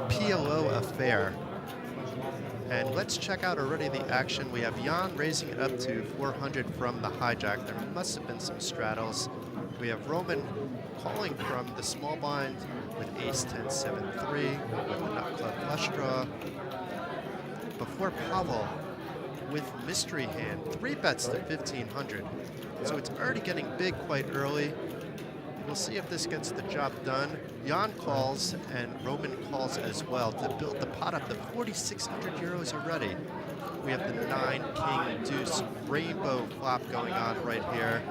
PLO affair. And let's check out already the action. We have Jan raising it up to 400 from the hijack. There must have been some straddles. We have Roman calling from the small blind with ace 10 7 3 with the nut club flush draw. Before Pavel with mystery hand, 3 bets to 1500. So it's already getting big quite early. We'll see if this gets the job done. Jan calls and Roman calls as well to build the pot up to 4,600 euros already. We have the 9 king deuce rainbow flop going on right here.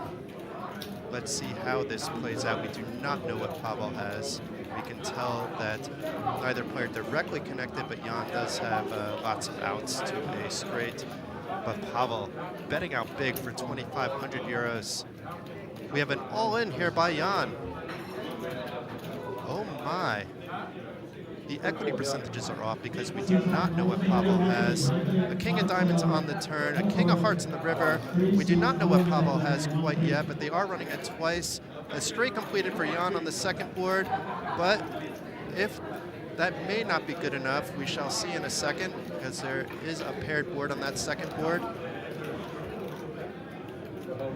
Let's see how this plays out. We do not know what Pavel has. We can tell that neither player directly connected, but Jan does have lots of outs to a straight. But Pavel betting out big for 2,500 euros. We have an all-in here by Jan. Oh my. The equity percentages are off because we do not know what Pavel has. A king of diamonds on the turn, a king of hearts in the river. We do not know what Pavel has quite yet, but they are running it twice. A straight completed for Jan on the second board, but if that may not be good enough, we shall see in a second, because there is a paired board on that second board.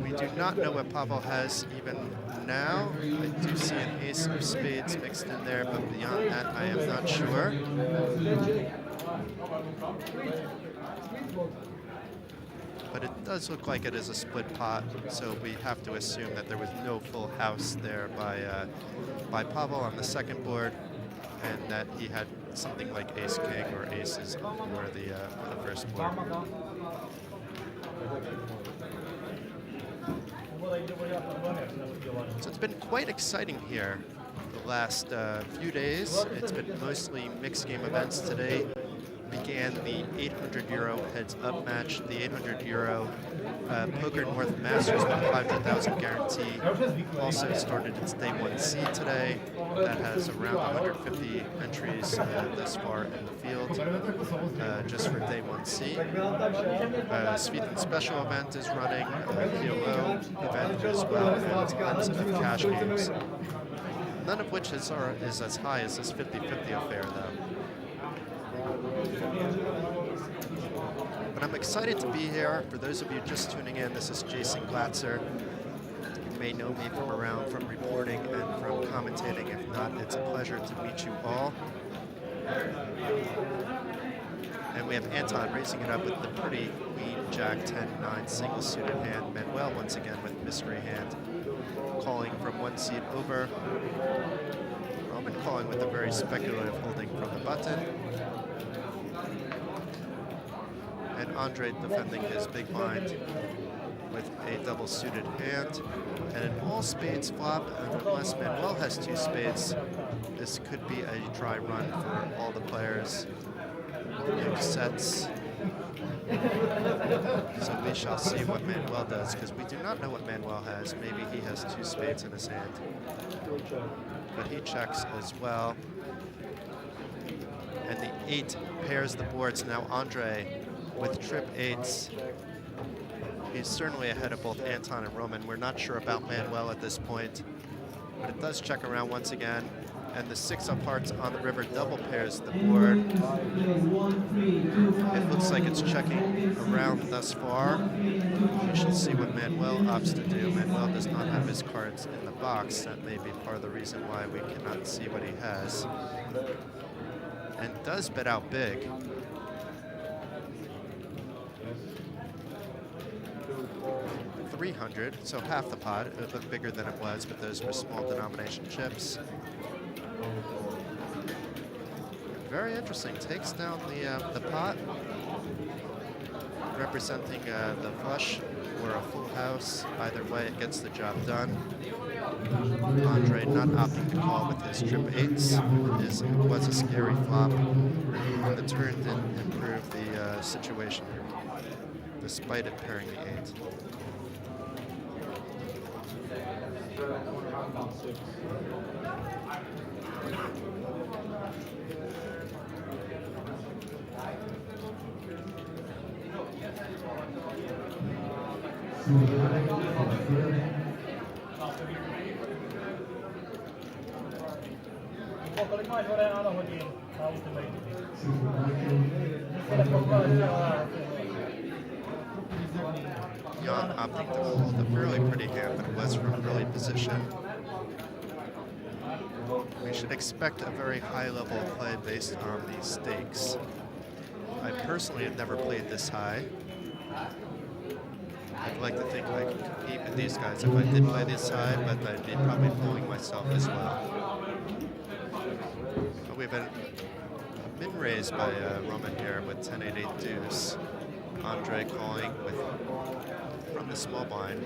We do not know what Pavel has even now. I do see an ace of spades mixed in there, but beyond that, I am not sure. But it does look like it is a split pot, so we have to assume that there was no full house there by Pavel on the second board, and that he had something like ace-king or aces for the first board. So it's been quite exciting here the last few days. It's been mostly mixed game events. Today began the 800 euro heads up match, the 800 euro Poker North Masters with 500,000 guarantee. Also started its day 1C today. That has around 150 entries thus far in the field, just for day 1C. Sweden special event is running, PLO event as well, and tons of cash games. None of which is as high as this 50-50 affair, though. But I'm excited to be here. For those of you just tuning in, this is Jason Glatzer. You may know me from around from reporting and from commentating. If not, it's a pleasure to meet you all. And we have Anton raising it up with the pretty Queen, Jack, 10-9 single suited hand. Manuel once again with mystery hand, calling from one seat over. Roman calling with a very speculative holding from the button. And Andre defending his big blind with a double suited hand. And an all spades flop, and unless Manuel has 2 spades, this could be a dry run for all the players. No sets. So we shall see what Manuel does, because we do not know what Manuel has. Maybe he has 2 spades in his hand. But he checks as well. And the 8 pairs the boards. Now Andre with trip 8s. He's certainly ahead of both Anton and Roman. We're not sure about Manuel at this point, but it does check around once again. And the 6 of hearts on the river double pairs the board. It looks like it's checking around thus far. We shall see what Manuel opts to do. Manuel does not have his cards in the box. That may be part of the reason why we cannot see what he has. And does bet out big. $300, so half the pot. It looked bigger than it was, but those were small denomination chips. Very interesting. Takes down the pot, representing the flush or a full house. Either way, it gets the job done. Andre not opting to call with his trip 8s. It was a scary flop. The turn didn't improve the the situation, despite it pairing the 8. Jan opting to fold a fairly pretty hand, but it was from early position. We should expect a very high level of play based on these stakes. I personally have never played this high. I'd like to think I can compete with these guys if I did play this high, but I'd be probably fooling myself as well. But we have a min raise by Roman here with 10-8-8 deuce. Andre calling from the small blind.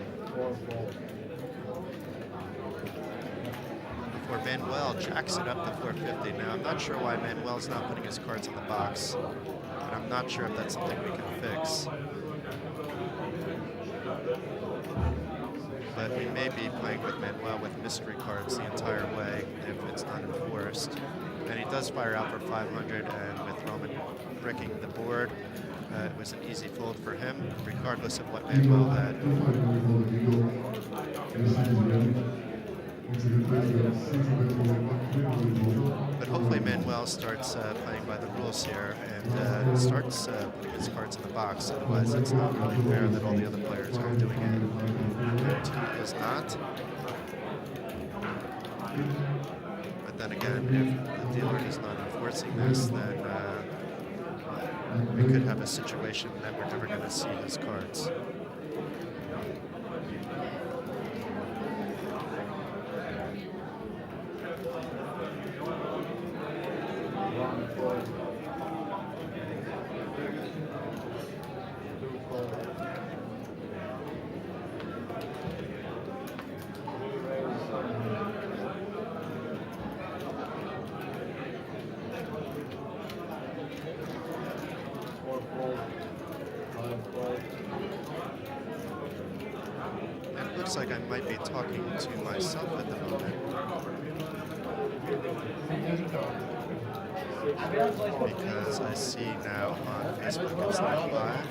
Before Manuel jacks it up to 450. Now, I'm not sure why Manuel's not putting his cards on the box, and I'm not sure if that's something we can fix. But we may be playing with Manuel with mystery cards the entire way if it's not enforced. And he does fire out for 500, and with Roman bricking the board, it was an easy fold for him, regardless of what Manuel had. But hopefully Manuel starts playing by the rules here and starts putting his cards in the box. Otherwise, it's not really fair that all the other players are doing it. And he is not. But then again, if the dealer is not enforcing this, then we could have a situation that we're never going to see his cards. It looks like I might be talking to myself at the moment, because I see now on Facebook it's not live.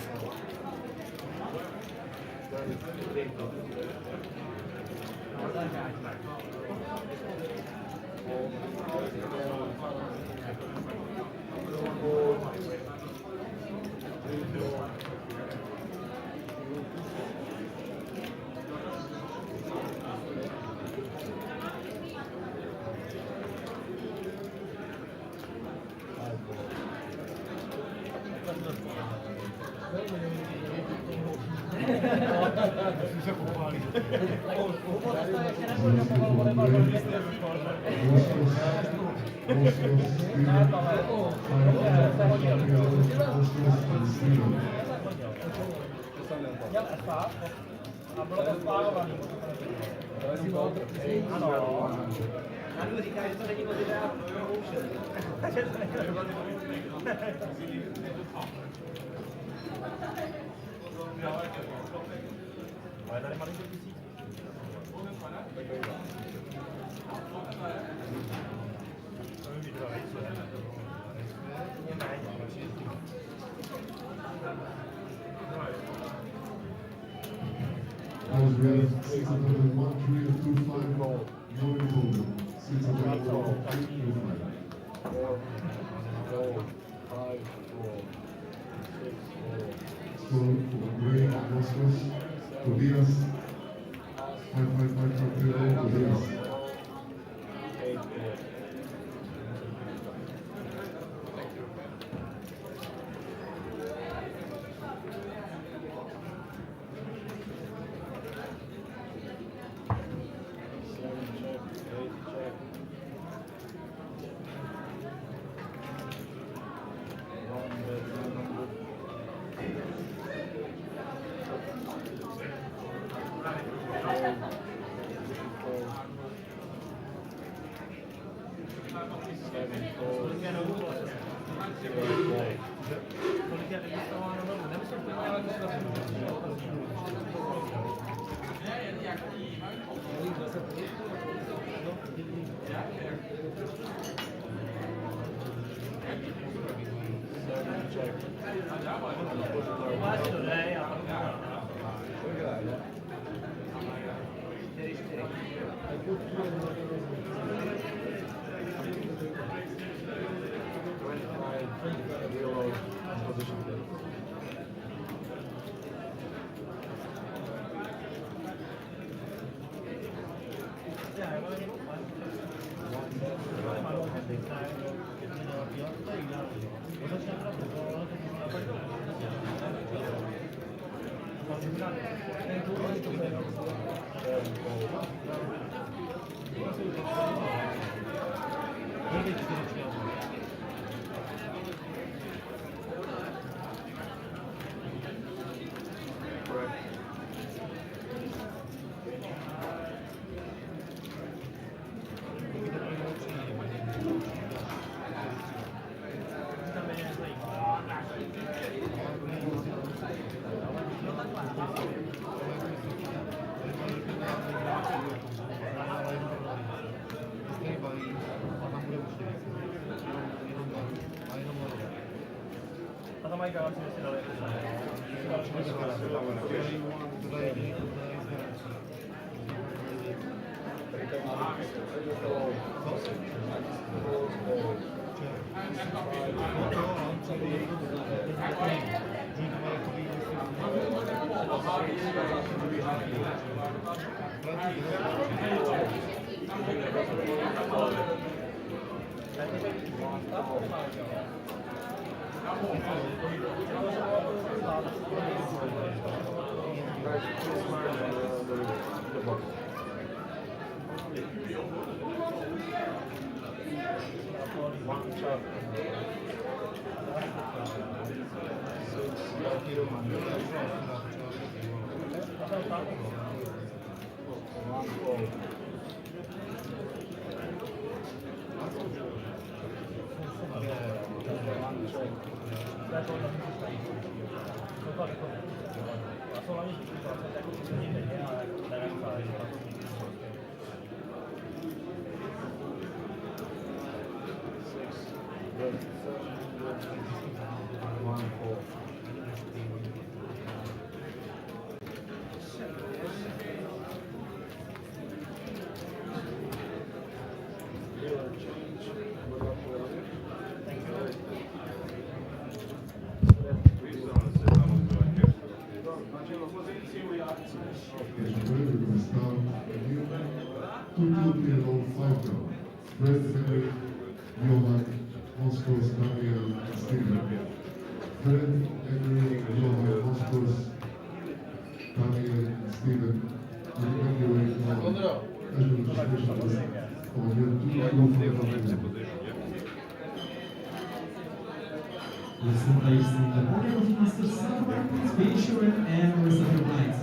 Listen, ladies and gentlemen, order of Master Silver, be assured and reserve your flights.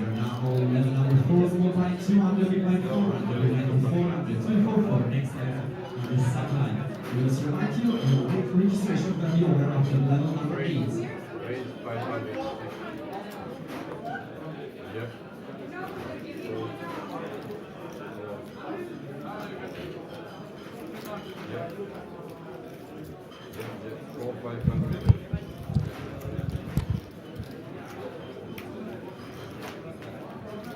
You're now all level number 4, small flight 200, big flight 400, big flight 400, 244, next level, on the subline. We will remind you, you will wait for registration of the order after level number 8. Raise 500. Yep. Four, 500.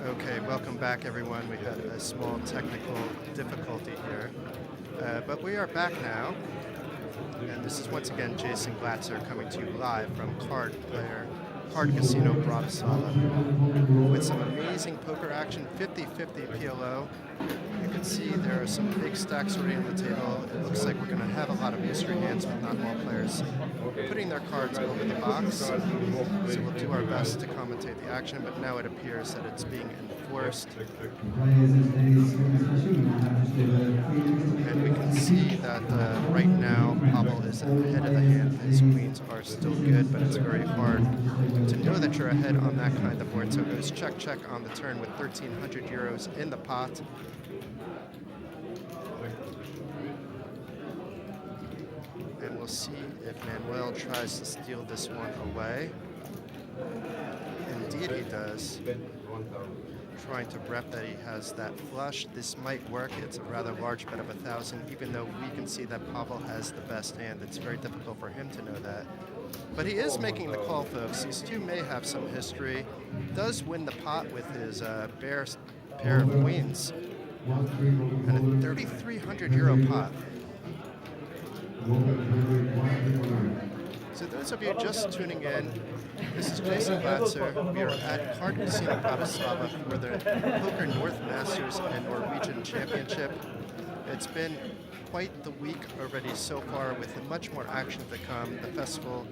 Okay, welcome back everyone. We had a small technical difficulty here, but we are back now. And this is once again Jason Glatzer coming to you live from Card Casino Bratislava with some amazing poker action, 50-50 PLO. You can see there are some big stacks already on the table. It looks like we're going to have a lot of mystery hands with not all players putting their cards over the box. So we'll do our best to commentate the action, but now it appears that it's being enforced. And we can see that right now Pavel is ahead of the hand. His queens are still good, but it's very hard to know that you're ahead on that kind of board. So it goes check, check on the turn with 1,300 euros in the pot. And we'll see if Manuel tries to steal this one away. Indeed he does. Trying to rep that he has that flush. This might work. It's a rather large bet of 1,000, even though we can see that Pavel has the best hand. It's very difficult for him to know that. But he is making the call, folks. These two may have some history. Does win the pot with his pair of queens. And a 3,300 euro pot. So those of you just tuning in, this is Jason Batzer. We are at Card Casino Bratislava for the Poker North Masters and Norwegian Championship. It's been quite the week already so far, with much more action to come. The festival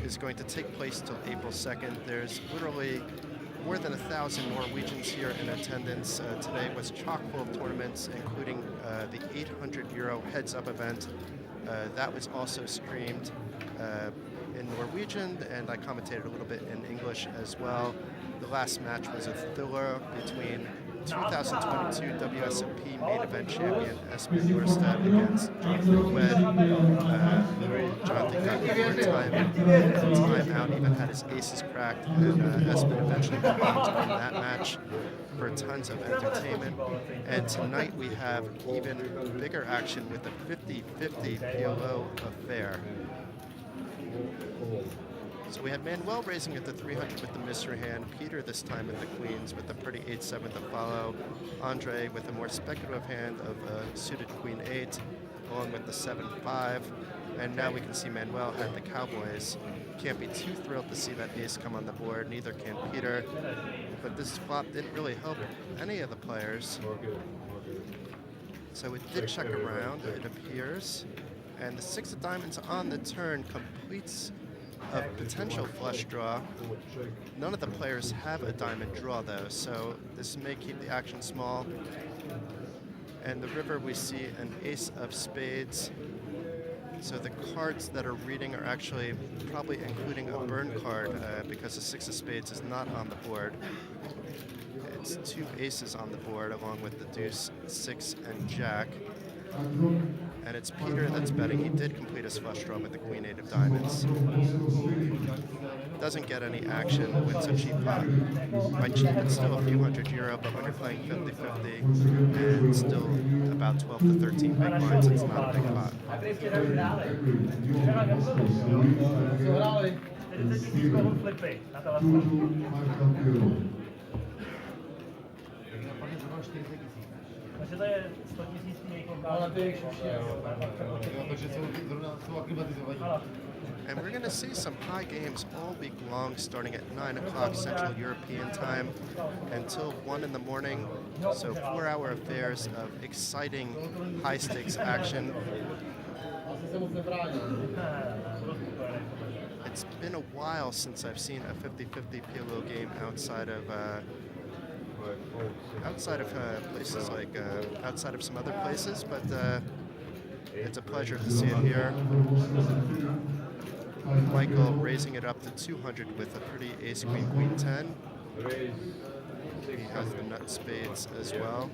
is going to take place till April 2nd. There's literally more than 1,000 Norwegians here in attendance. Today was chock full of tournaments, including the 800 euro heads-up event. That was also streamed in Norwegian, and I commentated a little bit in English as well. The last match was a thriller between 2022 WSOP main event champion Espen Norstad against Jonathan Wedd. Jonathan got time out, even had his aces cracked, and Espen eventually got to win that match for tons of entertainment. And tonight we have even bigger action with the 50-50 PLO affair. So we had Manuel raising at the 300 with the mystery hand, Peter this time at the queens with a pretty 8-7 to follow, Andre with a more speculative hand of a suited queen 8, along with the 7-5, and now we can see Manuel at the cowboys. Can't be too thrilled to see that ace come on the board, neither can Peter, but this flop didn't really help any of the players. So it did check around, it appears, and the 6 of diamonds on the turn completes a potential flush draw. None of the players have a diamond draw though, so this may keep the action small. And the river, we see an ace of spades. So the cards that are reading are actually probably including a burn card because the 6 of spades is not on the board. It's 2 aces on the board along with the deuce, 6, and jack. And it's Peter that's betting. He did complete his flush draw with the queen 8 of diamonds. Doesn't get any action, wins a cheap pot. By cheap, it's still a few hundred euro, but when you're playing 50-50 and still about 12 to 13 big blinds, it's not a big pot. Takže to je 100 000 And we're going to see some high games all week long, starting at 9 o'clock Central European time until 1 in the morning. So 4-hour affairs of exciting high-stakes action. It's been a while since I've seen a 50-50 PLO game outside of places like outside of some other places, but it's a pleasure to see it here. Michael raising it up to 200 with a pretty ace queen queen 10. He has the nut spades as well.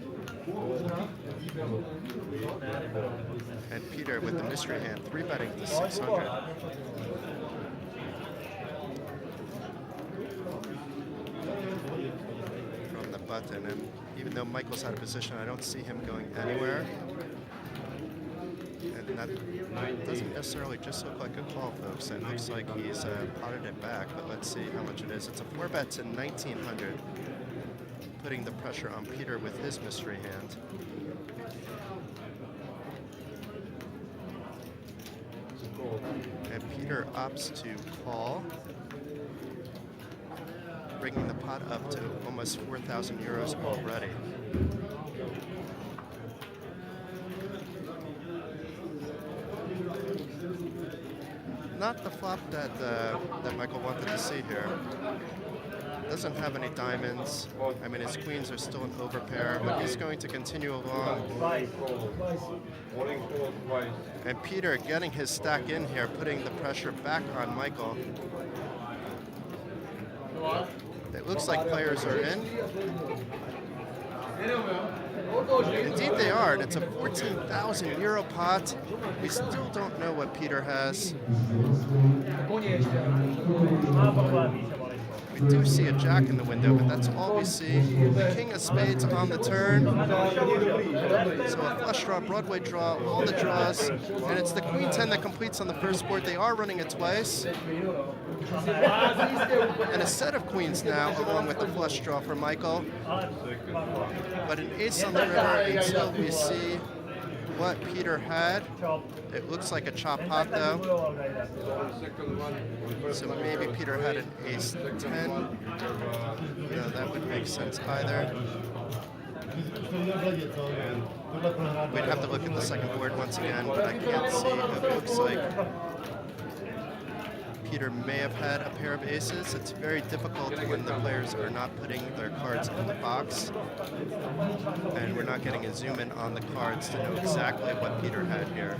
And Peter with the mystery hand, 3-betting to 600. From the button, and even though Michael's out of position, I don't see him going anywhere. And that doesn't necessarily just look like a call, folks. It looks like he's potted it back, but let's see how much it is. It's a 4-bet to 1900, putting the pressure on Peter with his mystery hand. And Peter opts to call, bringing the pot up to almost 4,000 euros already. Not the flop that Michael wanted to see here. Doesn't have any diamonds. I mean, his queens are still an overpair, but he's going to continue along. And Peter getting his stack in here, putting the pressure back on Michael. It looks like players are in. Indeed they are, and it's a 14,000 euro pot. We still don't know what Peter has. We We do see a jack in the window, but that's all we see. The king of spades on the turn. So a flush draw, Broadway draw, all the draws, and it's the queen 10 that completes on the first board. They are running it twice. And a set of queens now, along with the flush draw for Michael. But an ace on the river until we see what Peter had. It looks like a chop pot though. So maybe Peter had an ace 10. No, that wouldn't make sense either. We'd have to look at the second board once again, but I can't see. It looks like Peter may have had a pair of aces. It's very difficult when the players are not putting their cards in the box. And we're not getting a zoom in on the cards to know exactly what Peter had here.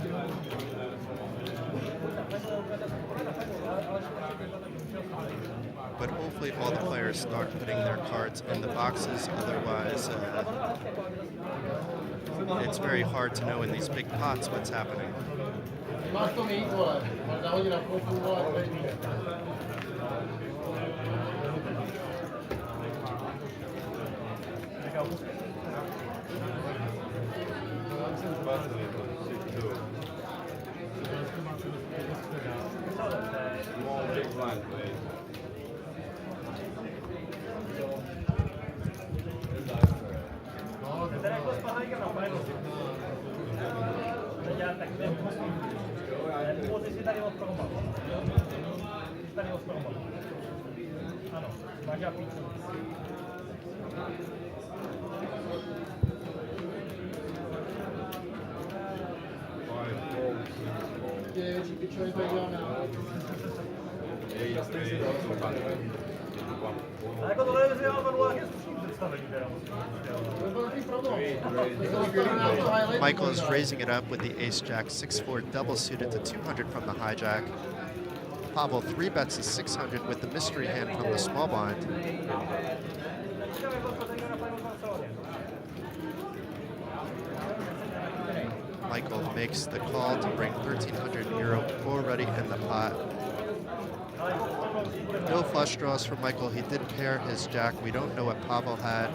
But hopefully all the players start putting their cards in the boxes, otherwise it's very hard to know in these big pots what's happening. Small big blind, please. Michael is raising it up with the ace-jack, 6-4 double suited to 200 from the hijack. Pavel 3-bets to 600 with the mystery hand from the small blind. Michael makes the call to bring 1,300 euro already in the pot. No flush draws for Michael. He did pair his jack. We don't know what Pavel had.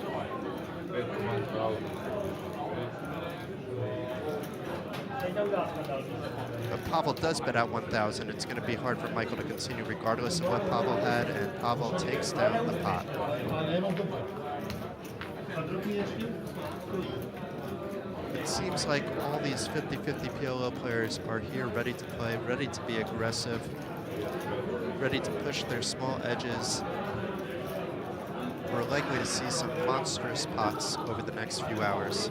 But Pavel does bet out 1,000. It's going to be hard for Michael to continue regardless of what Pavel had, and Pavel takes down the pot. It seems like all these 50-50 PLO players are here ready to play, ready to be aggressive, ready to push their small edges. We're likely to see some monstrous pots over the next few hours.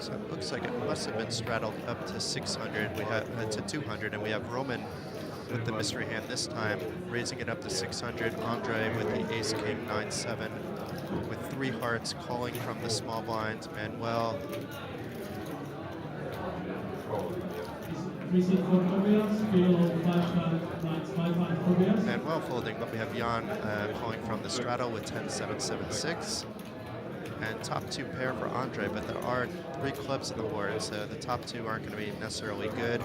So it looks like it must have been straddled up to 600. We have to 200, and we have Roman with the mystery hand this time, raising it up to 600. Andre with the ace king 9-7 with 3 hearts, calling from the small blind. Manuel. Manuel folding, but we have Jan calling from the straddle with 10-7-7-6. And top 2 pair for Andre, but there are 3 clubs in the board, so the top 2 aren't going to be necessarily good.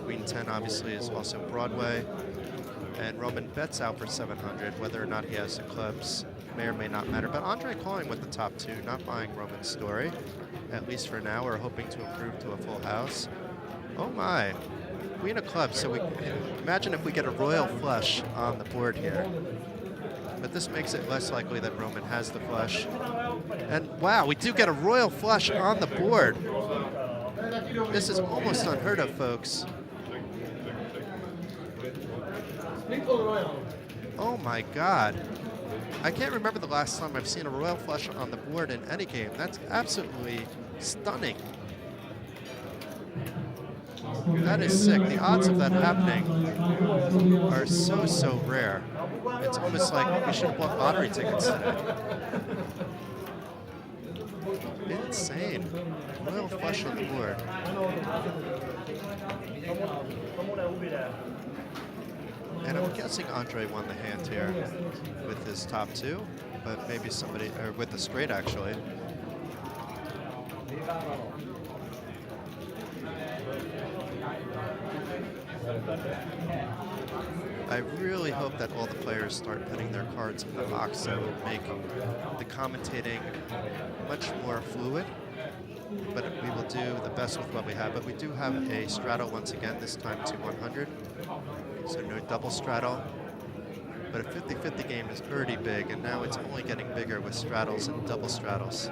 Queen 10 obviously is also Broadway, and Roman bets out for 700. Whether or not he has the clubs may or may not matter, but Andre calling with the top 2, not buying Roman's story, at least for now. We're hoping to improve to a full house. Oh my, Queen of clubs, so we imagine if we get a royal flush on the board here. But this makes it less likely that Roman has the flush. And wow, we do get a royal flush on the board. This is almost unheard of, folks. Oh my God. I can't remember the last time I've seen a royal flush on the board in any game. That's absolutely stunning. That is sick. The odds of that happening are so rare. It's almost like we should have bought lottery tickets today. insane. Royal flush on the board. And I'm guessing Andre won the hand here with his top two, but maybe somebody, or with the straight actually. I really hope that all the players start putting their cards in the box. That would make the commentating much more fluid. But we will do the best with what we have. But we do have a straddle once again, this time to 100. So no double straddle. But a 50-50 game is already big, and now it's only getting bigger with straddles and double straddles.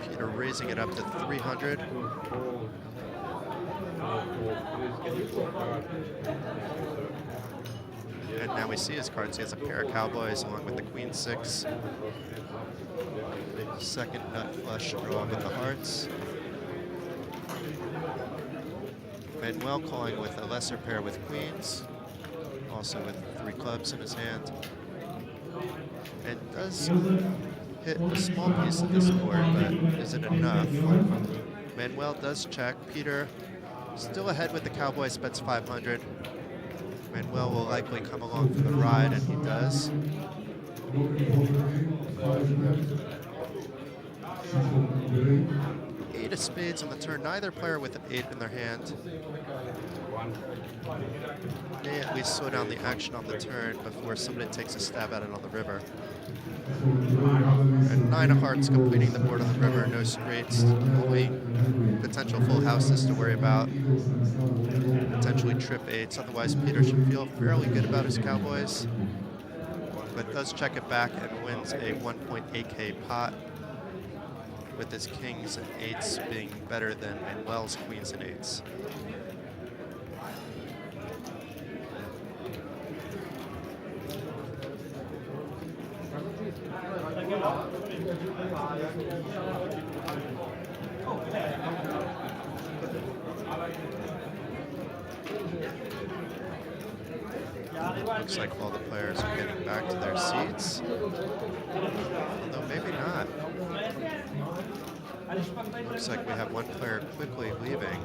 Peter raising it up to 300. And now we see his cards. He has a pair of cowboys along with the queen six. Second nut flush draw with the hearts. Manuel calling with a lesser pair with queens. Also with 3 clubs in his hand. And does hit a small piece of this board, but is it enough? Manuel does check. Peter still ahead with the cowboys, bets 500. Manuel will likely come along for the ride, and he does. 8 of spades on the turn. Neither player with an 8 in their hand. May at least slow down the action on the turn before somebody takes a stab at it on the river. And 9 of hearts completing the board on the river. No straights. Only potential full houses to worry about. Potentially trip 8s. Otherwise, Peter should feel fairly good about his cowboys. But does check it back and wins a 1.8K pot, with his kings and 8s being better than Manuel's queens and 8s. Looks like all the players are getting back to their seats. Although maybe not. Looks like we have one player quickly leaving.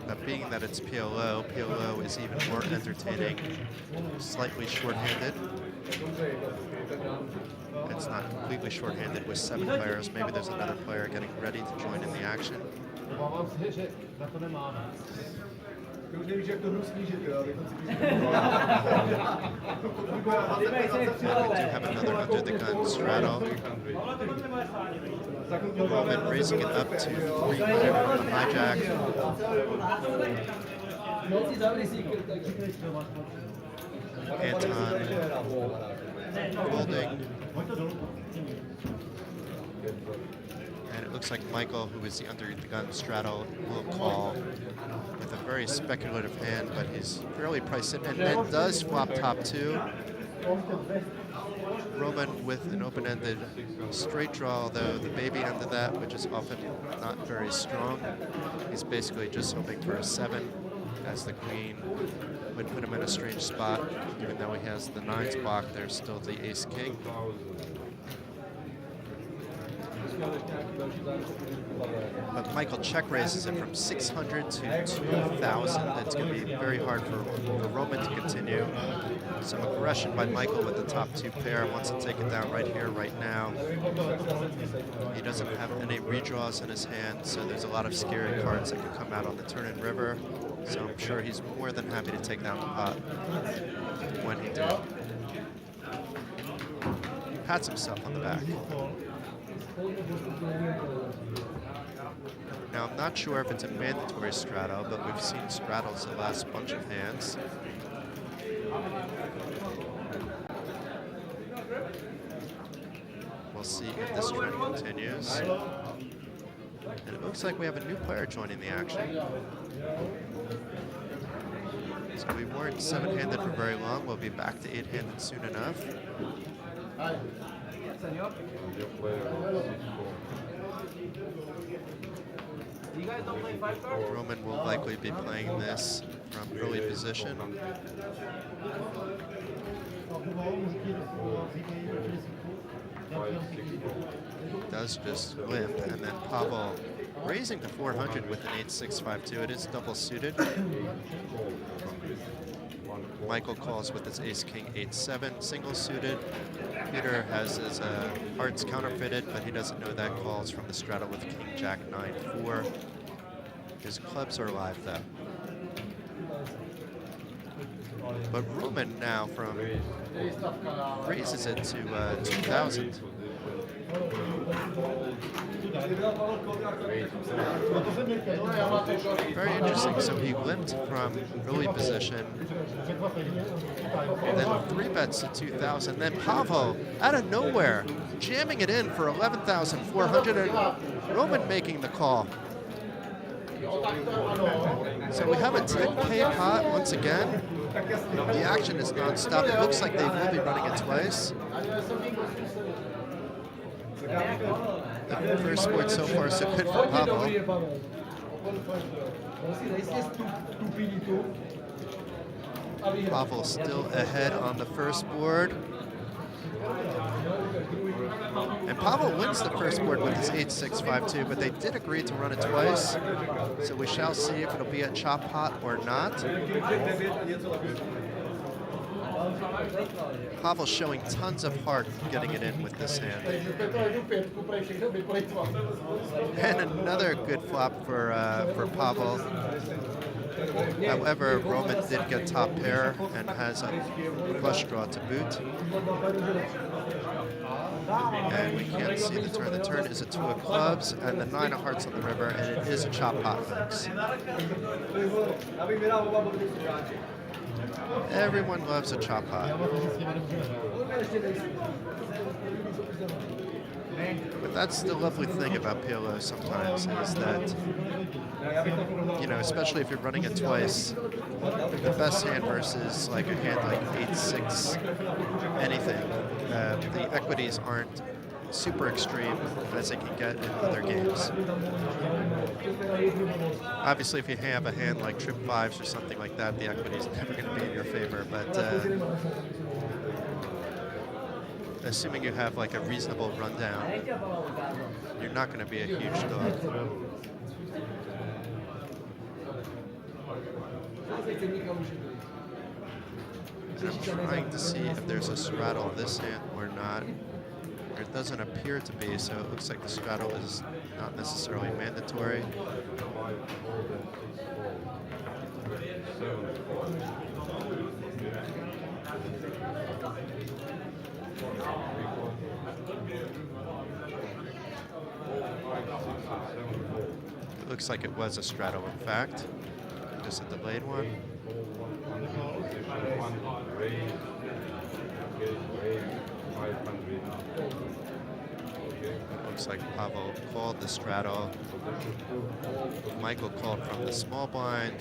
But being that it's PLO, PLO is even more entertaining, slightly short-handed. It's not completely short-handed with 7 players. Maybe there's another player getting ready to join in the action. We do have another under the gun straddle. Roman raising it up to 300 from the hijack. Anton holding. And it looks like Michael, who is the under the gun straddle, will call with a very speculative hand, but he's fairly priced in, and then does flop top 2. Roman with an open-ended straight draw, though the baby end of that, which is often not very strong. He's basically just hoping for a 7, as the queen would put him in a strange spot. Even though he has the 9s blocked, there's still the ace-king. But Michael check raises it from 600 to 2,000. That's going to be very hard for Roman to continue. Some aggression by Michael with the top 2 pair. Wants to take it down right here, right now. He doesn't have any redraws in his hand, so there's a lot of scary cards that could come out on the turn and river. So I'm sure he's more than happy to take down the pot when he did. Pats himself on the back. Now, I'm not sure if it's a mandatory straddle, but we've seen straddles the last bunch of hands. We'll see if this trend continues. And it looks like we have a new player joining the action. So we weren't 7-handed for very long. We'll be back to 8-handed soon enough. Roman will likely be playing this from early position. Does just limp, and then Pavel raising to 400 with an 8-6-5-2. It is double suited. Michael calls with his ace-king 8-7, single suited. Peter has his hearts counterfeited, but he doesn't know that calls from the straddle with king-jack 9-4. His clubs are live though. But Roman now from raises it to 2,000. Very interesting. So he limped from early position, then 3-bets to 2,000. Then Pavel, out of nowhere, jamming it in for 11,400, and Roman making the call. So we have a 10K pot once again. The action is non-stop. It looks like they will be running it twice. The first board so far so good for Pavel. Pavel still ahead on the first board. And Pavel wins the first board with his 8-6-5-2, but they did agree to run it twice. So we shall see if it'll be a chop pot or not. Pavel showing tons of heart getting it in with this hand. And another good flop for Pavel. However, Roman did get top pair and has a flush draw to boot. And we can't see the turn. The turn is a 2 of clubs and the 9 of hearts on the river, and it is a chop pot, folks. Everyone loves a chop pot. But that's the lovely thing about PLO sometimes, is that, you know, especially if you're running it twice, the best hand versus like a hand like 8-6 anything, the equities aren't super extreme as they can get in other games. Obviously, if you have a hand like trip 5s or something like that, the equity is never going to be in your favor, but assuming you have like a reasonable rundown, you're not going to be a huge dog. And I'm trying to see if there's a straddle this hand or not. There doesn't appear to be, so it looks like the straddle is not necessarily mandatory. It looks like it was a straddle, in fact, just a delayed one. It looks like Pavel called the straddle. Michael called from the small blind.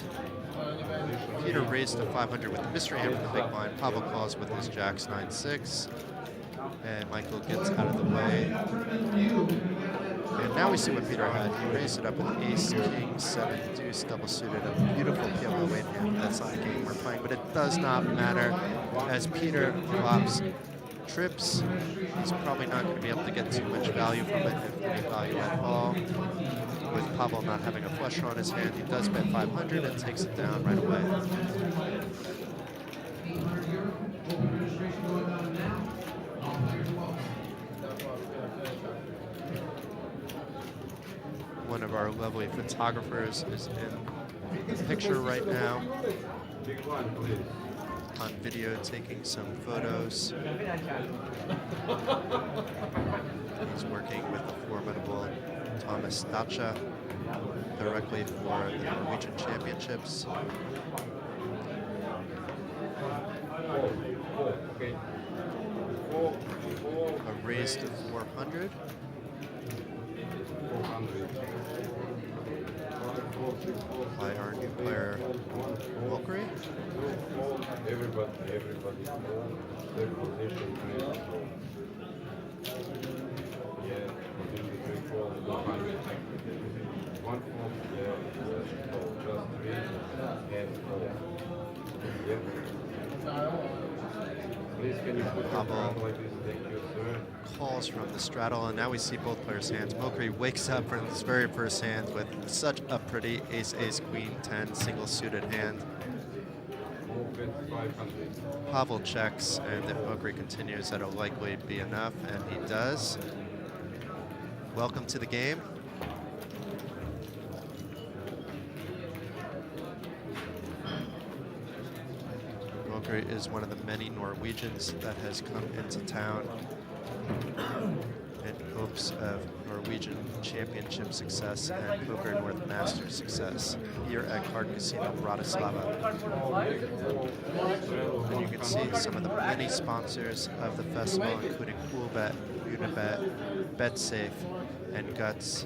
Peter raised to 500 with the mystery hand from the big blind. Pavel calls with his jacks 9-6. And Michael gets out of the way. And now we see what Peter had. He raised it up with ace, king, 7, deuce, double suited. A beautiful PLO weight hand. That's not the game we're playing, but it does not matter. As Peter flops trips, he's probably not going to be able to get too much value from it, if any value at all. With Pavel not having a flush draw on his hand, he does bet 500 and takes it down right away. One of our lovely photographers is in the picture right now, on video taking some photos. He's working with the formidable Thomas Dacha directly for the Norwegian Championships. A raise to 400. By our new player, Valkyrie. Everybody their position. Yeah, one fold, yeah, just and fold. Yeah. Please, can you put your Pavel hand like this? Thank you, sir. calls from the straddle, and now we see both players' hands. Mokri wakes up from his very first hand with such a pretty ace, ace, queen, 10 single suited hand. Move it 500. Pavel checks, and if Mokri continues, that'll likely be enough, and he does. Welcome to the game. Mokri is one of the many Norwegians that has come into town in hopes of Norwegian championship success and Poker North Masters success here at Card Casino Bratislava. And you can see some of the many sponsors of the festival, including Coolbet, Unibet, BetSafe, and Guts.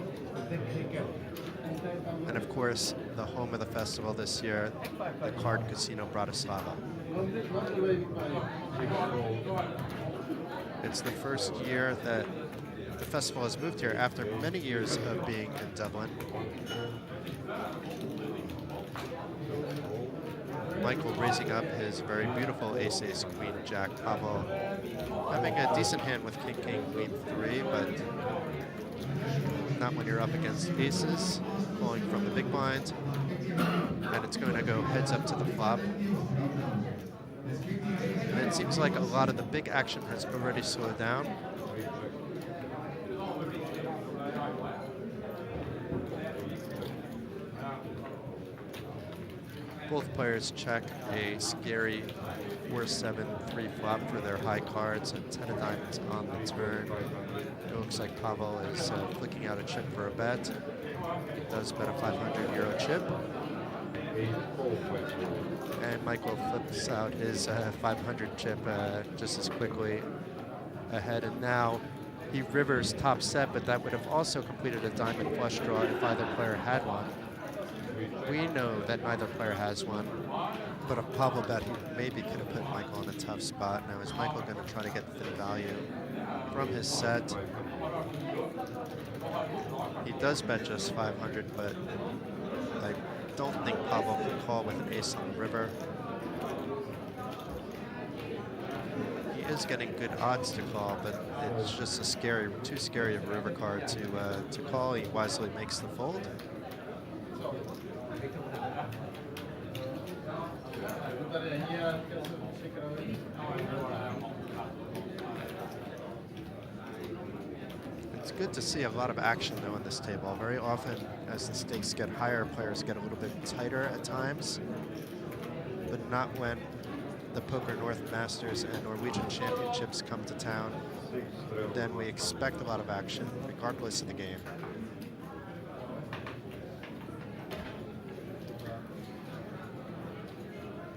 And of course, the home of the festival this year, the Card Casino Bratislava. It's the first year that the festival has moved here after many years of being in Dublin. Michael raising up his very beautiful ace, ace, queen, jack. Pavel having a decent hand with king, king, queen, 3, but not when you're up against aces. Calling from the big blind, and it's going to go heads up to the flop. And it seems like a lot of the big action has already slowed down. Both players check a scary 4-7-3 flop for their high cards and 10 of diamonds on the turn. It looks like Pavel is flicking out a chip for a bet. He does bet a €500 chip. And Michael flips out his 500 chip just as quickly ahead. And now he rivers top set, but that would have also completed a diamond flush draw if either player had one. We know that neither player has one, but if Pavel bet, he maybe could have put Michael in a tough spot. Now is Michael going to try to get thin value from his set? He does bet just 500, but I don't think Pavel can call with an ace on the river. He is getting good odds to call, but it's just a scary, too scary of a river card to call. He wisely makes the fold. It's good to see a lot of action though on this table. Very often as the stakes get higher, players get a little bit tighter at times, but not when the Poker North Masters and Norwegian Championships come to town. Then we expect a lot of action regardless of the game.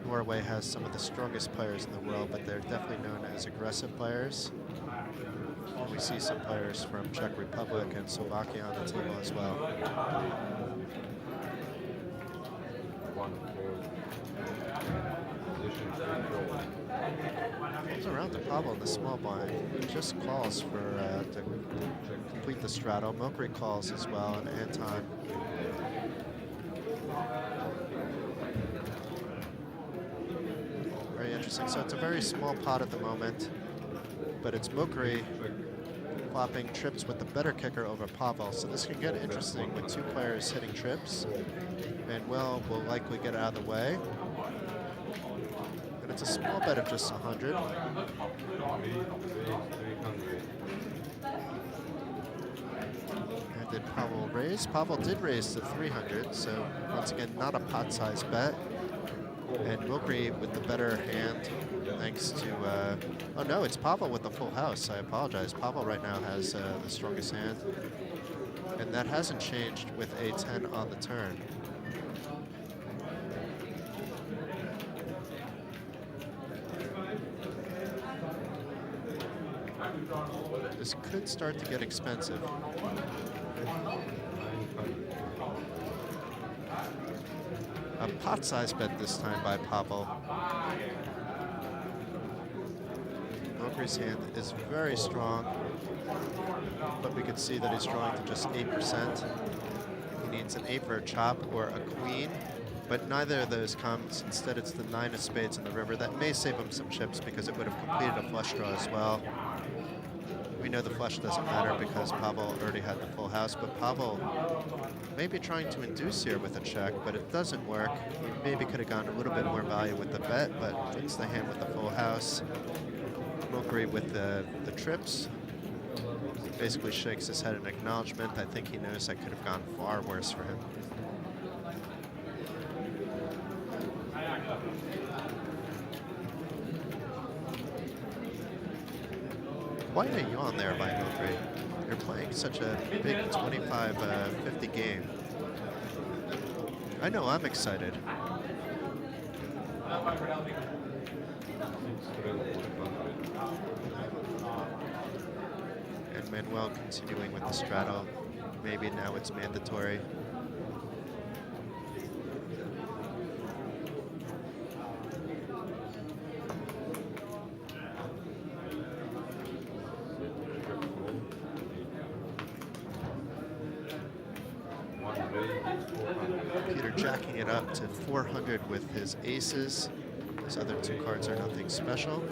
Norway has some of the strongest players in the world, but they're definitely known as aggressive players. And we see some players from Czech Republic and Slovakia on the table as well. Comes around to Pavel in the small blind. He just calls for to complete the straddle. Mokri calls as well, and Anton. Very interesting. So it's a very small pot at the moment, but it's Mokri flopping trips with the better kicker over Pavel. So this can get interesting with two players hitting trips. Manuel will likely get out of the way. And it's a small bet of just 100. And did Pavel raise? Pavel did raise to 300, so once again, not a pot-sized bet. And Mokri with the better hand, thanks to, oh no, it's Pavel with the full house. I apologize. Pavel right now has the strongest hand. And that hasn't changed with a 10 on the turn. This could start to get expensive. A pot-sized bet this time by Pavel. Mokri's hand is very strong, but we could see that he's drawing to just 8%. He needs an 8 for a chop or a queen. but neither of those comes. Instead, it's the 9 of spades in the river. That may save him some chips because it would have completed a flush draw as well. We know the flush doesn't matter because Pavel already had the full house, but Pavel may be trying to induce here with a check, but it doesn't work. He maybe could have gotten a little bit more value with the bet, but it's the hand with the full house. Will agree with the trips. Basically shakes his head in acknowledgement. I think he knows that could have gone far worse for him. Why a yawn there by Milgray? You're playing such a big 25-50 game. I know I'm excited. And Manuel continuing with the straddle. Maybe now it's mandatory. Peter jacking it up to 400 with his aces. His other two cards are nothing special.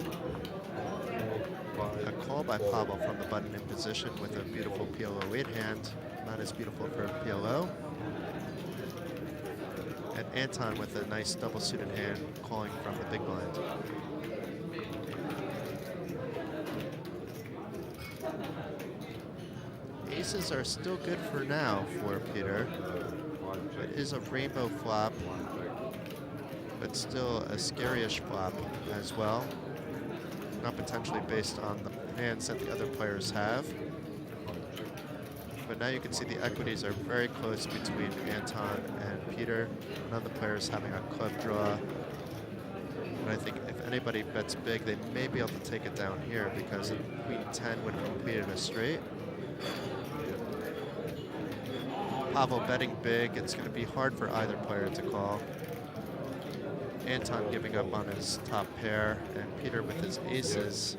A call by Pavel from the button in position with a beautiful PLO 8 hand. Not as beautiful for PLO. And Anton with a nice double suited hand calling from the big blind. Aces are still good for now for Peter. It is a rainbow flop, but still a scary-ish flop as well. Not potentially based on the hands that the other players have. But now you can see the equities are very close between Anton and Peter. None of the players having a club draw. And I think if anybody bets big, they may be able to take it down here because Queen 10 would have completed a straight. Pavel betting big. It's going to be hard for either player to call. Anton giving up on his top pair, and Peter with his aces.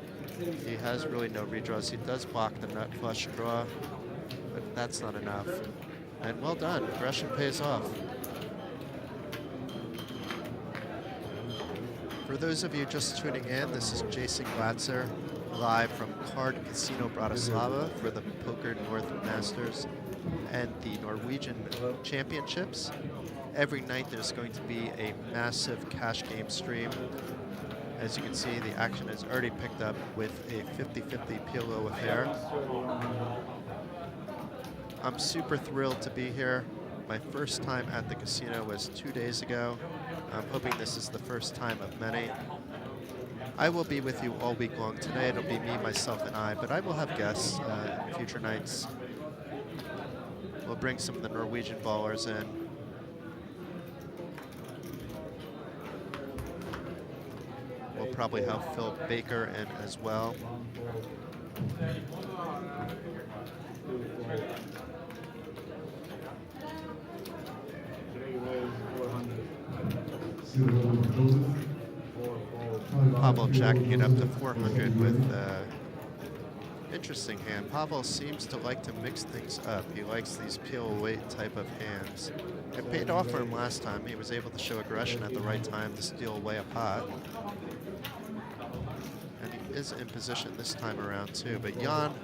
He has really no redraws. He does block the nut flush draw, but that's not enough. And well done. Aggression pays off. For those of you just tuning in, this is Jason Glatzer live from Card Casino Bratislava for the Poker North Masters and the Norwegian Championships. Every night there's going to be a massive cash game stream. As you can see, the action has already picked up with a 50-50 PLO affair. I'm super thrilled to be here. My first time at the casino was 2 days ago. I'm hoping this is the first time of many. I will be with you all week long. Today it'll be me, myself, and I, but I will have guests future nights. We'll bring some of the Norwegian ballers in. We'll probably have Phil Baker in as well. Pavel jacking it up to 400 with interesting hand. Pavel seems to like to mix things up. He likes these peel weight type of hands. It paid off for him last time. He was able to show aggression at the right time to steal away a pot. And he is in position this time around too. But Jan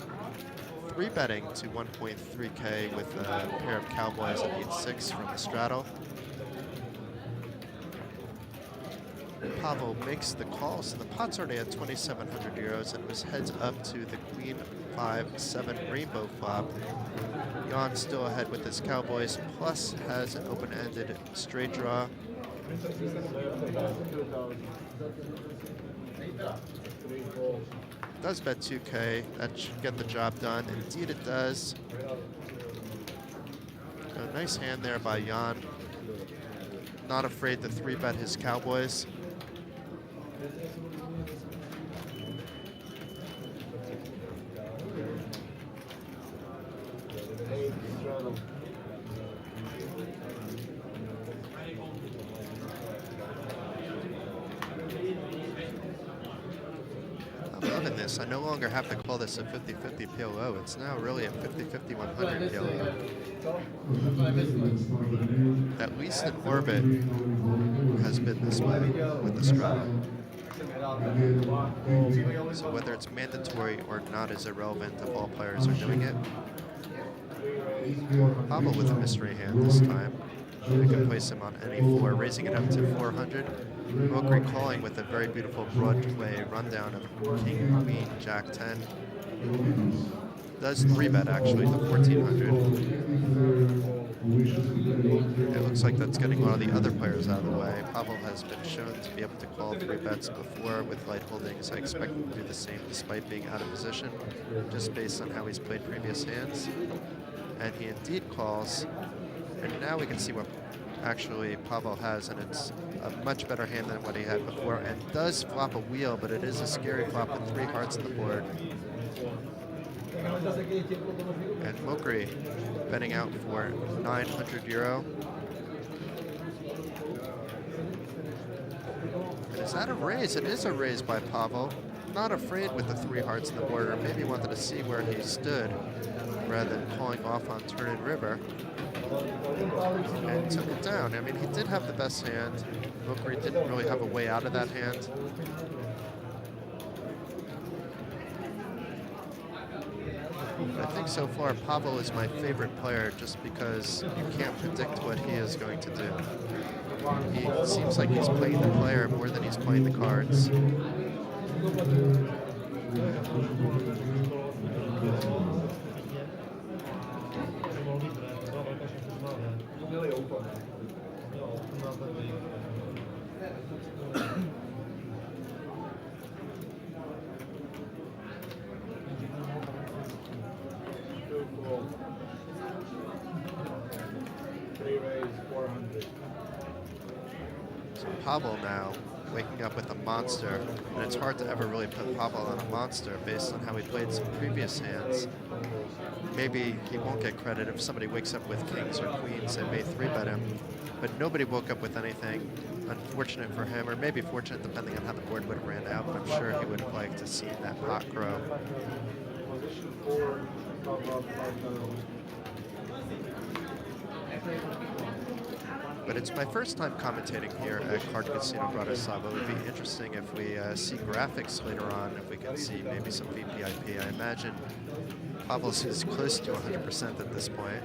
3-betting to 1.3K with a pair of cowboys at 8-6 from the straddle. Pavel makes the call, so the pot's already at 2,700 euros and was heads up to the Queen 5-7 rainbow flop. Jan still ahead with his cowboys, plus has an open-ended straight draw. Does bet 2K, that should get the job done. Indeed it does. A nice hand there by Jan. Not afraid to 3-bet his cowboys. I'm loving this. I no longer have to call this a 50-50 PLO. It's now really a 50-50 100 PLO. At least in orbit has been this way with the straddle. So whether it's mandatory or not is irrelevant if all players are doing it. Pavel with a mystery hand this time. We can place him on any floor, raising it up to 400. Mokri calling with a very beautiful Broadway rundown of King, Queen, Jack 10. Does 3-bet actually to 1400. It looks like that's getting a lot of the other players out of the way. Pavel has been shown to be able to call 3-bets before with light holdings. I expect him to do the same despite being out of position, just based on how he's played previous hands. And he indeed calls. And now we can see what actually Pavel has, and it's a much better hand than what he had before, and does flop a wheel, but it is a scary flop with 3 hearts on the board. And Mokri betting out for 900 euro. And is that a raise? It is a raise by Pavel. Not afraid with the 3 hearts on the board, or maybe wanted to see where he stood rather than calling off on turn and river. And took it down. I mean, he did have the best hand. Mokri didn't really have a way out of that hand. But I think so far Pavel is my favorite player just because you can't predict what he is going to do. He seems like he's playing the player more than he's playing the cards. So Pavel now waking up with a monster, and it's hard to ever really put Pavel on a monster based on how he played some previous hands. Maybe he won't get credit if somebody wakes up with kings or queens and may 3-bet him, but nobody woke up with anything. Unfortunate for him, or maybe fortunate depending on how the board would have ran out, but I'm sure he would have liked to see that pot grow. But it's my first time commentating here at Card Casino Bratislava. It would be interesting if we see graphics later on, if we can see maybe some VPIP. I imagine Pavel's is close to 100% at this point.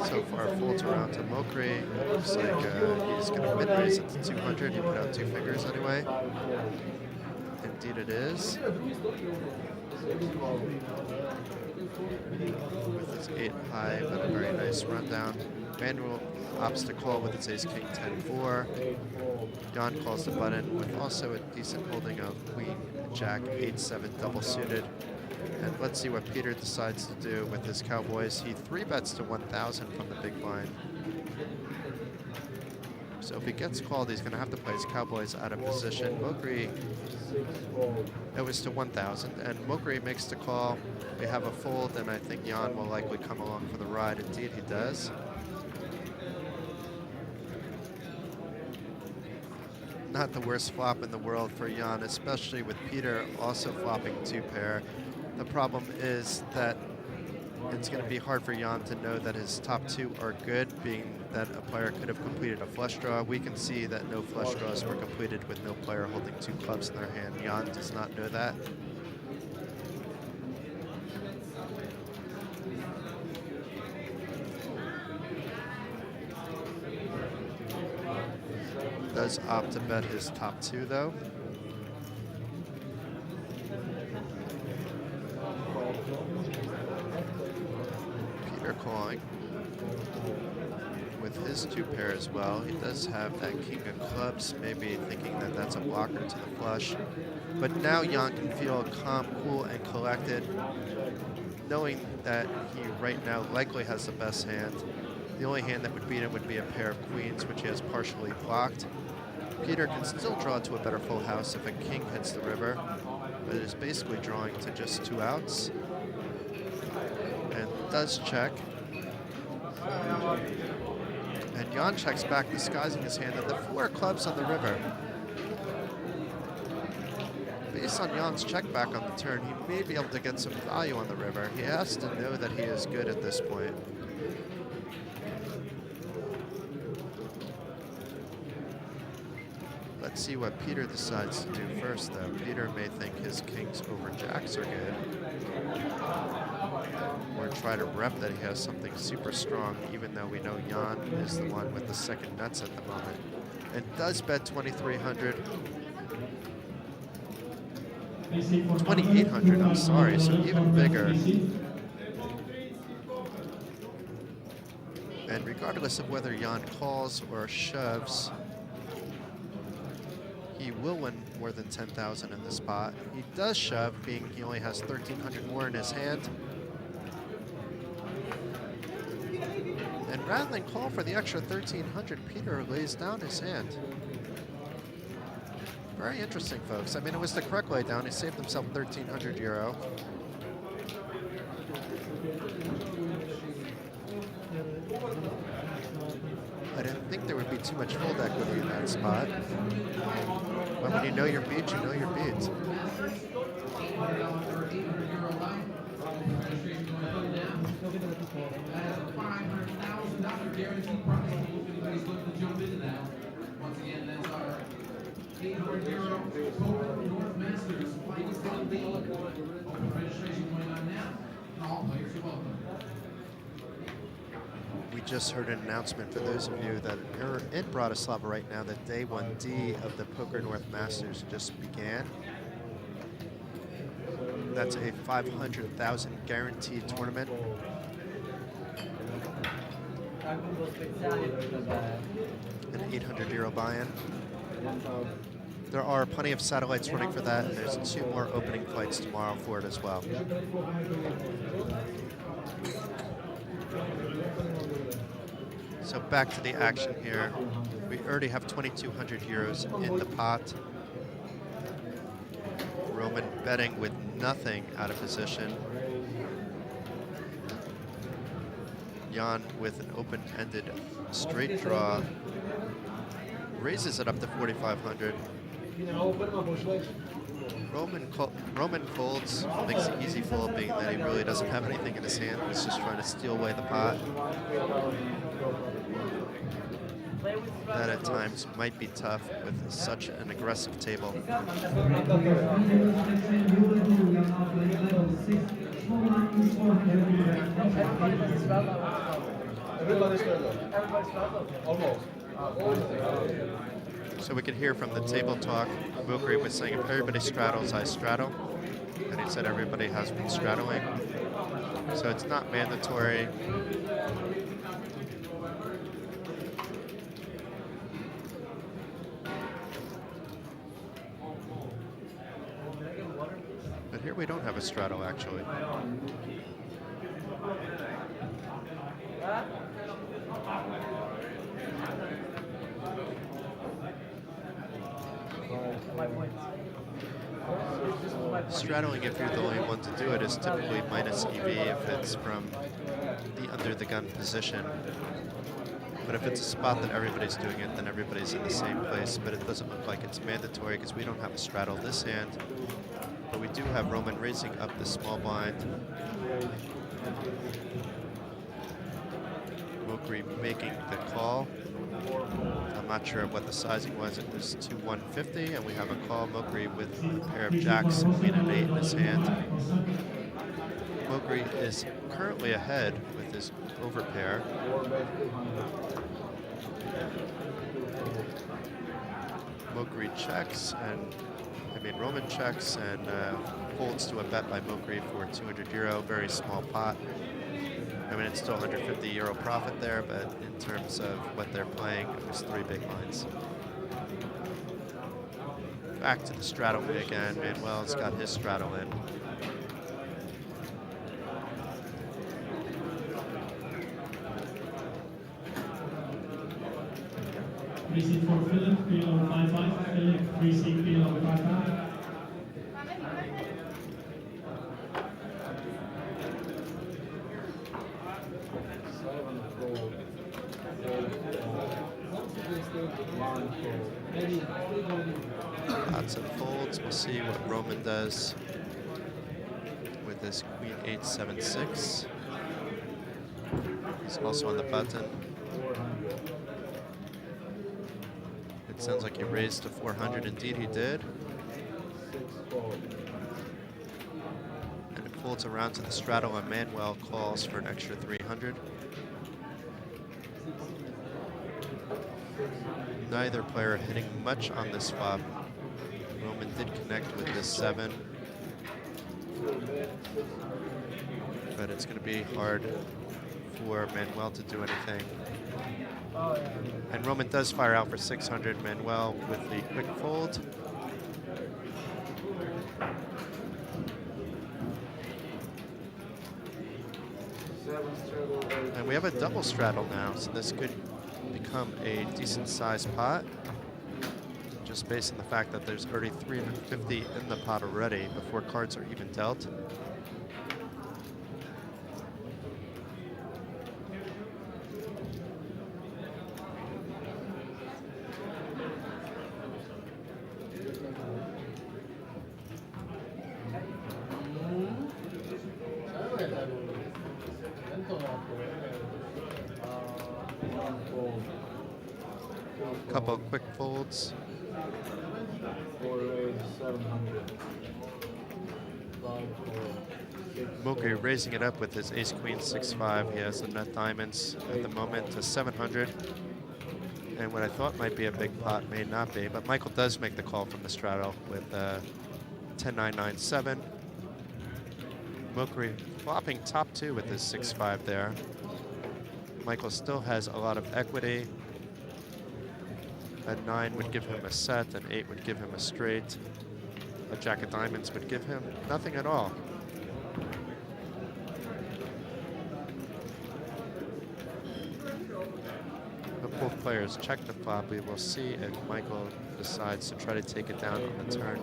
So far, folds around to Mokri. Looks like he's going to mid-raise it to 200. He put out 2 fingers anyway. Indeed it is. With his 8 high, but a very nice rundown. Manuel opts to call with its ace-king 10-4. Jan calls the button with also a decent holding of queen, jack, 8-7 double suited. And let's see what Peter decides to do with his cowboys. He 3-bets to 1,000 from the big blind. So if he gets called, he's going to have to play his cowboys out of position. Mokri, it was to 1,000, and Mokri makes the call. We have a fold, and I think Jan will likely come along for the ride. Indeed, he does. Not the worst flop in the world for Jan, especially with Peter also flopping 2-pair. The problem is that it's going to be hard for Jan to know that his top 2 are good, being that a player could have completed a flush draw. We can see that no flush draws were completed with no player holding 2 clubs in their hand. Jan does not know that. Does opt to bet his top 2 though. Peter calling with his 2-pair as well. He does have that king of clubs, maybe thinking that that's a blocker to the flush. But now Jan can feel calm, cool, and collected, knowing that he right now likely has the best hand. The only hand that would beat him would be a pair of queens, which he has partially blocked. Peter can still draw to a better full house if a king hits the river, but is basically drawing to just 2 outs. And does check. And Jan checks back, disguising his hand at the 4 of clubs on the river. Based on Jan's check back on the turn, he may be able to get some value on the river. He has to know that he is good at this point. Let's see what Peter decides to do first, though. Peter may think his kings over jacks are good, or try to rep that he has something super strong, even though we know Jan is the one with the second nuts at the moment. And does bet 2,300. 2,800, I'm sorry, so even bigger. And regardless of whether Jan calls or shoves, he will win more than 10,000 in this spot. He does shove, being he only has 1,300 more in his hand. And rather than call for the extra 1,300, Peter lays down his hand. Very interesting, folks. I mean, it was the correct lay down. He saved himself 1,300 euro. I didn't think there would be too much fold equity in that spot. But when you know your beats, you know your beats. Once again, that's our 800 euro Poker North Masters Fighting Style League. Open registration going on now. All players are welcome. We just heard an announcement for those of you that are in Bratislava right now that day 1D of the Poker North Masters just began. That's a 500,000 guaranteed tournament. An 800 euro buy-in. There are plenty of satellites running for that, and there's 2 more opening flights tomorrow for it as well. So back to the action here. We already have 2,200 euros in the pot. Roman betting with nothing out of position. Jan with an open-ended straight draw raises it up to 4,500. Roman folds, makes an easy fold, being that he really doesn't have anything in his hand. He's just trying to steal away the pot. That at times might be tough with such an aggressive table. So we could hear from the table talk, Wilkery was saying, if everybody straddles, I straddle. And he said everybody has been straddling. So it's not mandatory. But here we don't have a straddle, actually. Straddling, if you're the only one to do it, is typically minus EV if it's from the under the gun position. But if it's a spot that everybody's doing it, then everybody's in the same place. But it doesn't look like it's mandatory because we don't have a straddle this hand. But we do have Roman raising up the small blind. Wilkery making the call. I'm not sure what the sizing was. It was to 150, and we have a call. Wilkery with a pair of jacks, queen and 8 in his hand. Wilkery is currently ahead with his overpair. Wilkery checks, and Roman checks and folds to a bet by Wilkery for 200 euro, very small pot. I mean, it's still 150 euro profit there, but in terms of what they're playing, it was 3 big blinds. Back to the straddle again. Manuel's got his straddle in. Free seat for Philip, pin number 55. Philip, free seat, pin number 55. Seven fold. One fold. Lots of folds. We'll see what Roman does with this Queen 8-7-6. He's also on the button. 400. It sounds like he raised to 400. Indeed, he did. Six fold. And it folds around to the straddle, and Manuel calls for an extra 300. Neither player hitting much on this flop. Roman did connect with this 7. But it's going to be hard for Manuel to do anything. And Roman does fire out for 600. Manuel with the quick fold. And we have a double straddle now, so this could become a decent sized pot. Just based on the fact that there's already 350 in the pot already before cards are even dealt. Couple of quick folds. 700. Moke raising it up with his ace queen 6-5. He has the nut diamonds at the moment to 700. And what I thought might be a big pot may not be, but Michael does make the call from the straddle with 10-9-9-7. Moke flopping top 2 with his 6-5 there. Michael still has a lot of equity. A 9 would give him a set, an 8 would give him a straight. A jack of diamonds would give him nothing at all. But both players check the flop. We will see if Michael decides to try to take it down on the turn.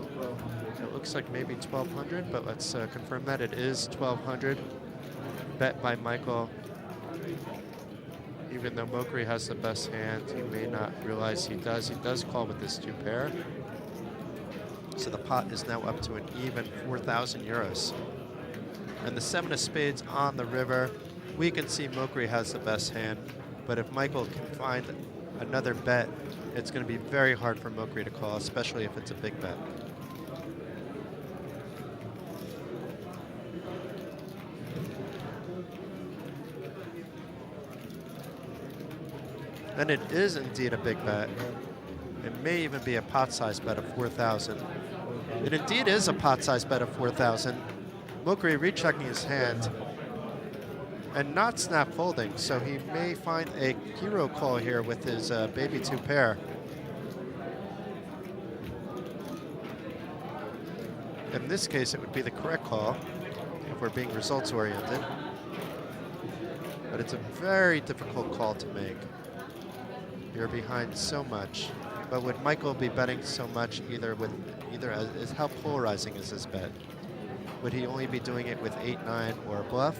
It looks like maybe 1200, but let's confirm that it is 1200. Bet by Michael. Even though Mokri has the best hand, he may not realize he does. He does call with this 2 pair. So the pot is now up to an even 4,000 euros. And the 7 of spades on the river. We can see Mokri has the best hand, but if Michael can find another bet, it's going to be very hard for Mokri to call, especially if it's a big bet. And it is indeed a big bet. It may even be a pot-sized bet of 4,000. It indeed is a pot-sized bet of 4,000. Mokri rechecking his hand and not snap folding, so he may find a hero call here with his baby 2 pair. In this case, it would be the correct call if we're being results oriented. But it's a very difficult call to make. You're behind so much. But would Michael be betting so much as how polarizing is his bet? Would he only be doing it with 8-9 or a bluff?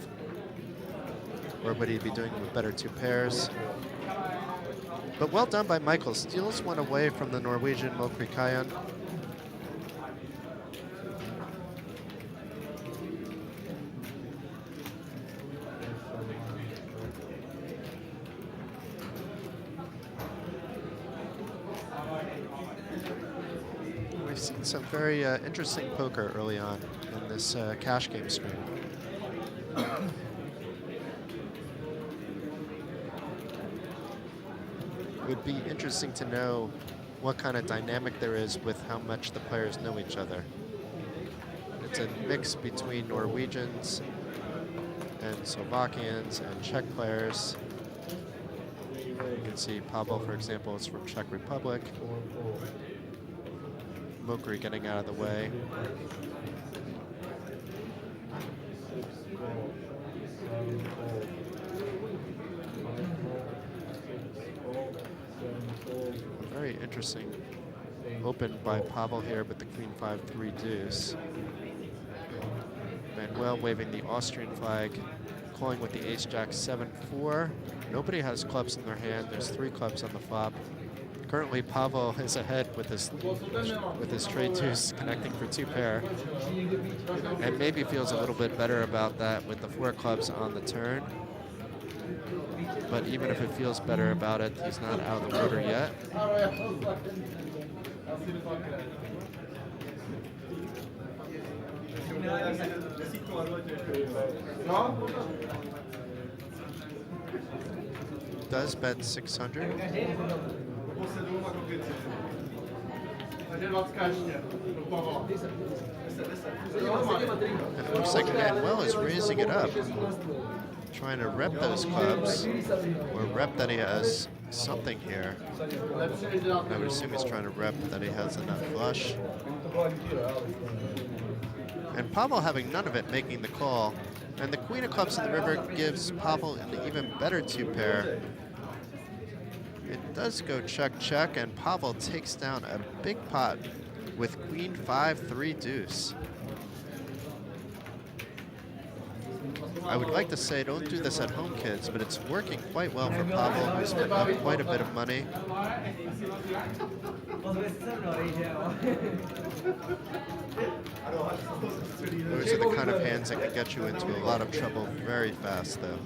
Or would he be doing it with better 2 pairs? But well done by Michael. Steals one away from the Norwegian Mokri Kayan. We've seen some very interesting poker early on in this cash game stream. It would be interesting to know what kind of dynamic there is with how much the players know each other. It's a mix between Norwegians and Slovakians and Czech players. You can see Pavel, for example, is from Czech Republic. Mokri getting out of the way. interesting open by Pavel here with the queen 5-3 deuce. Manuel waving the Austrian flag, calling with the ace-jack 7-4. Nobody has clubs in their hand. There's 3 clubs on the flop. Currently, Pavel is ahead with his straight deuce connecting for 2 pair, and maybe feels a little bit better about that with the 4 clubs on the turn. But even if it feels better about it, he's not out of the water yet. Does bet 600. And it looks like Manuel is raising it up, trying to rep those clubs, or rep that he has something here. I would assume he's trying to rep that he has enough flush. And Pavel having none of it, making the call. And the queen of clubs in the river gives Pavel an even better 2 pair. It does go check, check, and Pavel takes down a big pot with queen 5-3 deuce. I would like to say don't do this at home, kids, but it's working quite well for Pavel, who's put up quite a bit of money. Those are the kind of hands that can get you into a lot of trouble very fast, though.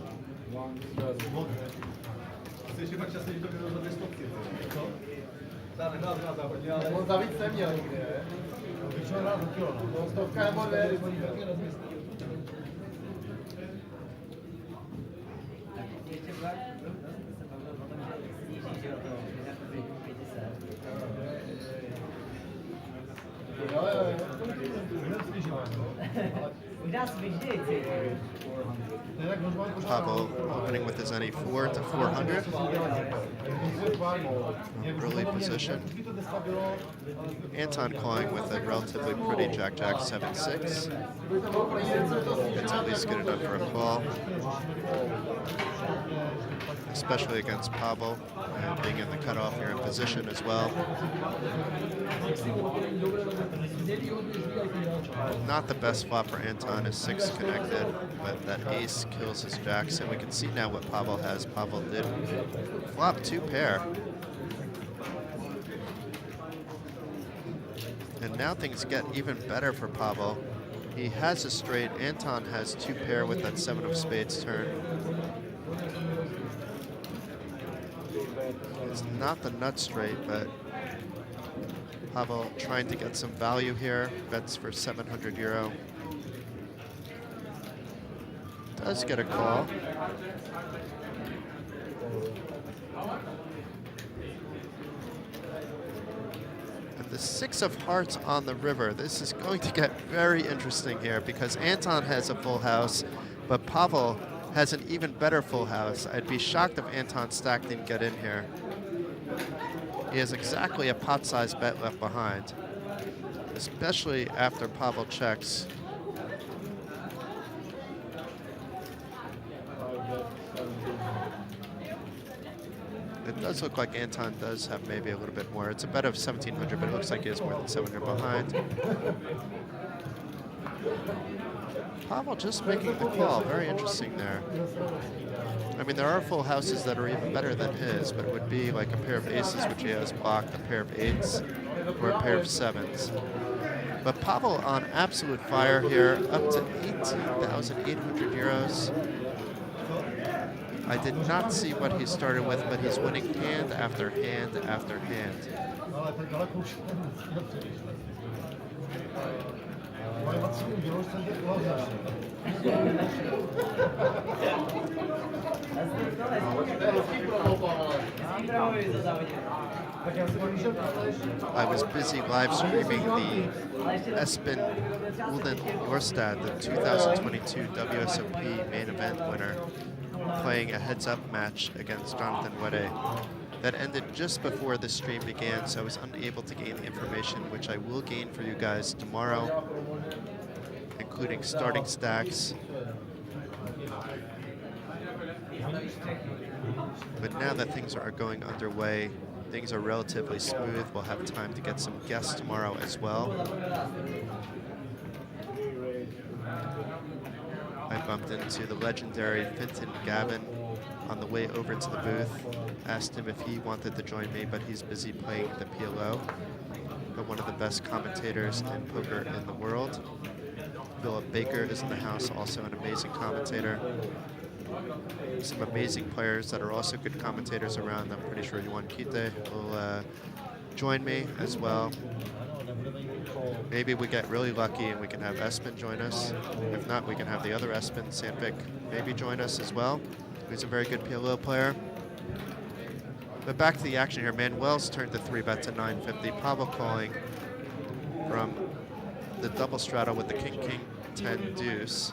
Pavel opening with his any 4 to 400. Early position. Anton calling with a relatively pretty Jack-Jack 7-6. It's at least good enough for a call, especially against Pavel, and being in the cutoff here in position as well. Not the best flop for Anton is 6 connected, but that ace kills his jacks, and we can see now what Pavel has. Pavel did flop 2 pair. And now things get even better for Pavel. He has a straight. Anton has 2 pair with that 7 of spades turn. It's not the nut straight, but Pavel trying to get some value here. Bets for 700 euro. Does get a call. And the 6 of hearts on the river. This is going to get very interesting here because Anton has a full house, but Pavel has an even better full house. I'd be shocked if Anton Stack didn't get in here. He has exactly a pot-sized bet left behind, especially after Pavel checks. It does look like Anton does have maybe a little bit more. It's a bet of 1,700, but it looks like he has more than 700 behind. Pavel just making the call. Very interesting there. I mean, there are full houses that are even better than his, but it would be like a pair of aces, which he has blocked, a pair of 8s, or a pair of 7s. But Pavel on absolute fire here, up to 18,800 euros. I did not see what he started with, but he's winning hand after hand after hand. I was busy live streaming the Espen Ulden Jorstad, the 2022 WSOP main event winner, playing a heads-up match against Jonathan Wedde. That ended just before the stream began, so I was unable to gain the information, which I will gain for you guys tomorrow, including starting stacks. But now that things are going underway, Things are relatively smooth. We'll have time to get some guests tomorrow as well. I bumped into the legendary Finton Gavin on the way over to the booth. Asked him if he wanted to join me, but he's busy playing the PLO. But one of the best commentators in poker in the world. Philip Baker is in the house, also an amazing commentator. Some amazing players that are also good commentators around. I'm pretty sure Yuan Kite will join me as well. Maybe we get really lucky and we can have Espen join us. If not, we can have the other Espen, Sandvik, maybe join us as well. He's a very good PLO player. But back to the action here. Manuel's turned the 3-bet to 950. Pavel calling from the double straddle with the King, 10 deuce.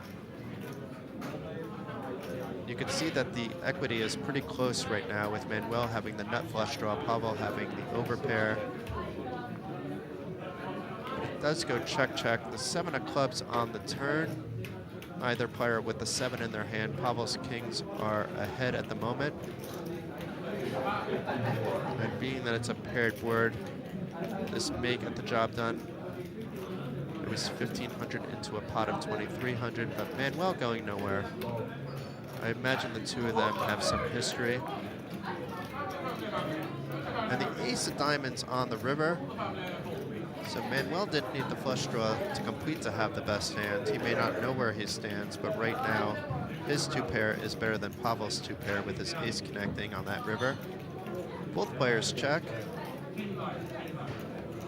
You can see that the equity is pretty close right now with Manuel having the nut flush draw, Pavel having the overpair. It does go check, check. The 7 of clubs on the turn. Either player with the 7 in their hand. Pavel's kings are ahead at the moment. And being that it's a paired board, this may get the job done. It was 1,500 into a pot of 2,300, but Manuel going nowhere. I imagine the two of them have some history. And the ace of diamonds on the river. So Manuel didn't need the flush draw to complete to have the best hand. He may not know where he stands, but right now his 2-pair is better than Pavel's 2-pair with his ace connecting on that river. Both players check.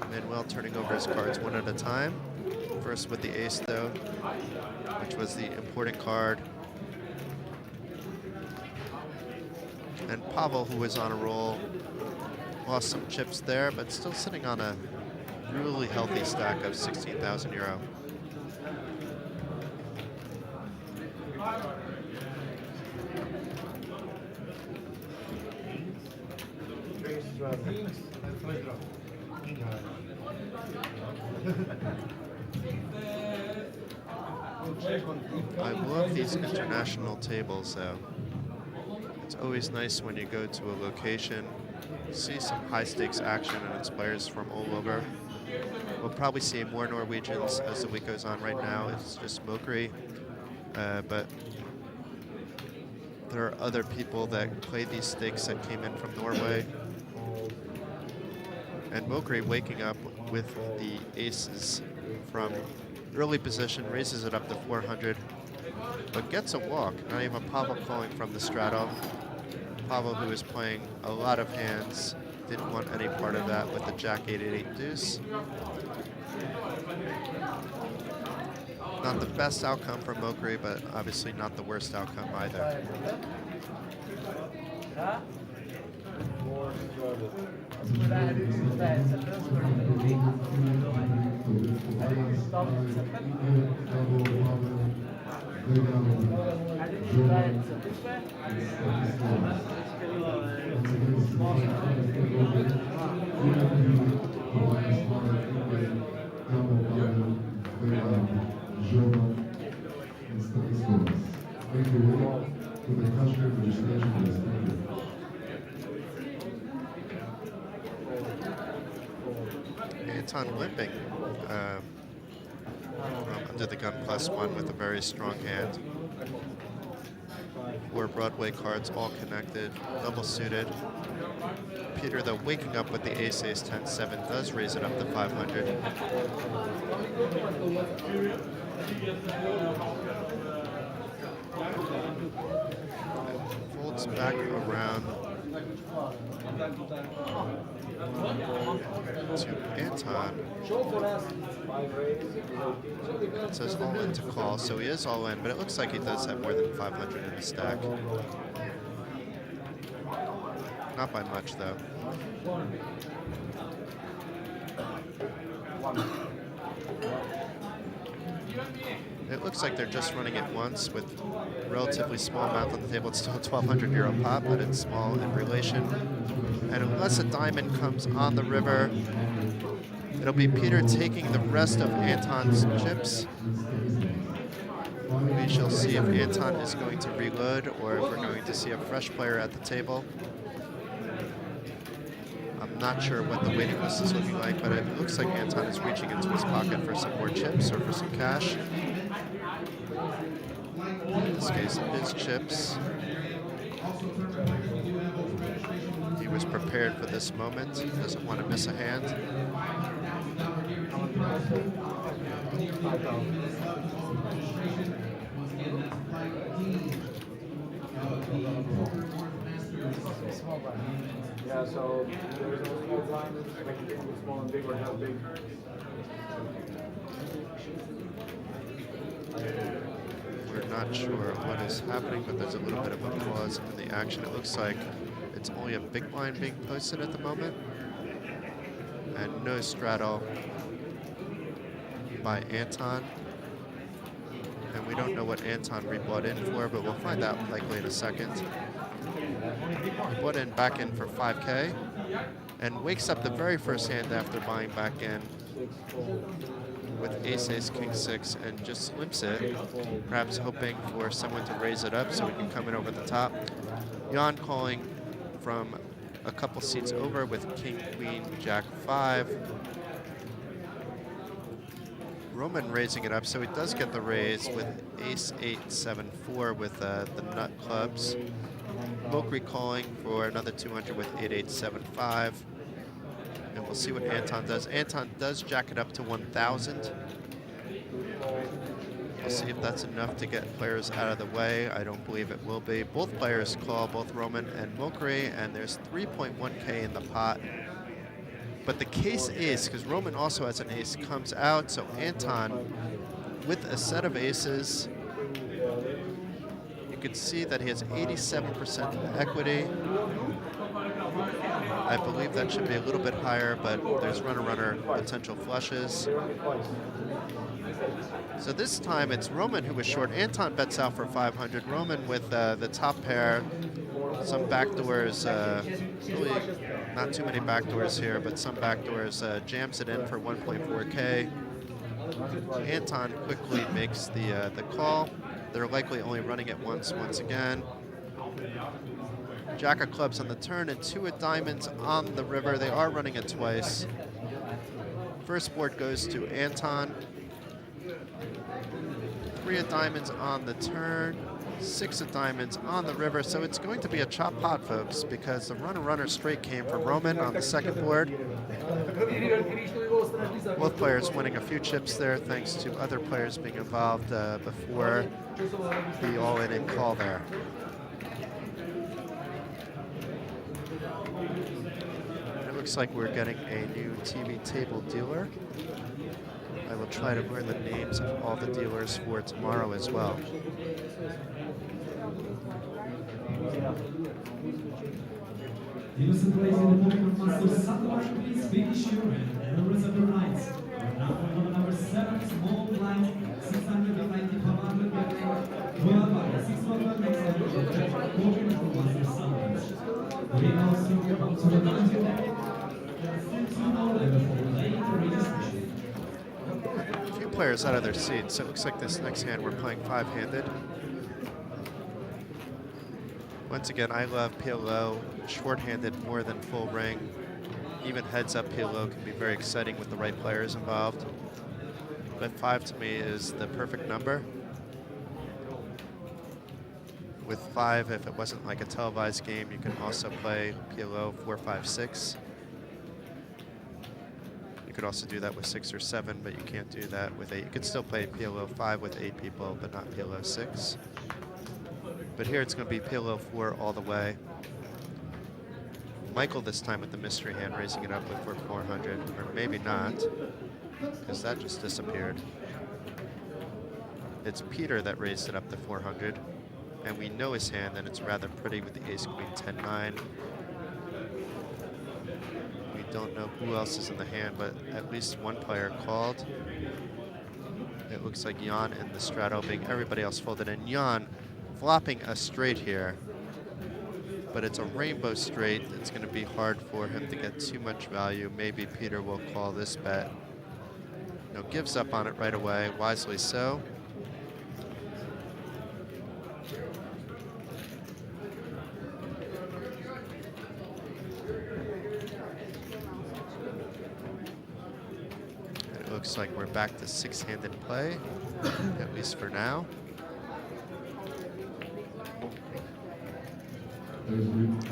Manuel turning over his cards one at a time. First with the ace though, which was the important card. And Pavel, who was on a roll, lost some chips there, but still sitting on a really healthy stack of 16,000 euro. I love these international tables though. It's always nice when you go to a location, see some high stakes action and it's players from all over. We'll probably see more Norwegians as the week goes on. Right now it's just Mokri, but there are other people that play these stakes that came in from Norway. And Mokri waking up with the aces from early position, raises it up to 400, but gets a walk. Not even Pavel calling from the straddle. Pavel, who is playing a lot of hands, didn't want any part of that with the Jack 8-8 deuce. Not the best outcome for Mokri, but obviously not the worst outcome either. Anton limping under the gun +1 with a very strong hand. 4 Broadway cards all connected, double suited. Peter, though, waking up with the ace, 10-7 does raise it up to 500. Folds back around to Anton. It says all in to call, so he is all in, but it looks like he does have more than 500 in his stack. Not by much, though. It looks like they're just running it once with relatively small amount on the table. It's still a 1,200 euro pot, but it's small in relation. And unless a diamond comes on the river, it'll be Peter taking the rest of Anton's chips. We shall see if Anton is going to reload or if we're going to see a fresh player at the table. Not sure what the waiting list is looking like, but it looks like Anton is reaching into his pocket for some more chips or for some cash. In this case, it is chips. He was prepared for this moment. Doesn't want to miss a hand. Yeah, so there's no small time, like small and big or how big. We're not sure what is happening, but there's a little bit of a pause in the action. It looks like it's only a big blind being posted at the moment, and no straddle by Anton. And we don't know what Anton rebought in for, but we'll find out likely in a second. He bought in back in for 5K and wakes up the very first hand after buying back in with ace, ace, king, 6, and just limps it, perhaps hoping for someone to raise it up so we can come in over the top. Jan calling from a couple seats over with king, queen, jack, 5. Roman raising it up, so he does get the raise with ace, 8, 7, 4 with the nut clubs. Mokri calling for another 200 with 8, 8, 7, 5. And we'll see what Anton does. Anton does jack it up to 1,000. We'll see if that's enough to get players out of the way. I don't believe it will be. Both players call, both Roman and Mokri, and there's 3.1K in the pot. But the case is, because Roman also has an ace, comes out, so Anton, with a set of aces, you can see that he has 87% equity. I believe that should be a little bit higher, but there's runner-runner potential flushes. So this time it's Roman who was short. Anton bets out for 500. Roman with the top pair, some backdoors, really not too many backdoors here, but some backdoors, jams it in for 1.4K. Anton quickly makes the call. They're likely only running it once again. Jack of clubs on the turn and 2 of diamonds on the river. They are running it twice. First board goes to Anton. 3 of diamonds on the turn, 6 of diamonds on the river. So it's going to be a chop pot, folks, because the runner straight came from Roman on the second board. Both players winning a few chips there, thanks to other players being involved before the all-in and call there. It looks like we're getting a new TV table dealer. I will try to learn the names of all the dealers for tomorrow as well. Innocent place in the Poker Masters Satellite, please finish your and the rest of your nights. We're now on number 7, small blind, 690 per 100 bet, 12 by 600 next level, Poker Masters Satellite. We now swing up to the 90 deck. Still 2 more level for late registration. A few players out of their seats, so it looks like this next hand we're playing 5-handed. Once again, I love PLO, short-handed more than full ring. Even heads-up PLO can be very exciting with the right players involved. But 5 to me is the perfect number. With 5, if it wasn't like a televised game, you can also play PLO 4, 5, 6. You could also do that with 6 or 7, but you can't do that with 8. You could still play PLO 5 with 8 people, but not PLO 6. But here it's going to be PLO 4 all the way. Michael this time with the mystery hand, raising it up with for 400, or maybe not, because that just disappeared. It's Peter that raised it up to 400, and we know his hand, and it's rather pretty with the ace, queen, 10, 9. We don't know who else is in the hand, but at least one player called. It looks like Jan and the straddle being everybody else folded, and Jan flopping a straight here, but it's a rainbow straight. It's going to be hard for him to get too much value. Maybe Peter will call this bet. No, gives up on it right away, wisely so. looks like we're back to 6-handed play, at least for now.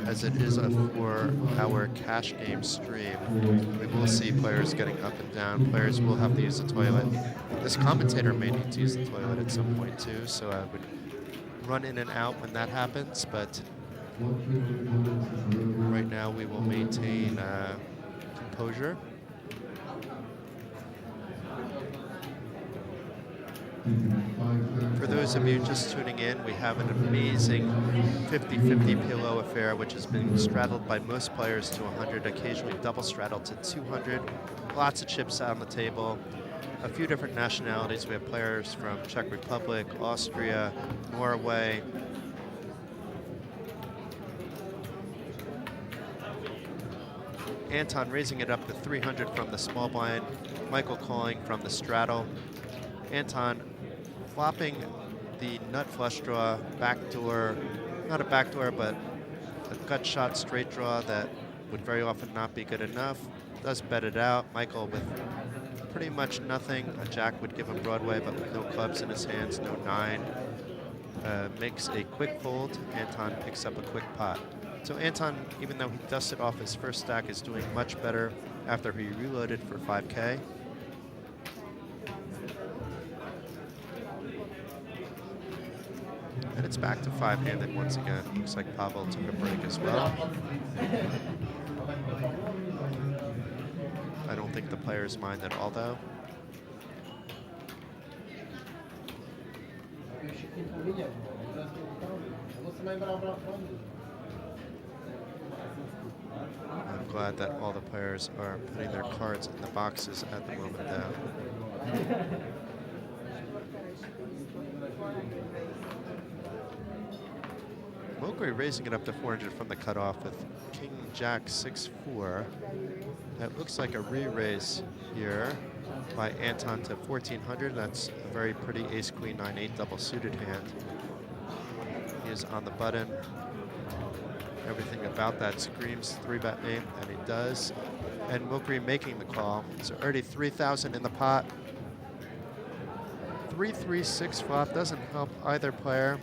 As it is a 4-hour cash game stream, we will see players getting up and down. Players will have to use the toilet. This commentator may need to use the toilet at some point too, so I would run in and out when that happens, but right now we will maintain composure. For those of you just tuning in, we have an amazing 50-50 PLO affair, which has been straddled by most players to 100, occasionally double straddled to 200. Lots of chips on the table. A few different nationalities. We have players from Czech Republic, Austria, Norway. Anton raising it up to 300 from the small blind. Michael calling from the straddle. Anton flopping the nut flush draw, backdoor, not a backdoor, but a gut shot straight draw that would very often not be good enough. Does bet it out. Michael with pretty much nothing. A jack would give him Broadway, but with no clubs in his hands, no 9. Makes a quick fold. Anton picks up a quick pot. So Anton, even though he dusted off his first stack, is doing much better after he reloaded for 5K. And it's back to 5-handed once again. Looks like Pavel took a break as well. I don't think the players mind at all, though. I'm glad that all the players are putting their cards in the boxes at the moment, though. Mowgli raising it up to 400 from the cutoff with King Jack 6-4. That looks like a re-raise here by Anton to 1400. That's a very pretty ace queen 9-8 double suited hand. He is on the button. Everything about that screams 3-bet name, and he does. And Mowgli making the call. So already 3,000 in the pot. 3-3-6 flop doesn't help either player.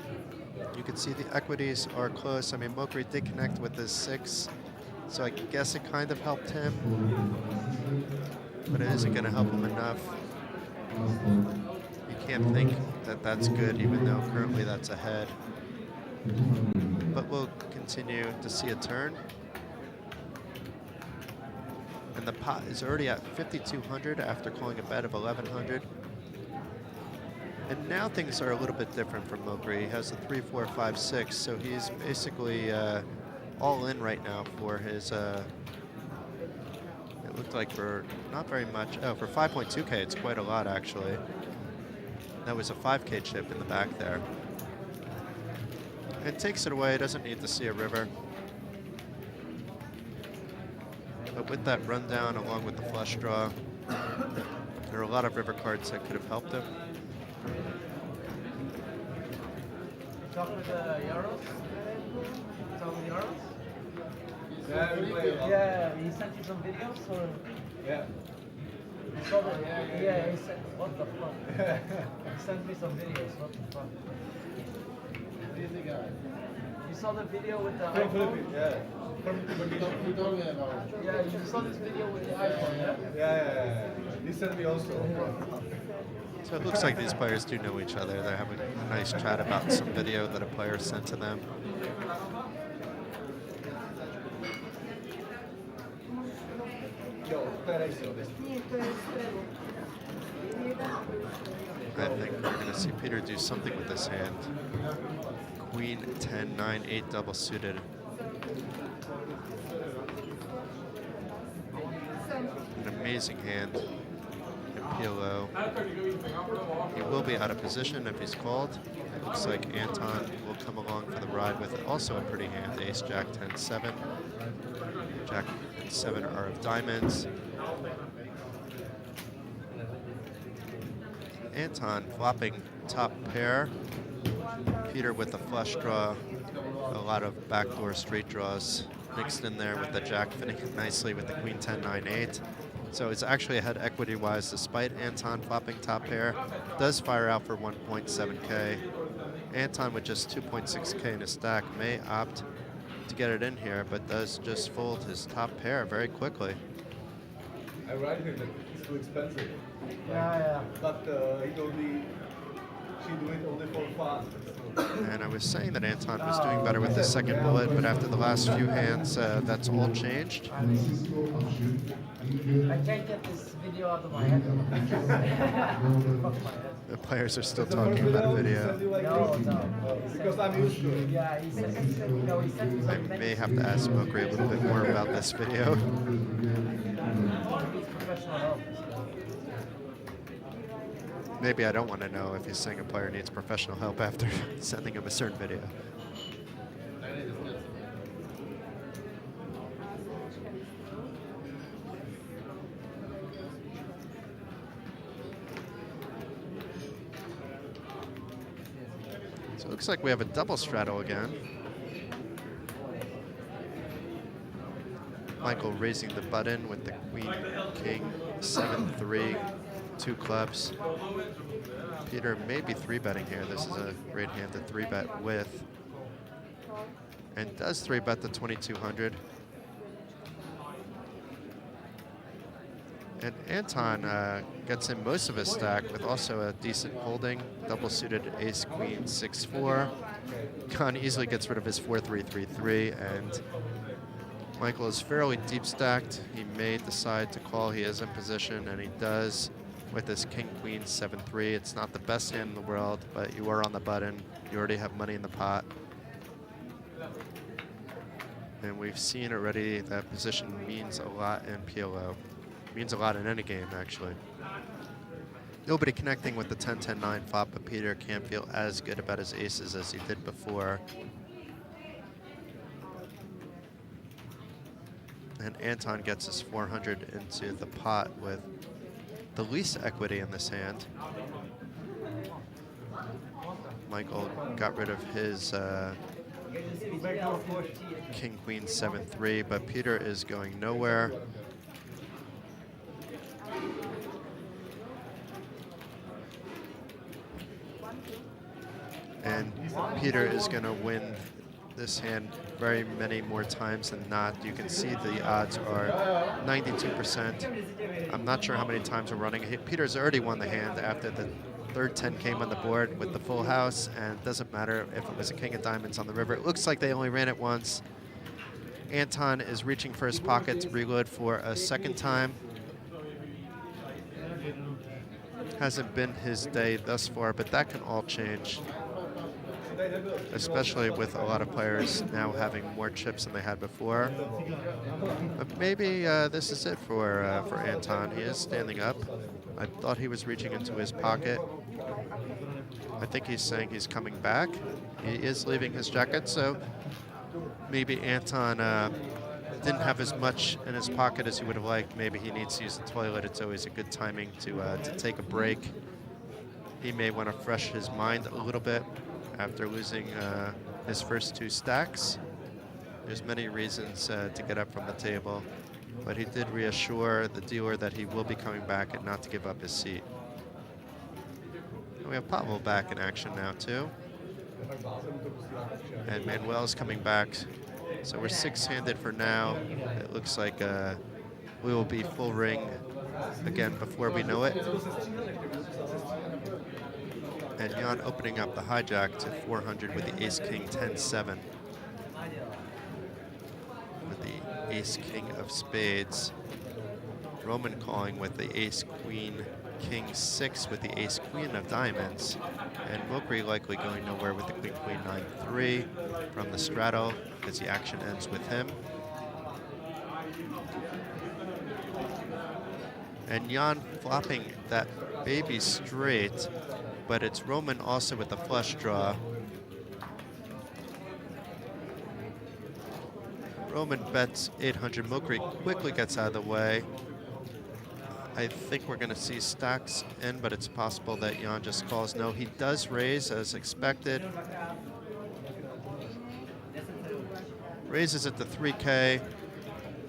You can see the equities are close. I mean, Mowgli did connect with his 6, so I guess it kind of helped him, but it isn't going to help him enough. You can't think that that's good, even though currently that's ahead. But we'll continue to see a turn. And the pot is already at 5,200 after calling a bet of 1,100. And now things are a little bit different from Mowgli. He has a 3, 4, 5, 6, so he's basically all in right now for his, it looked like for not very much, oh, for 5.2K, it's quite a lot actually. That was a 5K chip in the back there. It takes it away, doesn't need to see a river. But with that rundown along with the flush draw, there are a lot of river cards that could have helped him. Talk with Yaros? Talk with Yaros? Yeah, Yeah, he sent you some videos or? yeah. You saw the, yeah, he sent, what the fuck? He sent me some videos, what the fuck? You saw the video with the From iPhone? Philippines, yeah. You told me about it. Yeah, you saw this video with the iPhone, yeah? Yeah. He sent me also. So it looks like these players do know each other. They're having a nice chat about some video that a player sent to them. I think we're going to see Peter do something with this hand. Queen 10, 9, 8 double suited. An amazing hand in PLO. He will be out of position if he's called. It looks like Anton will come along for the ride with also a pretty hand. Ace, Jack, 10, 7. Jack and 7 are of diamonds. Anton flopping top pair. Peter with the flush draw. A lot of backdoor straight draws mixed in there with the Jack finishing nicely with the Queen 10, 9, 8. So it's actually ahead equity-wise, despite Anton flopping top pair. Does fire out for 1.7K. Anton with just 2.6K in his stack may opt to get it in here, but does just fold his top pair very quickly. I write him that it's too expensive. Yeah. But he told me she do it only for fun. And I was saying that Anton was doing better with the second bullet, but after the last few hands, that's all changed. I can't get this video out of my head. Fuck my head. The players are still talking about a video. No. Because I'm used to it. Yeah, he said he sent me I some may have to ask Smokey a little bit more about this video. professional help. Maybe I don't want to know if he's saying a player needs professional help after sending him a certain video. So it looks like we have a double straddle again. Michael raising the button with the queen, king, 7-3, 2 clubs. Peter may be 3-betting here. This is a great hand to 3-bet with. And does 3-bet the 2200. And Anton gets in most of his stack with also a decent holding. Double suited ace, queen, 6-4. Khan easily gets rid of his 4-3-3-3, and Michael is fairly deep stacked. He may decide to call. He is in position, and he does with this king, queen, 7-3. It's not the best hand in the world, but you are on the button. You already have money in the pot. And we've seen already that position means a lot in PLO. Means a lot in any game, actually. Nobody connecting with the 10-10-9 flop, but Peter can't feel as good about his aces as he did before. And Anton gets his 400 into the pot with the least equity in this hand. Michael got rid of his king, queen, 7-3, but Peter is going nowhere. And Peter is going to win this hand very many more times than not. You can see the odds are 92%. I'm not sure how many times we're running. Peter's already won the hand after the third 10 came on the board with the full house, and it doesn't matter if it was a king of diamonds on the river. It looks like they only ran it once. Anton is reaching for his pocket to reload for a second time. Hasn't been his day thus far, but that can all change, especially with a lot of players now having more chips than they had before. But maybe this is it for Anton. He is standing up. I thought he was reaching into his pocket. I think he's saying he's coming back. He is leaving his jacket, so maybe Anton didn't have as much in his pocket as he would have liked. Maybe he needs to use the toilet. It's always a good timing to take a break. He may want to fresh his mind a little bit after losing his first 2 stacks. There's many reasons to get up from the table, but he did reassure the dealer that he will be coming back and not to give up his seat. And we have Pavel back in action now too. And Manuel's coming back. So we're 6-handed for now. It looks like we will be full ring again before we know it. And Jan opening up the hijack to 400 with the ace-king 10-7. With the ace-king of spades. Roman calling with the ace-queen king 6 with the ace-queen of diamonds. And Wilkery likely going nowhere with the queen-queen 9-3 from the straddle because the action ends with him. And Jan flopping that baby straight, but it's Roman also with the flush draw. Roman bets 800. Wilkery quickly gets out of the way. I think we're going to see stacks in, but it's possible that Jan just calls no. He does raise as expected. Raises it to 3K.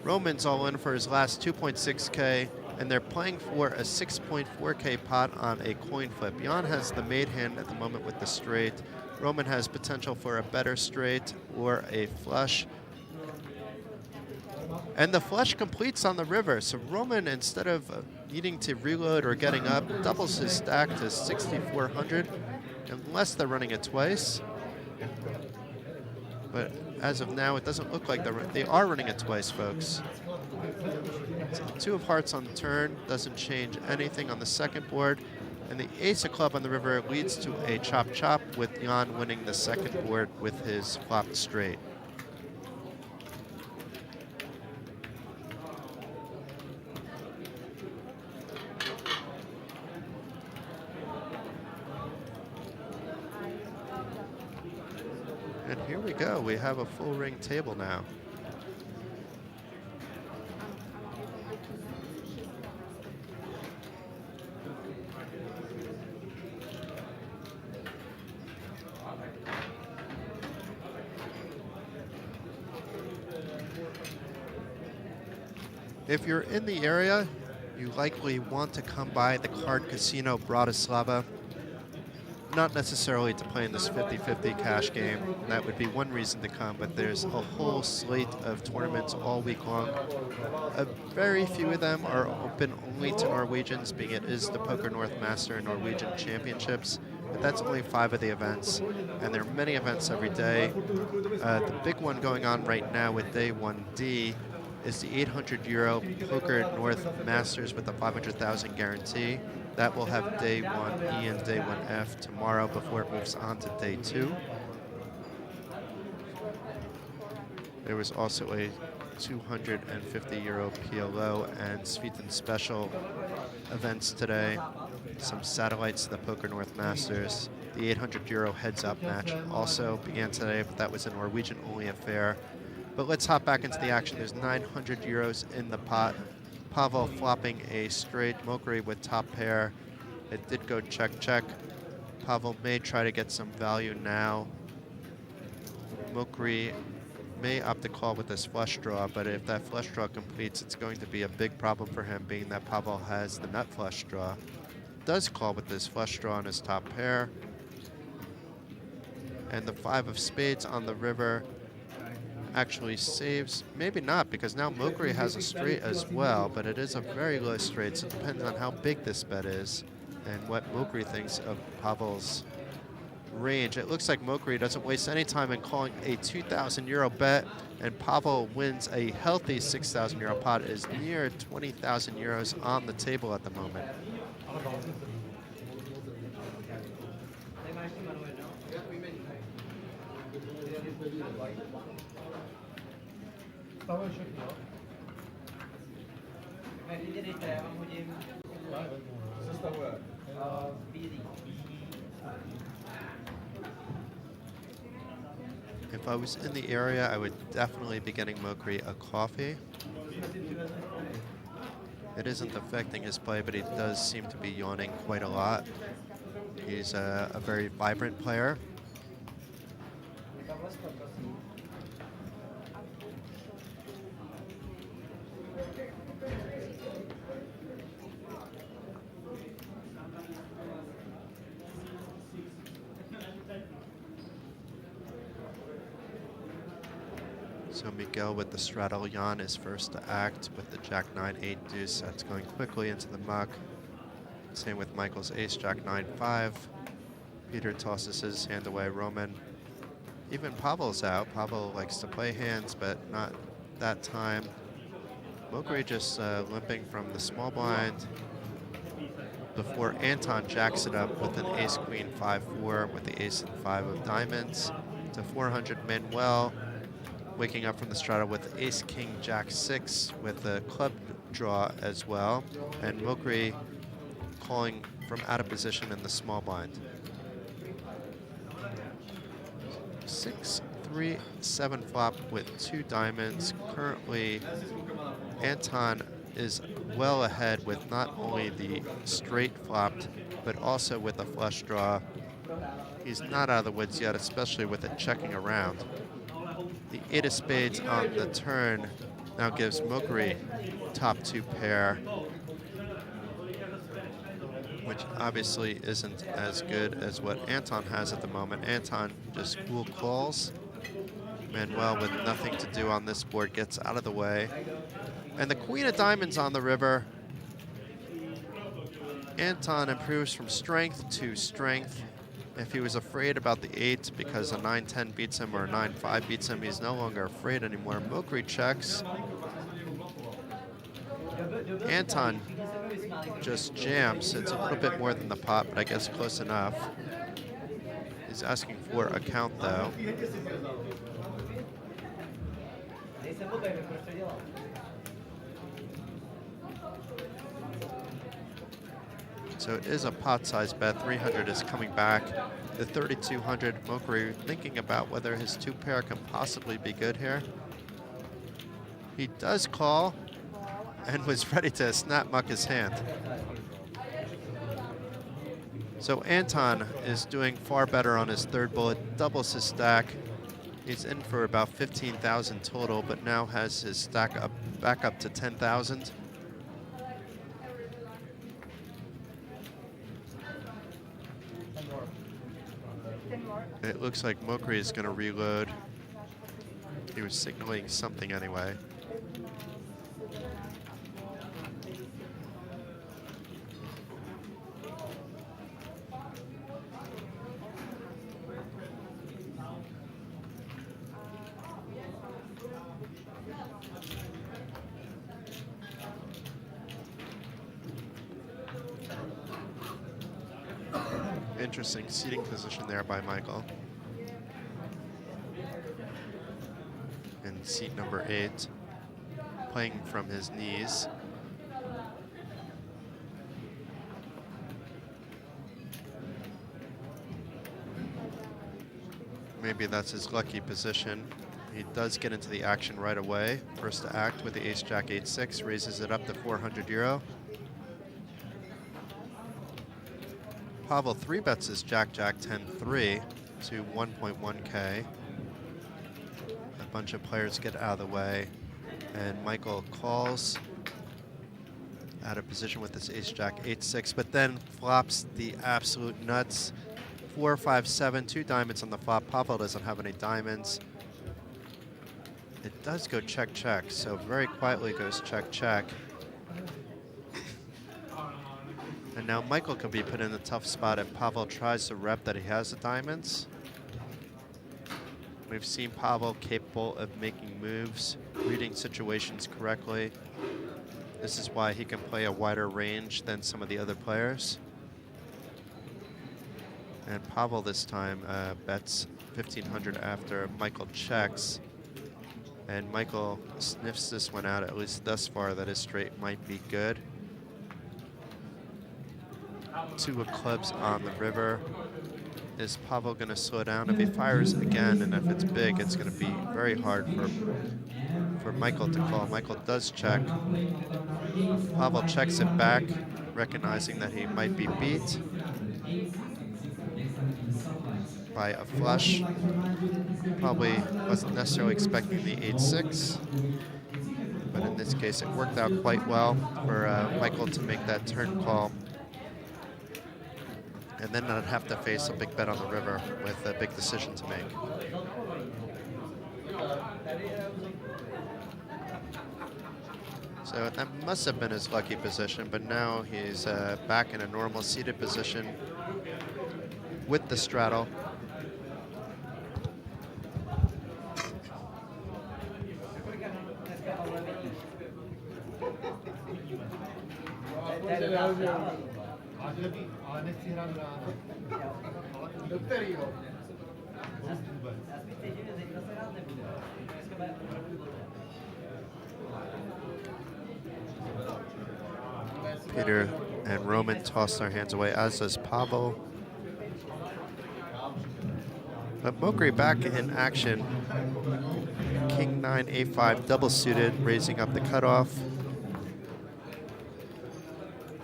Roman's all in for his last 2.6K. and they're playing for a 6.4K pot on a coin flip. Jan has the made hand at the moment with the straight. Roman has potential for a better straight or a flush. And the flush completes on the river, so Roman, instead of needing to reload or getting up, doubles his stack to 6,400, unless they're running it twice. But as of now, it doesn't look like they are running it twice, folks. So the 2 of hearts on the turn doesn't change anything on the second board. And the ace of club on the river leads to a chop-chop, with Jan winning the second board with his flopped straight. And here we go. We have a full ring table now. If you're in the area, you likely want to come by the Card Casino Bratislava. Not necessarily to play in this 50-50 cash game. That would be one reason to come, but there's a whole slate of tournaments all week long. A very few of them are open only to Norwegians, being it is the Poker North Master and Norwegian Championships, but that's only 5 of the events, and there are many events every day. The big one going on right now with day 1D is the 800 euro Poker North Masters with a 500,000 guarantee. That will have day 1E and day 1F tomorrow before it moves on to day 2. There was also a 250 euro PLO and Sviten special events today. Some satellites to the Poker North Masters. The 800 euro heads-up match also began today, but that was a Norwegian-only affair. But let's hop back into the action. There's 900 euros in the pot. Pavel flopping a straight Mokri with top pair. It did go check-check. Pavel may try to get some value now. Mokri may opt to call with this flush draw, but if that flush draw completes, it's going to be a big problem for him, being that Pavel has the nut flush draw. Does call with this flush draw on his top pair. And the 5 of spades on the river actually saves, maybe not, because now Mokri has a straight as well, but it is a very low straight, so it depends on how big this bet is and what Mokri thinks of Pavel's range. It looks like Mokri doesn't waste any time in calling a 2,000 euro bet, and Pavel wins a healthy 6,000 euro pot. It is near 20,000 euros on the table at the moment. If I was in the area, I would definitely be getting Mokri a coffee. It isn't affecting his play, but he does seem to be yawning quite a lot. He's a very vibrant player. So Miguel with the straddle. Jan is first to act with the Jack 9 8 deuce. That's going quickly into the muck. Same with Michael's ace Jack 9 5. Peter tosses his hand away. Roman. Even Pavel's out. Pavel likes to play hands, but not that time. Mokri just limping from the small blind before Anton jacks it up with an ace queen 5-4 with the ace and 5 of diamonds to 400. Manuel waking up from the straddle with ace king jack 6 with the club draw as well, and Mokri calling from out of position in the small blind. 6-3-7 flop with 2 diamonds. Currently, Anton is well ahead with not only the straight flopped, but also with a flush draw. He's not out of the woods yet, especially with it checking around. The 8 of spades on the turn now gives Mokri top 2 pair. which obviously isn't as good as what Anton has at the moment. Anton just cool calls. Manuel, with nothing to do on this board, gets out of the way. And the queen of diamonds on the river. Anton improves from strength to strength. If he was afraid about the 8 because a 9-10 beats him or a 9-5 beats him, he's no longer afraid anymore. Mokri checks. Anton just jams. It's a little bit more than the pot, but I guess close enough. He's asking for a count, though. So it is a pot-sized bet. 300 is coming back. The 3,200, Mokri thinking about whether his 2-pair can possibly be good here. He does call and was ready to snap muck his hand. So Anton is doing far better on his third bullet, doubles his stack. He's in for about 15,000 total, but now has his stack up back up to 10,000. It looks like Mokri is going to reload. He was signaling something anyway. Interesting seating position there by Michael. In seat number 8, playing from his knees. Maybe that's his lucky position. He does get into the action right away. First to act with the ace-jack 8-6, raises it up to 400 euro. Pavel 3-bets his jack-jack 10-3 to 1.1k. A bunch of players get out of the way, and Michael calls out of position with this ace-jack 8-6, but then flops the absolute nuts. 4, 5, 7, 2 diamonds on the flop. Pavel doesn't have any diamonds. It does go check-check, so very quietly goes check-check. And now Michael can be put in a tough spot if Pavel tries to rep that he has the diamonds. We've seen Pavel capable of making moves, reading situations correctly. This is why he can play a wider range than some of the other players. And Pavel this time bets 1,500 after Michael checks. And Michael sniffs this one out, at least thus far, that his straight might be good. 2 of clubs on the river. Is Pavel going to slow down? If he fires again, and if it's big, it's going to be very hard for Michael to call. Michael does check. Pavel checks it back, recognizing that he might be beat by a flush. Probably wasn't necessarily expecting the 8-6, but in this case, it worked out quite well for Michael to make that turn call and then not have to face a big bet on the river with a big decision to make. So that must have been his lucky position, but now he's back in a normal seated position with the straddle. Peter and Roman toss their hands away, as does Pavel. But Mokri back in action. King 9, A5, double suited, raising up the cutoff.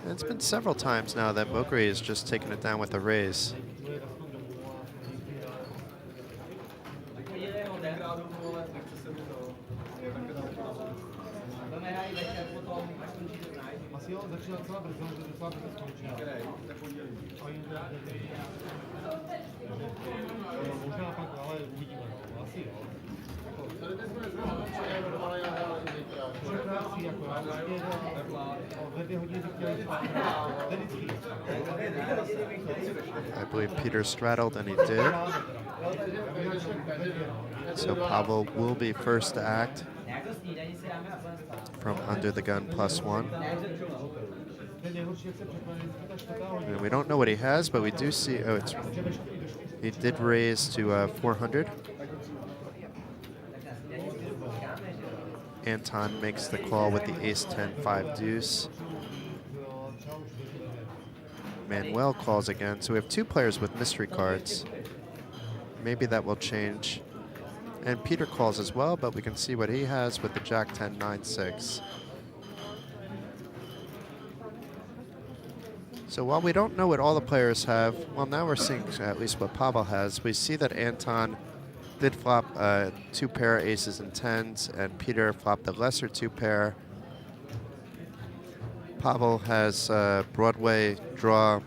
And it's been several times now that Mokri has just taken it down with a raise. presją, zaczyna cała presja, żeby słabe to skończyła. Oni možná pak, ale uvidíme, no, asi jo. Čekáci, jako já ve 2 hodiny bych chtěl jít I believe Peter straddled, and he did. So Pavel will be first to act from under the gun +1. And we don't know what he has, but we do see, oh, he did raise to 400. Anton makes the call with the ace-10-5 deuce. Manuel calls again. So we have 2 players with mystery cards. Maybe that will change. And Peter calls as well, but we can see what he has with the Jack-10-9-6. So while we don't know what all the players have, well, now we're seeing at least what Pavel has. We see that Anton did flop 2 pair aces and 10s, and Peter flopped the lesser 2 pair. Pavel has Broadway draw.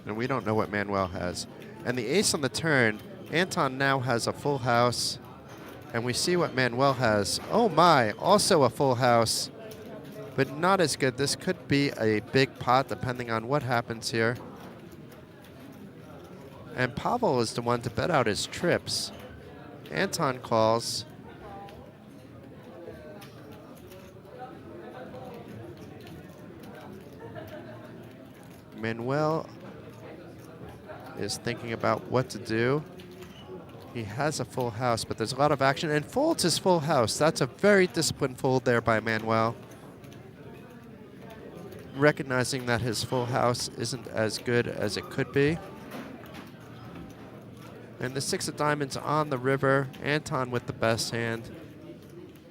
And we don't know what Manuel has. And the ace on the turn, Anton now has a full house. And we see what Manuel has. Oh my, also a full house. But not as good. This could be a big pot depending on what happens here. And Pavel is the one to bet out his trips. Anton calls. Manuel is thinking about what to do. He has a full house, but there's a lot of action, and folds his full house. That's a very disciplined fold there by Manuel. Recognizing that his full house isn't as good as it could be. And the 6 of diamonds on the river. Anton with the best hand.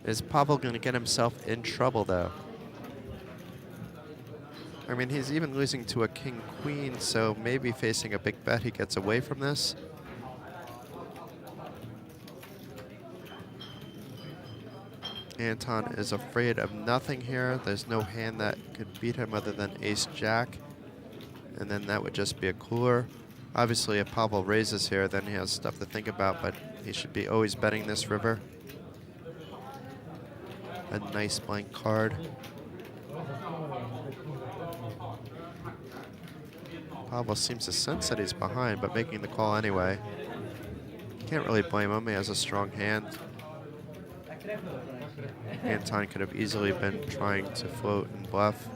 Is Pavel going to get himself in trouble, though? I mean, he's even losing to a king-queen, so maybe facing a big bet, he gets away from this. Anton is afraid of nothing here. There's no hand that could beat him other than ace-jack. And then that would just be a cooler. Obviously, if Pavel raises here, then he has stuff to think about, but he should be always betting this river. A nice blank card. Pavel seems to sense that he's behind, but making the call anyway. Can't really blame him. He has a strong hand. Anton could have easily been trying to float and bluff.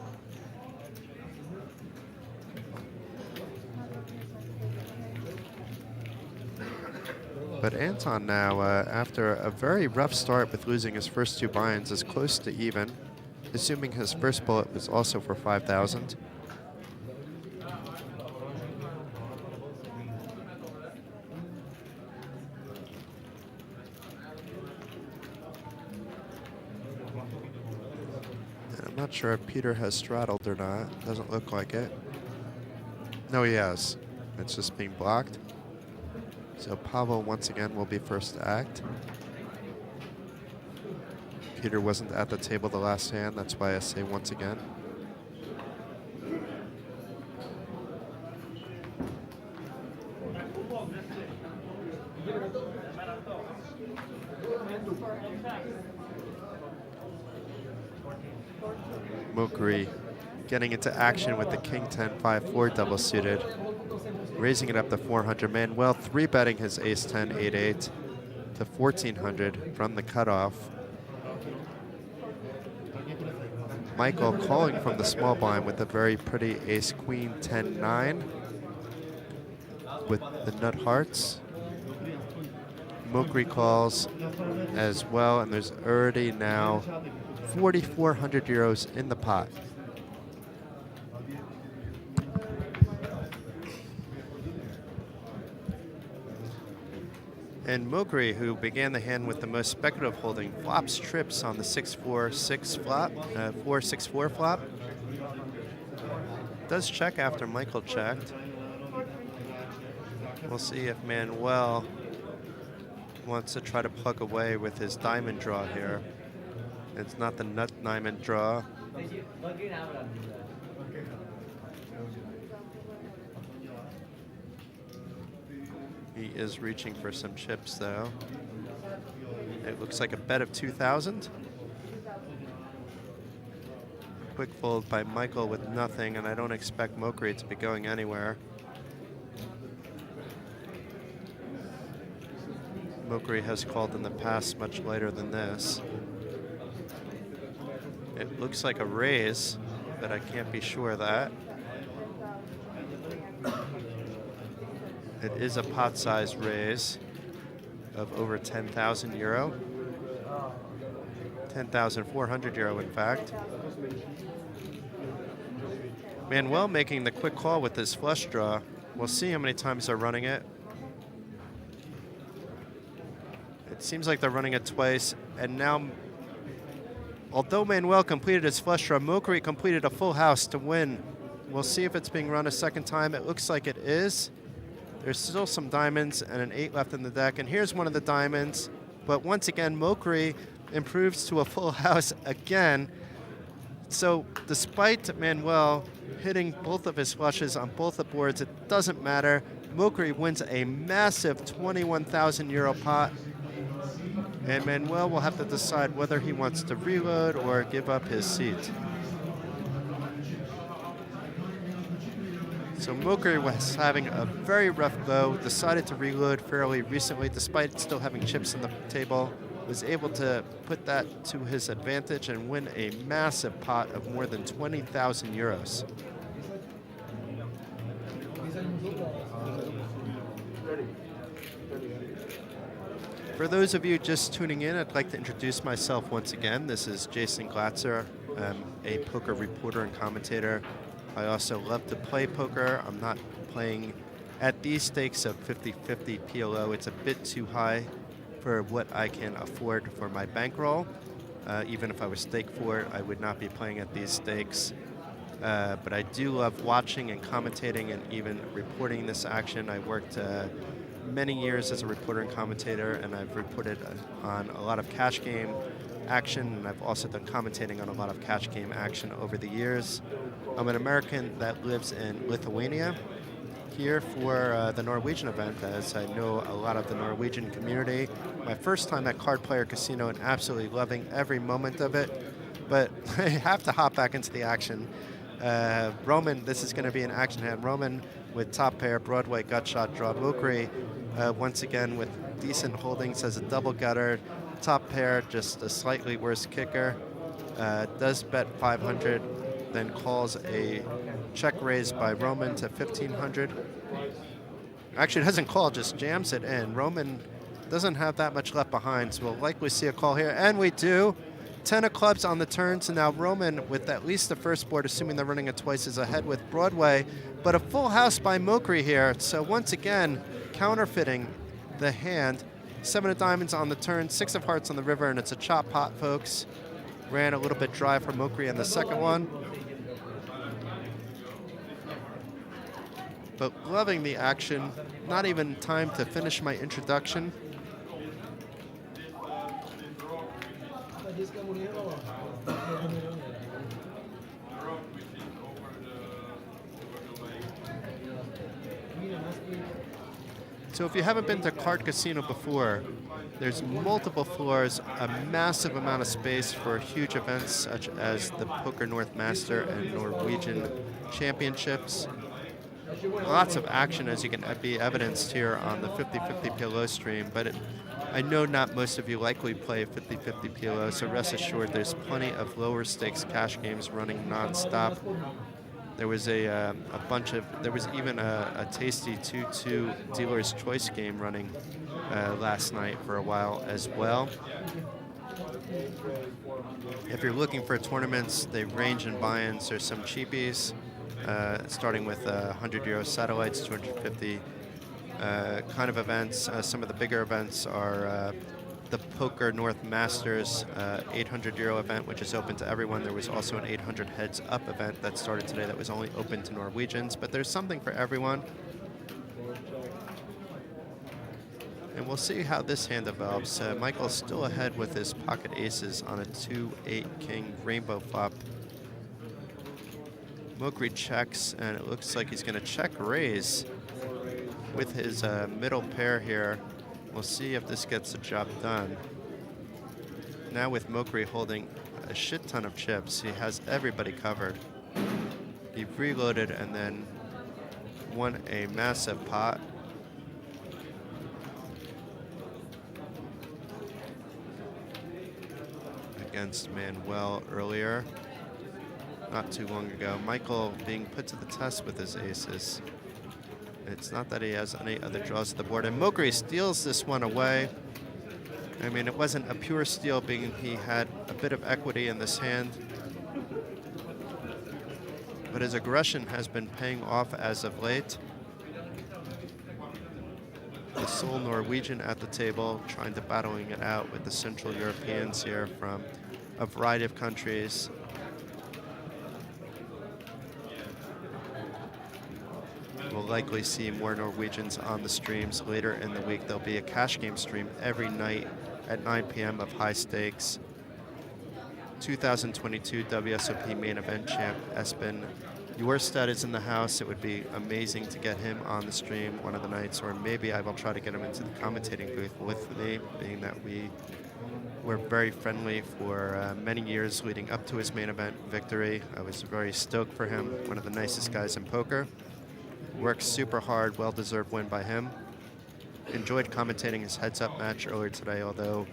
But Anton now, after a very rough start with losing his first 2 binds, is close to even, assuming his first bullet was also for 5,000. I'm not sure if Peter has straddled or not. Doesn't look like it. No, he has. It's just being blocked. So Pavel, once again, will be first to act. Peter wasn't at the table the last hand. That's why I say once again. Mokri getting into action with the king-10-5-4 double suited. Raising it up to 400. Manuel 3-betting his ace-10, 8-8 to 1,400 from the cutoff. Michael calling from the small blind with a very pretty ace-queen, 10-9 with the nut hearts. Mokri calls as well, and there's already now 4,400 euros in the pot. And Mokri, who began the hand with the most speculative holding, flops trips on the 6-4-6 flop, 4-6-4 flop. Does check after Michael checked. We'll see if Manuel wants to try to plug away with his diamond draw here. It's not the nut diamond draw. He is reaching for some chips, though. It looks like a bet of 2,000. Quick fold by Michael with nothing, and I don't expect Mokri to be going anywhere. Mokri has called in the past much later than this. It looks like a raise, but I can't be sure of that. It is a pot-sized raise of over 10,000 euro. 10,400 euro, in fact. Manuel making the quick call with his flush draw. We'll see how many times they're running it. It seems like they're running it twice, and now, although Manuel completed his flush draw, Mokri completed a full house to win. We'll see if it's being run a second time. It looks like it is. There's still some diamonds and an 8 left in the deck, and here's one of the diamonds. But once again, Mokri improves to a full house again. So despite Manuel hitting both of his flushes on both the boards, it doesn't matter. Mokri wins a massive 21,000 euro pot. And Manuel will have to decide whether he wants to reload or give up his seat. So Mokri was having a very rough go, decided to reload fairly recently despite still having chips on the table, was able to put that to his advantage and win a massive pot of more than 20,000 euros. For those of you just tuning in, I'd like to introduce myself once again. This is Jason Glatzer, a poker reporter and commentator. I also love to play poker. I'm not playing at these stakes of 50-50 PLO. It's a bit too high for what I can afford for my bankroll. Even if I was staked for it, I would not be playing at these stakes. But I do love watching and commentating and even reporting this action. I worked many years as a reporter and commentator, and I've reported on a lot of cash game action, and I've also done commentating on a lot of cash game action over the years. I'm an American that lives in Lithuania, here for the Norwegian event, as I know a lot of the Norwegian community. My first time at Card Player Casino and absolutely loving every moment of it, but I have to hop back into the action. Roman, this is going to be an action hand. Roman with top pair, Broadway, gut shot, draw. Mokri, once again with decent holdings as a double gutter. Top pair, just a slightly worse kicker. Does bet 500, then calls a check raise by Roman to 1,500. Actually, doesn't call, just jams it in. Roman doesn't have that much left behind, so we'll likely see a call here, and we do. 10 of clubs on the turn, so now Roman, with at least the first board, assuming they're running it twice, is ahead with Broadway, but a full house by Mokri here. So once again, counterfeiting the hand. 7 of diamonds on the turn, 6 of hearts on the river, and it's a chop pot, folks. Ran a little bit dry for Mokri on the second one. But loving the action. Not even time to finish my introduction. So if you haven't been to Card Casino before, there's multiple floors, a massive amount of space for huge events such as the Poker North Master and Norwegian Championships. Lots of action, as you can be evidenced here on the 50-50 PLO stream, but I know not most of you likely play 50-50 PLO, so rest assured there's plenty of lower stakes cash games running non-stop. There was there was even a tasty 2-2 dealer's choice game running last night for a while as well. If you're looking for tournaments, they range in buy-ins. There's some cheapies, starting with 100 euro satellites, 250 kind of events. Some of the bigger events are the Poker North Masters 800 euro event, which is open to everyone. There was also an 800 heads up event that started today that was only open to Norwegians, but there's something for everyone. And we'll see how this hand develops. Michael's still ahead with his pocket aces on a 2-8 king rainbow flop. Mokri checks, and it looks like he's going to check raise with his middle pair here. We'll see if this gets the job done. Now with Mokri holding a shit ton of chips, he has everybody covered. He reloaded and then won a massive pot. Against Manuel earlier, not too long ago. Michael being put to the test with his aces. It's not that he has any other draws to the board, and Mokri steals this one away. I mean, it wasn't a pure steal, being he had a bit of equity in this hand, but his aggression has been paying off as of late. The sole Norwegian at the table, trying to battling it out with the Central Europeans here from a variety of countries. We'll likely see more Norwegians on the streams later in the week. There'll be a cash game stream every night at 9 p.m. of high stakes. 2022 WSOP main event champ Espen Jorstad is in the house. It would be amazing to get him on the stream one of the nights, or maybe I will try to get him into the commentating booth with me, being that we were very friendly for many years leading up to his main event victory. I was very stoked for him, one of the nicest guys in poker. Worked super hard, well-deserved win by him. Enjoyed commentating his heads-up match earlier today, although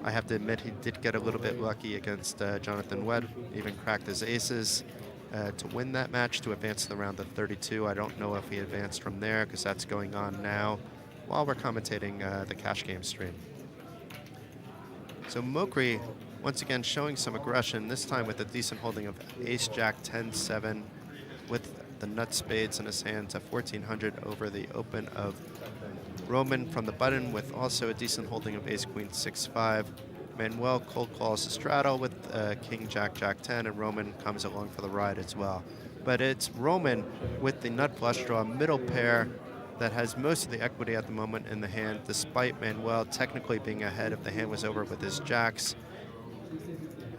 I have to admit he did get a little bit lucky against Jonathan Webb, even cracked his aces to win that match to advance to the round of 32. I don't know if he advanced from there because that's going on now while we're commentating the cash game stream. So Mokri, once again, showing some aggression, this time with a decent holding of ace-jack 10-7 with the nut spades in his hand to 1400 over the open of Roman from the button, with also a decent holding of ace-queen 6-5. Manuel cold calls the straddle with king-jack, jack-10, and Roman comes along for the ride as well. But it's Roman with the nut flush draw, middle pair, that has most of the equity at the moment in the hand, despite Manuel technically being ahead if the hand was over with his jacks.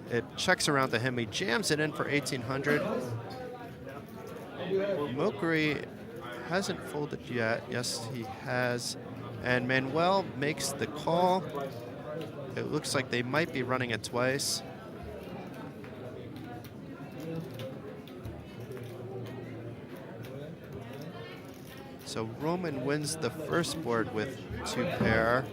It checks around to him. He jams it in for 1800. Mokri hasn't folded yet. Yes, he has. And Manuel makes the call. It looks like they might be running it twice. So Roman wins the first board with two pair.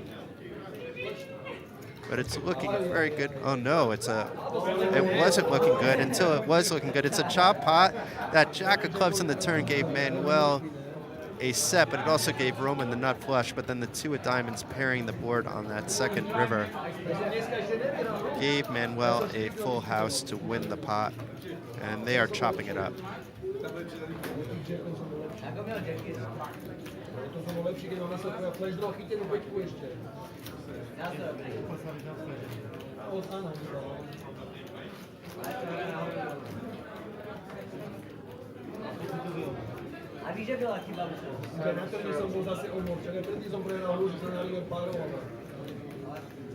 But it's looking very good. Oh no, it wasn't looking good until it was looking good. It's a chop pot. That jack of clubs in the turn gave Manuel a set, but it also gave Roman the nut flush. But then the two of diamonds pairing the board on that second river gave Manuel a full house to win the pot. And they are chopping it up. A víš, že byla chyba Na první som bol zase omor, čak aj první som prehral hru, že sa nalil párov a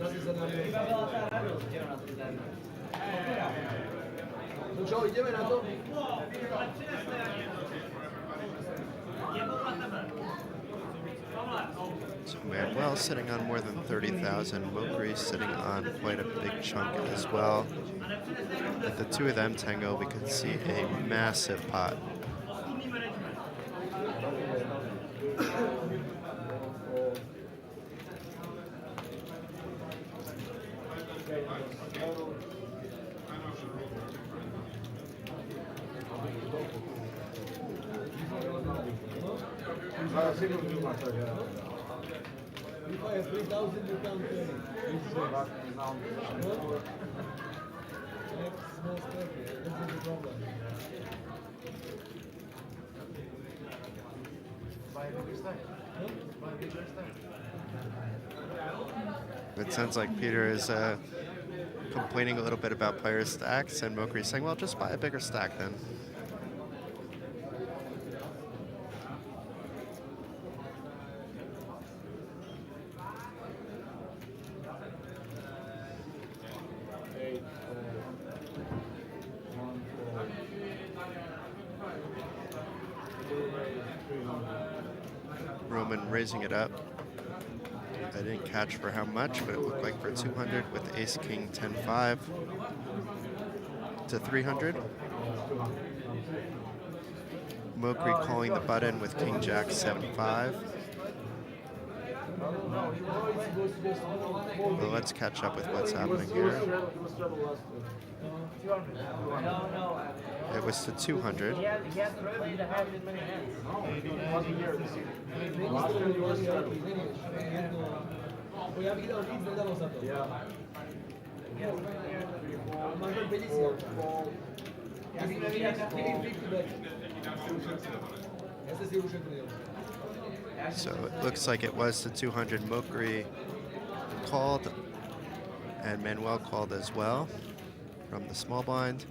zase sa nalil. chyba byla ta radost, že na to tady. No čo, ideme na to? So Manuel sitting on more than 30,000. Mokri sitting on quite a big chunk as well. With the two of them tango, we could see a massive pot. If I have 3,000, you can't pay. Next small step, this is the problem. It sounds like Peter is complaining a little bit about player stacks, and Mokri saying, well, just buy a bigger stack then. Roman raising it up. I didn't catch for how much, but it looked like for 200 with ace king 10-5 to 300. Mokri calling the button with king jack 7-5. Well, let's catch up with what's happening here. It was to 200. So it looks like it was to 200. Mokri called, and Manuel called as well from the small blind.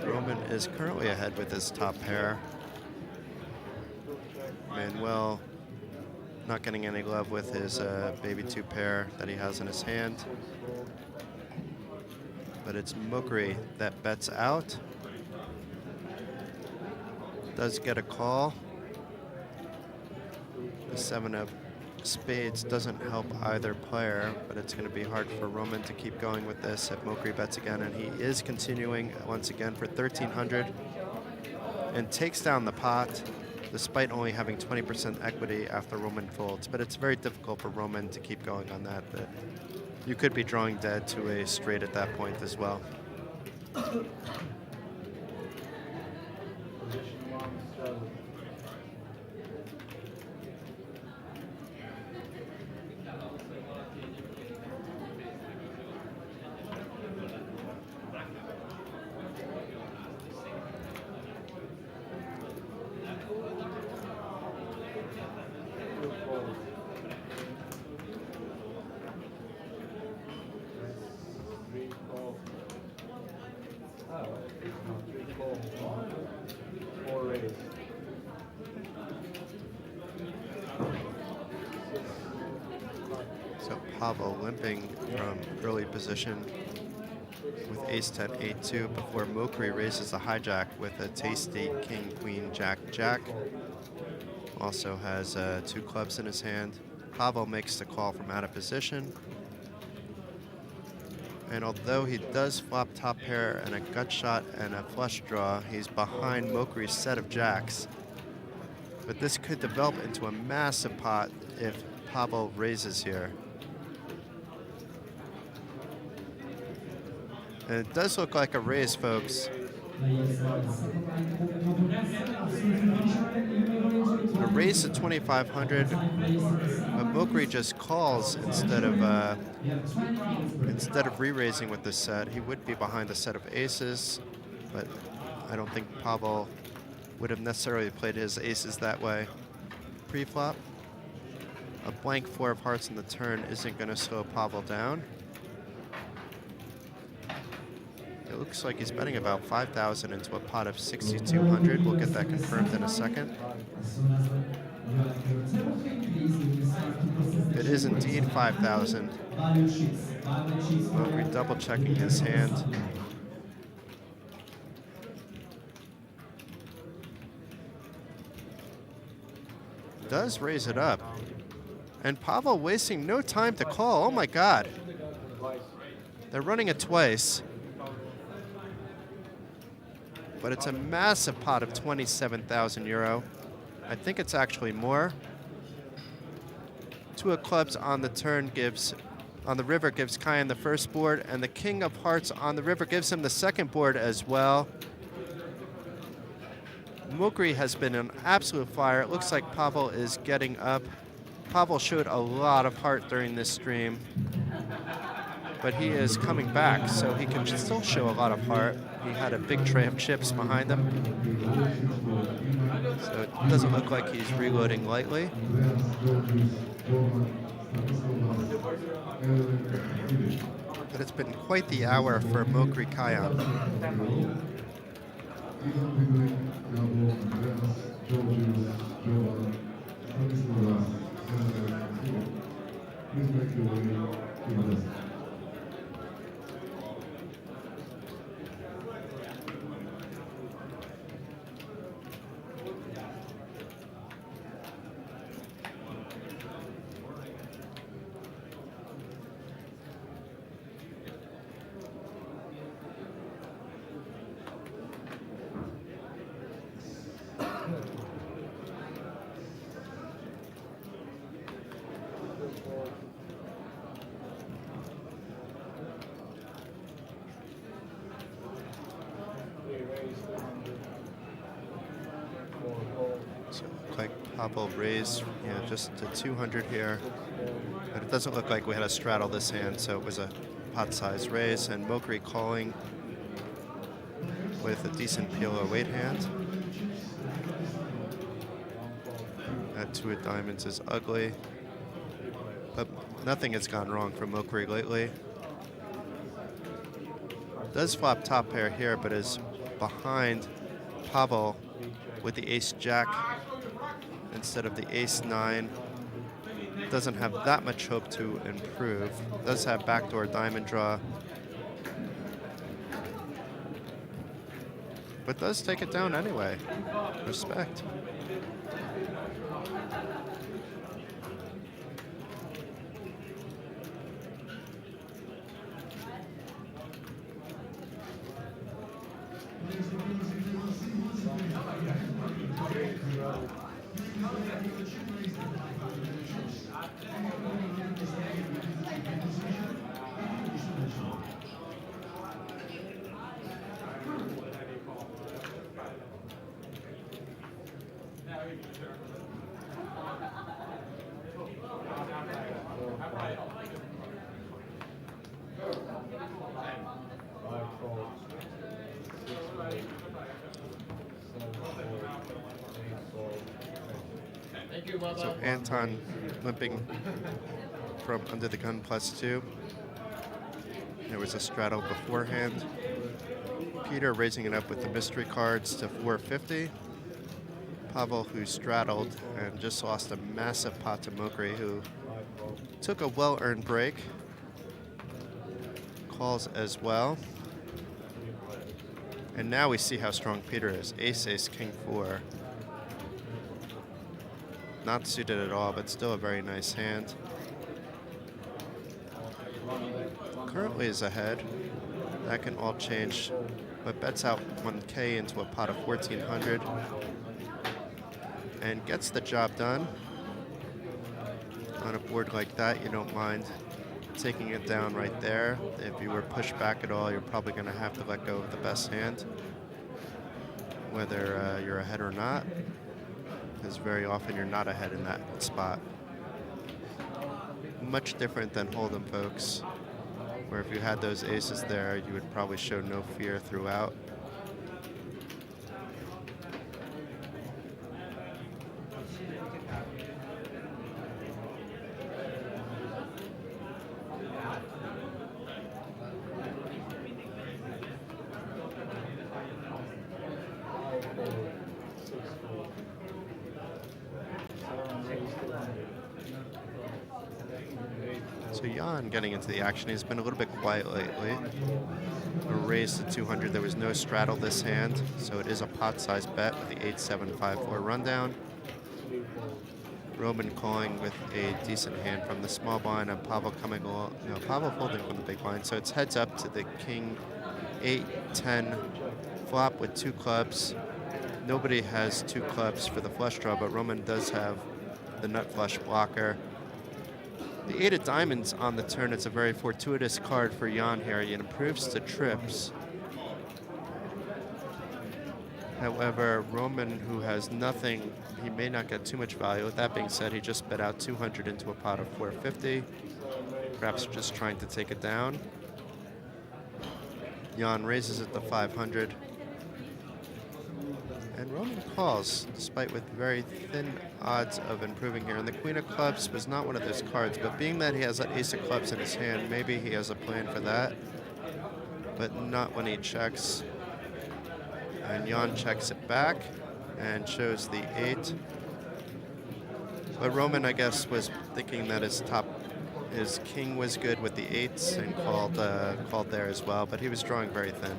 Roman is currently ahead with his top pair. Manuel not getting any love with his baby 2 pair that he has in his hand. But it's Mokri that bets out. Does get a call. The 7 of spades doesn't help either player, but it's going to be hard for Roman to keep going with this if Mokri bets again, and he is continuing once again for 1,300 and takes down the pot despite only having 20% equity after Roman folds. But it's very difficult for Roman to keep going on that. But you could be drawing dead to a straight at that point as well. So Pavel limping from early position with ace-10, 8-2 before Mokri raises the hijack with a tasty king, queen, jack, jack. Also has 2 clubs in his hand. Pavel makes the call from out of position. And although he does flop top pair and a gut shot and a flush draw, he's behind Mokri's set of jacks. But this could develop into a massive pot if Pavel raises here. And it does look like a raise, folks. A raise to 2,500, but Mokri just calls instead of re-raising with this set. He would be behind the set of aces, but I don't think Pavel would have necessarily played his aces that way. Pre-flop, a blank 4 of hearts in the turn isn't going to slow Pavel down. It looks like he's betting about 5,000 into a pot of 6,200. We'll get that confirmed in a second. It is indeed 5,000. Mokri double checking his hand. Does raise it up. And Pavel wasting no time to call. Oh my God. They're running it twice. But it's a massive pot of 27,000 euro. I think it's actually more. 2 of clubs on the turn on the river gives Kayan the first board, and the king of hearts on the river gives him the second board as well. Mokri has been an absolute flyer. It looks like Pavel is getting up. Pavel showed a lot of heart during this stream, but he is coming back, so he can still show a lot of heart. He had a big tray of chips behind him, so it doesn't look like he's reloading lightly. But it's been quite the hour for Mokri Kayan. Pavel raised, just to 200 here. But it doesn't look like we had a straddle this hand, so it was a pot-sized raise. And Mokri calling with a decent PLO weight hand. That 2 of diamonds is ugly. But nothing has gone wrong for Mokri lately. Does flop top pair here, but is behind Pavel with the ace-jack instead of the ace-9. Doesn't have that much hope to improve. Does have backdoor diamond draw. But does take it down anyway. Respect. So Anton limping from under the gun +2. There was a straddle beforehand. Peter raising it up with the mystery cards to 450. Pavel, who straddled and just lost a massive pot to Mokri, who took a well-earned break. Calls as well. And now we see how strong Peter is. Ace, ace, king, 4. Not suited at all, but still a very nice hand. Currently is ahead. That can all change, but bets out 1K into a pot of 1,400 and gets the job done. On a board like that, you don't mind taking it down right there. If you were pushed back at all, you're probably going to have to let go of the best hand, whether you're ahead or not, because very often you're not ahead in that spot. Much different than Hold'em, folks, where if you had those aces there, you would probably show no fear throughout. So Jan getting into the action. He's been a little bit quiet lately. A raise to 200. There was no straddle this hand, so it is a pot-sized bet with the 8-7-5-4 rundown. Roman calling with a decent hand from the small blind, and Pavel coming along. No, Pavel folding from the big blind. So it's heads up to the king 8-10 flop with 2 clubs. Nobody has 2 clubs for the flush draw, but Roman does have the nut flush blocker. The 8 of diamonds on the turn. It's a very fortuitous card for Jan here. He improves to trips. However, Roman, who has nothing, he may not get too much value. With that being said, he just bet out 200 into a pot of 450. Perhaps just trying to take it down. Jan raises it to 500. And Roman calls, despite with very thin odds of improving here. And the Queen of Clubs was not one of those cards, but being that he has an Ace of Clubs in his hand, maybe he has a plan for that, but not when he checks. And Jan checks it back and shows the 8. But Roman, I guess, was thinking that his king was good with the 8s and called there as well, but he was drawing very thin.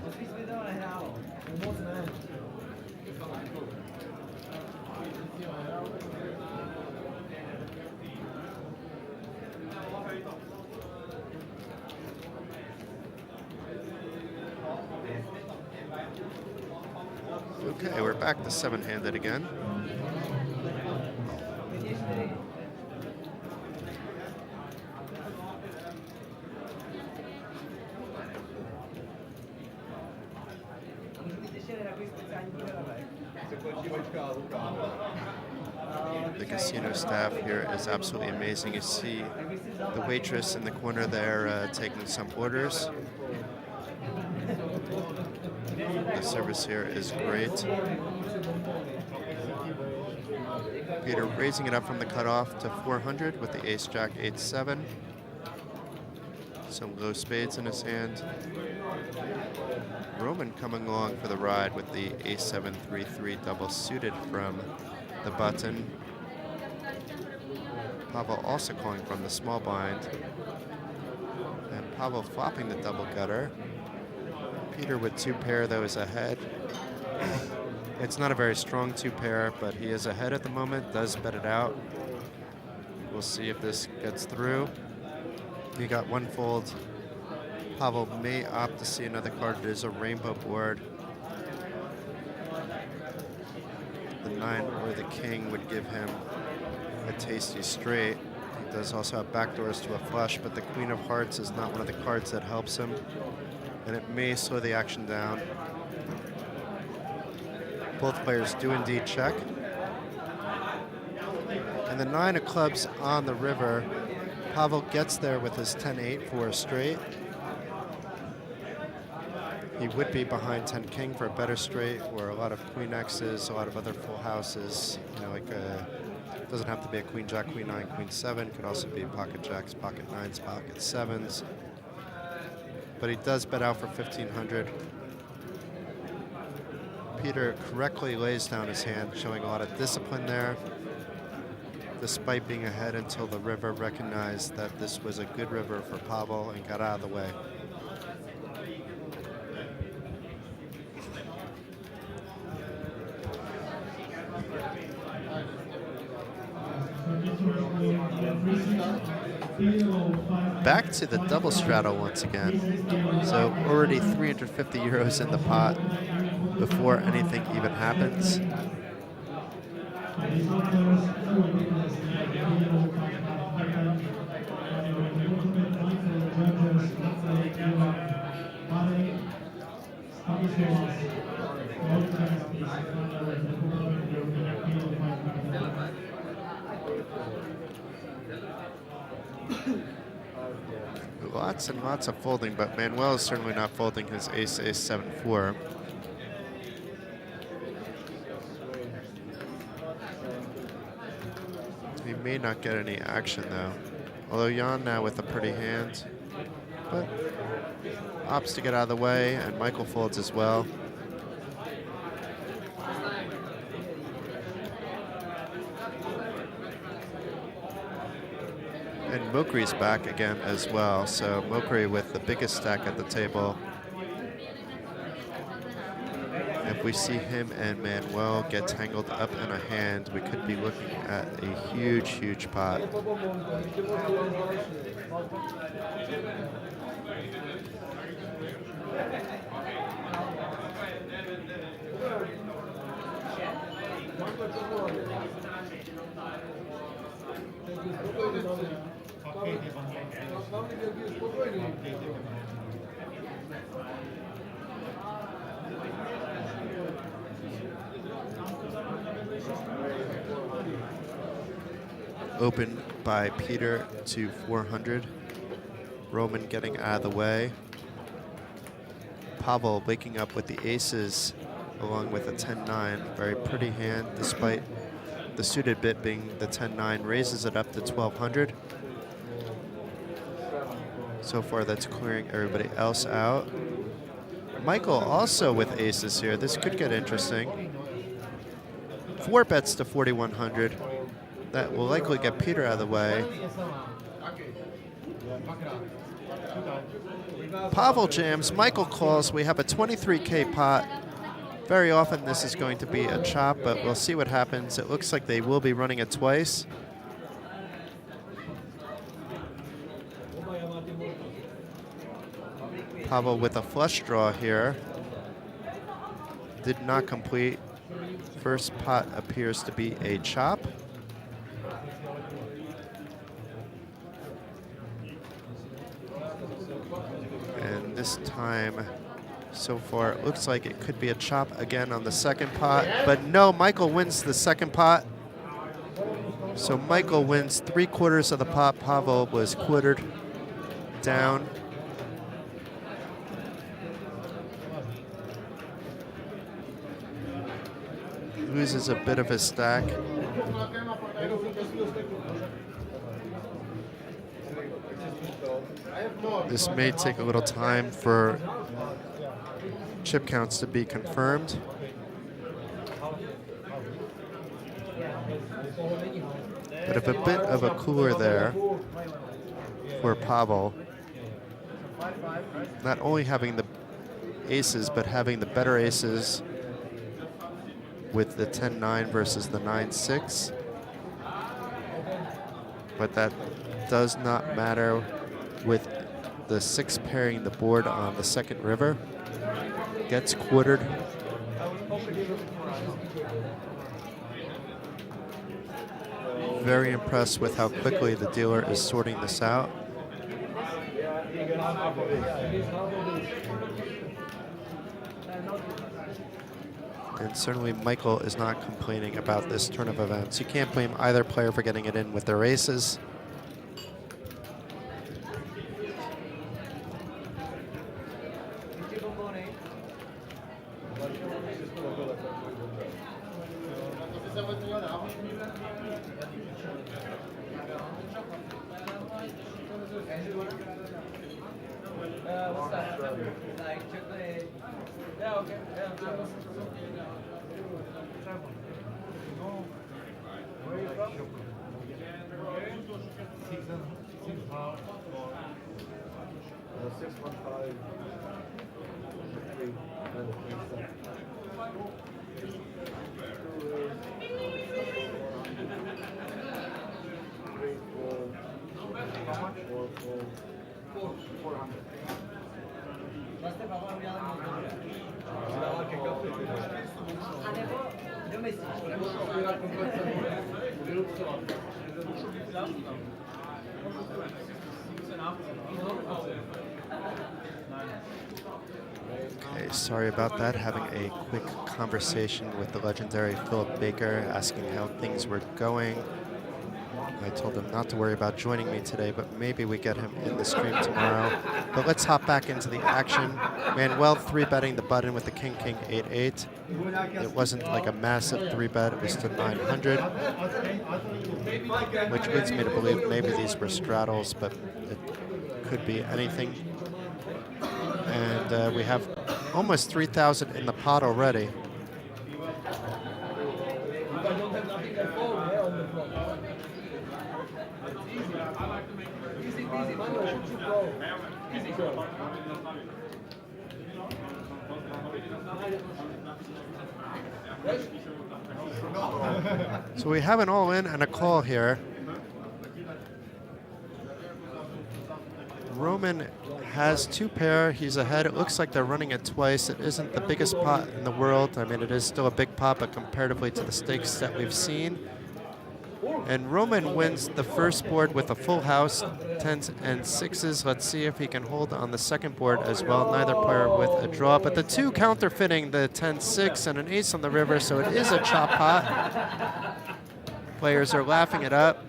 Okay, we're back to 7-handed again. The casino staff here is absolutely amazing. You see the waitress in the corner there taking some orders. The service here is great. Peter raising it up from the cutoff to 400 with the ace-jack 8-7. Some low spades in his hand. Roman coming along for the ride with the ace-7-3-3 double suited from the button. Pavel also calling from the small blind. And Pavel flopping the double gutter. Peter with 2-pair, though, is ahead. It's not a very strong 2-pair, but he is ahead at the moment, does bet it out. We'll see if this gets through. He got one fold. Pavel may opt to see another card. It is a rainbow board. The 9 or the king would give him a tasty straight. He does also have backdoors to a flush, but the queen of hearts is not one of the cards that helps him, and it may slow the action down. Both players do indeed check. And the 9 of clubs on the river. Pavel gets there with his 10-8 for a straight. He would be behind 10-king for a better straight, or a lot of queen X's, a lot of other full houses. You know, like it doesn't have to be a queen jack, queen 9, queen 7. Could also be pocket jacks, pocket 9s, pocket 7s. But he does bet out for 1,500. Peter correctly lays down his hand, showing a lot of discipline there, despite being ahead until the river recognized that this was a good river for Pavel and got out of the way. Back to the double straddle once again. So already 350 euros in the pot before anything even happens. Lots and lots of folding, but Manuel is certainly not folding his ace-7-4. He may not get any action though. Although Jan now with a pretty hand, but opts to get out of the way, and Michael folds as well. And Mokri's back again as well. So Mokri with the biggest stack at the table. If we see him and Manuel get tangled up in a hand, we could be looking at a huge, huge pot. Open by Peter to 400. Roman getting out of the way. Pavel waking up with the aces along with a 10-9. Very pretty hand despite the suited bit being the 10-9. Raises it up to 1,200. So far that's clearing everybody else out. Michael also with aces here. This could get interesting. 4 bets to 4,100. That will likely get Peter out of the way. Pavel jams, Michael calls. We have a 23K pot. Very often this is going to be a chop, but we'll see what happens. It looks like they will be running it twice. Pavel with a flush draw here. Did not complete. First pot appears to be a chop. And this time, so far, it looks like it could be a chop again on the second pot. But no, Michael wins the second pot. So Michael wins 3/4 of the pot. Pavel was quartered down. Loses a bit of his stack. This may take a little time for chip counts to be confirmed. But a bit of a cooler there for Pavel. Not only having the aces, but having the better aces with the 10-9 versus the 9-6. But that does not matter with the 6 pairing the board on the second river. Gets quartered. Very impressed with how quickly the dealer is sorting this out. And certainly Michael is not complaining about this turn of events. You can't blame either player for getting it in with their aces. What's that? Like chocolate. Yeah, okay. Yeah, where are you from? 615. 400. Okay, sorry about that. Having a quick conversation with the legendary Philip Baker, asking how things were going. I told him not to worry about joining me today, but maybe we get him in the stream tomorrow. But let's hop back into the action. Manuel 3-betting the button with the king, 8-8. It wasn't like a massive 3-bet, it was to 900, which leads me to believe maybe these were straddles, but it could be anything. And we have almost 3,000 in the pot already. So we have an all-in and a call here. Roman has 2 pair. He's ahead. It looks like they're running it twice. It isn't the biggest pot in the world. I mean, it is still a big pot, but comparatively to the stakes that we've seen. And Roman wins the first board with a full house, 10s and 6s. Let's see if he can hold on the second board as well. Neither player with a draw, but the 2 counterfeiting the 10-6 and an ace on the river, so it is a chop pot. Players are laughing it up.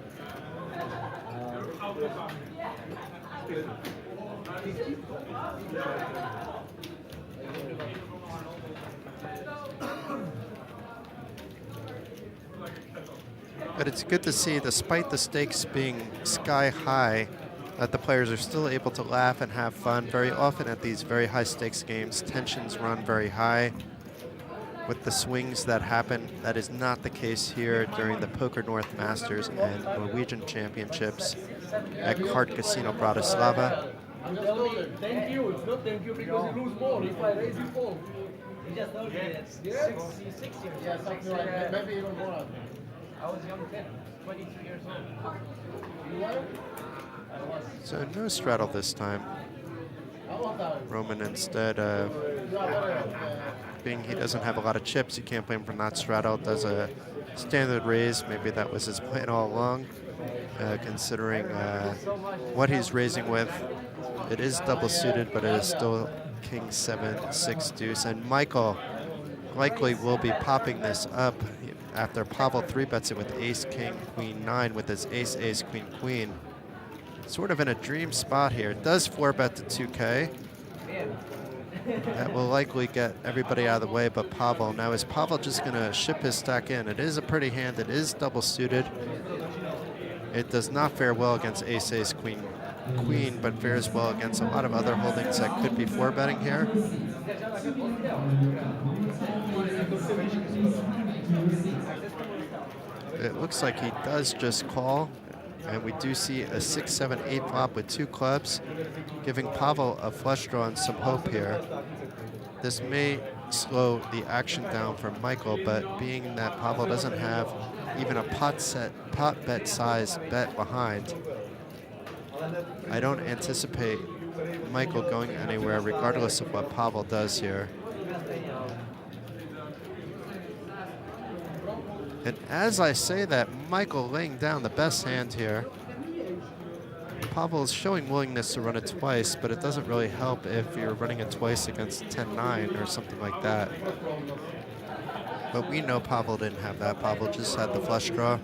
But it's good to see, despite the stakes being sky high, that the players are still able to laugh and have fun. Very often at these very high stakes games, tensions run very high with the swings that happen. That is not the case here during the Poker North Masters and Norwegian Championships at Card Casino Bratislava. Thank you. It's not thank you because you lose more. If I raise, you fall. You just told me that 6 years. Yeah, something like that. Maybe even more. I was young then, 22 years old. You were? I was. So no straddle this time. Roman instead, being he doesn't have a lot of chips, you can't blame him for not straddle. Does a standard raise. Maybe that was his plan all along, considering what he's raising with. It is double suited, but it is still king 7, 6 deuce. And Michael likely will be popping this up. after Pavel 3-bets it with ace, king, queen, 9 with his ace, ace, queen, queen. Sort of in a dream spot here. Does 4-bet to 2K. That will likely get everybody out of the way but Pavel. Now is Pavel just going to ship his stack in? It is a pretty hand. It is double suited. It does not fare well against ace, ace, queen, queen, but fares well against a lot of other holdings that could be 4-betting here. It looks like he does just call, and we do see a 6, 7, 8 flop with 2 clubs, giving Pavel a flush draw and some hope here. This may slow the action down for Michael, but being that Pavel doesn't have even a pot bet size bet behind, I don't anticipate Michael going anywhere regardless of what Pavel does here. And as I say that, Michael laying down the best hand here. Pavel is showing willingness to run it twice, but it doesn't really help if you're running it twice against 10-9 or something like that. But we know Pavel didn't have that. Pavel just had the flush draw.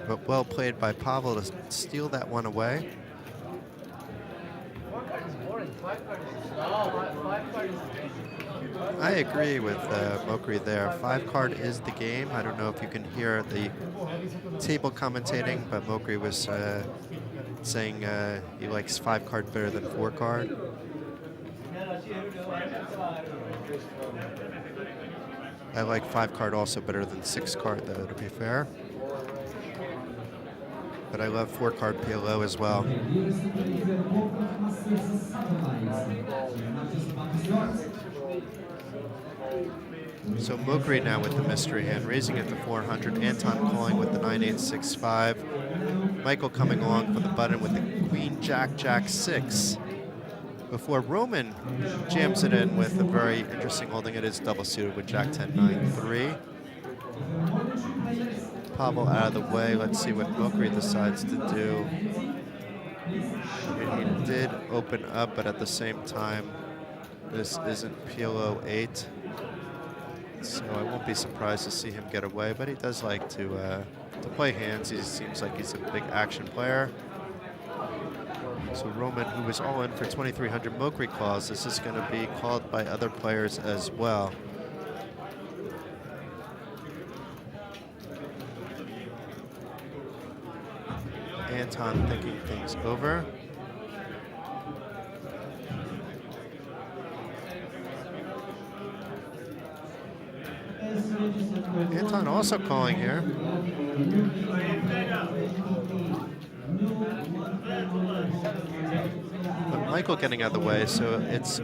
But well played by Pavel to steal that one away. I agree with Mokri there. 5-card is the game. I don't know if you can hear the table commentating, but Mokri was saying he likes 5-card better than 4-card. I like 5-card also better than 6-card, though, to be fair. But I love 4-card PLO as well. So Mokri now with the mystery hand, raising it to 400. Anton calling with the 9-8-6-5. Michael coming along for the button with the queen, jack, jack, 6. Before Roman jams it in with a very interesting holding. It is double suited with jack 10, 9, 3. Pavel out of the way. Let's see what Mokri decides to do. He did open up, but at the same time, this isn't PLO 8. So I won't be surprised to see him get away, but he does like to play hands. He seems like he's a big action player. So Roman, who was all in for 2,300 Mokri calls, this is going to be called by other players as well. Anton thinking things over. Anton also calling here. But Michael getting out of the way, so it's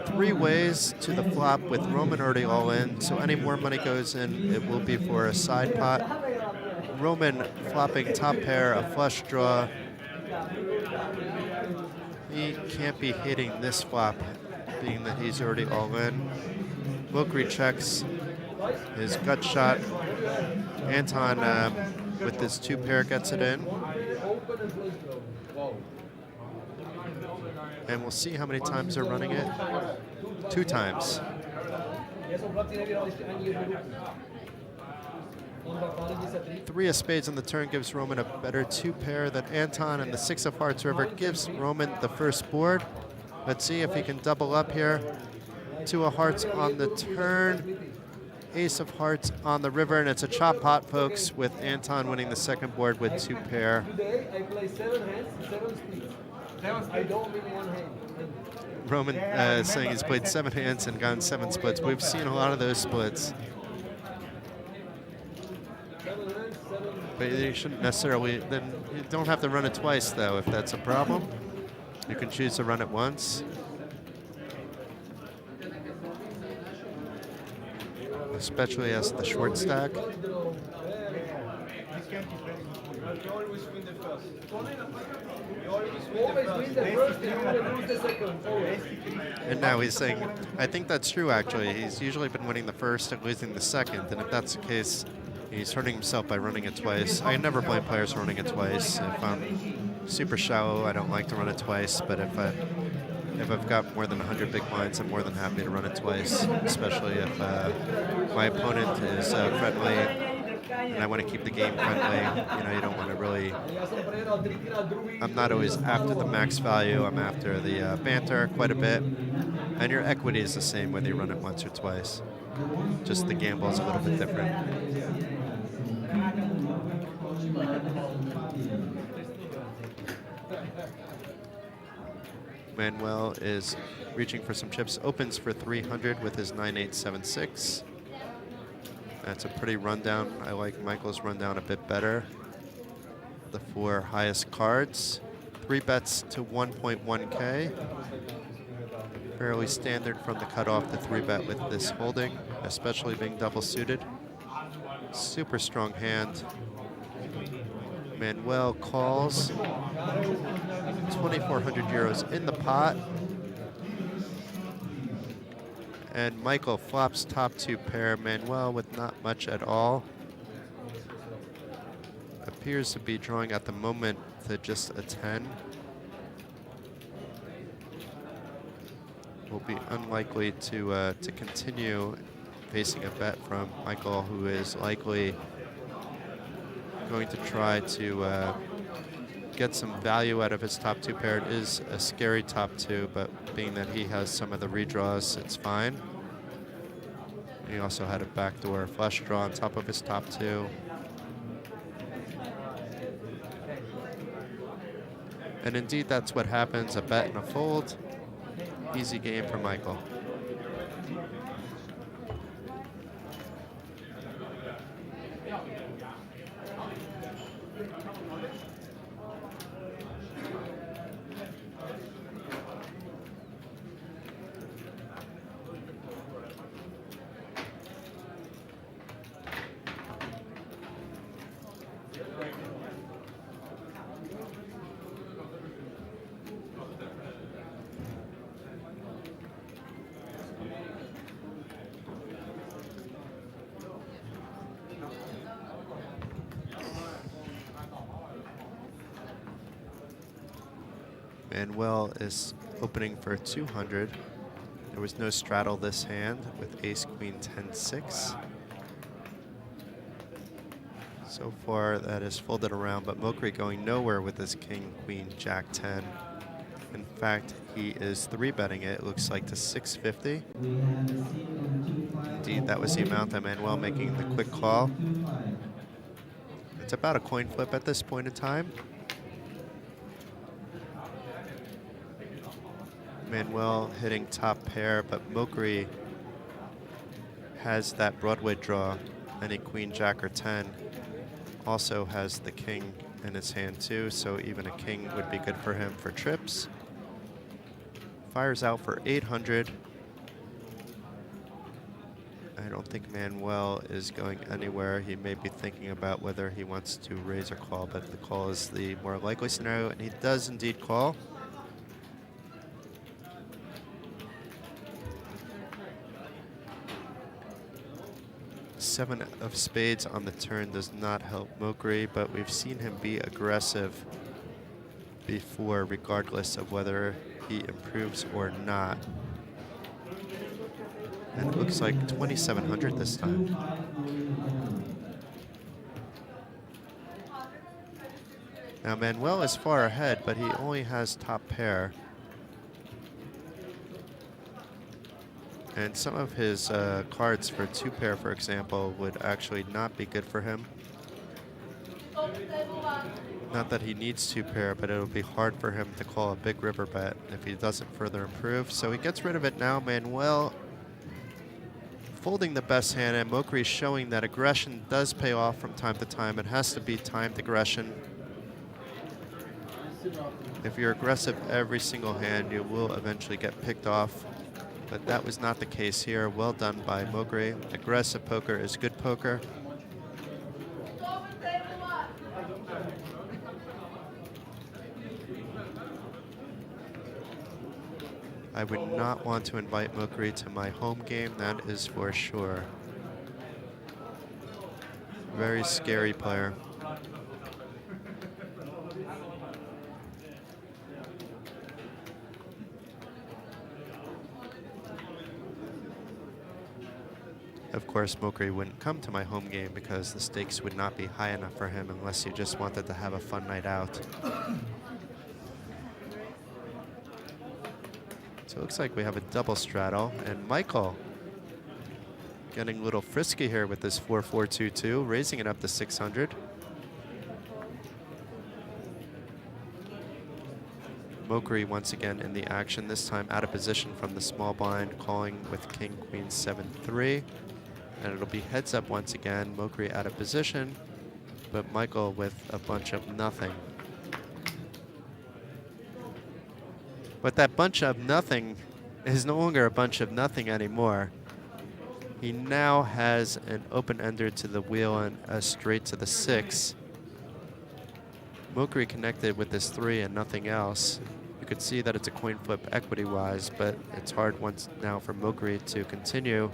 3 ways to the flop with Roman already all in. So any more money goes in, it will be for a side pot. Roman flopping top pair, a flush draw. He can't be hitting this flop, being that he's already all in. Mokri checks his gut shot. Anton with this 2 pair gets it in. And we'll see how many times they're running it. 2 times. 3 of spades on the turn gives Roman a better 2 pair than Anton, and the 6 of hearts river gives Roman the first board. Let's see if he can double up here. 2 of hearts on the turn, ace of hearts on the river, and it's a chop pot, folks, with Anton winning the second board with 2 pair. Today I play 7 hands, 7 splits. I don't win 1 hand. Roman saying he's played 7 hands and gotten 7 splits. We've seen a lot of those splits. But you shouldn't necessarily, then you don't have to run it twice, though, if that's a problem. You can choose to run it once. Especially as the short stack. And now he's saying, I think that's true, actually. He's usually been winning the first and losing the second, and if that's the case, he's hurting himself by running it twice. I never blame players for running it twice. If I'm super shallow, I don't like to run it twice, but if If I've got more than 100 big blinds, I'm more than happy to run it twice, especially if my opponent is friendly and I want to keep the game friendly. You know, you don't want to really... I'm not always after the max value. I'm after the banter quite a bit. And your equity is the same whether you run it once or twice. Just the gamble is a little bit different. Manuel is reaching for some chips. Opens for 300 with his 9876. That's a pretty rundown. I like Michael's rundown a bit better. The 4 highest cards. 3 bets to 1.1K. Fairly standard from the cutoff to 3 bet with this holding, especially being double suited. Super strong hand. Manuel calls. 2,400 euros in the pot. And Michael flops top 2 pair. Manuel with not much at all. Appears to be drawing at the moment to just a 10. Will be unlikely to continue facing a bet from Michael, who is likely going to try to get some value out of his top 2 pair. It is a scary top 2, but being that he has some of the redraws, it's fine. He also had a backdoor flush draw on top of his top 2. And indeed, that's what happens, a bet and a fold. Easy game for Michael. Manuel is opening for 200. There was no straddle this hand with ace, queen, 10, 6. So far that is folded around, but Mokri going nowhere with his king, queen, jack, 10. In fact, he is 3-betting it, it looks like, to 650. Indeed, that was the amount that Manuel making the quick call. It's about a coin flip at this point in time. Manuel hitting top pair, but Mokri has that Broadway draw. Any queen, jack, or 10 also has the king in his hand too, so even a king would be good for him for trips. Fires out for 800. I don't think Manuel is going anywhere. He may be thinking about whether he wants to raise or call, but the call is the more likely scenario, and he does indeed call. Seven of spades on the turn does not help Mokri, but we've seen him be aggressive before, regardless of whether he improves or not. And it looks like 2,700 this time. Now Manuel is far ahead, but he only has top pair. And some of his cards for 2 pair, for example, would actually not be good for him. Not that he needs 2 pair, but it'll be hard for him to call a big river bet if he doesn't further improve. So he gets rid of it now. Manuel folding the best hand, and Mokri showing that aggression does pay off from time to time. It has to be timed aggression. If you're aggressive every single hand, you will eventually get picked off. But that was not the case here. Well done by Mokri. Aggressive poker is good poker. I would not want to invite Mokri to my home game, that is for sure. Very scary player. Of course, Mokri wouldn't come to my home game because the stakes would not be high enough for him unless you just wanted to have a fun night out. So it looks like we have a double straddle, and Michael getting a little frisky here with this 4-4-2-2, raising it up to 600. Mokri once again in the action, this time out of position from the small blind, calling with king, queen, 7-3. And it'll be heads up once again, Mokri out of position, but Michael with a bunch of nothing. But that bunch of nothing is no longer a bunch of nothing anymore. He now has an open-ender to the wheel and a straight to the 6. Mokri connected with this 3 and nothing else. You could see that it's a coin flip equity-wise, but it's hard once now for Mokri to continue.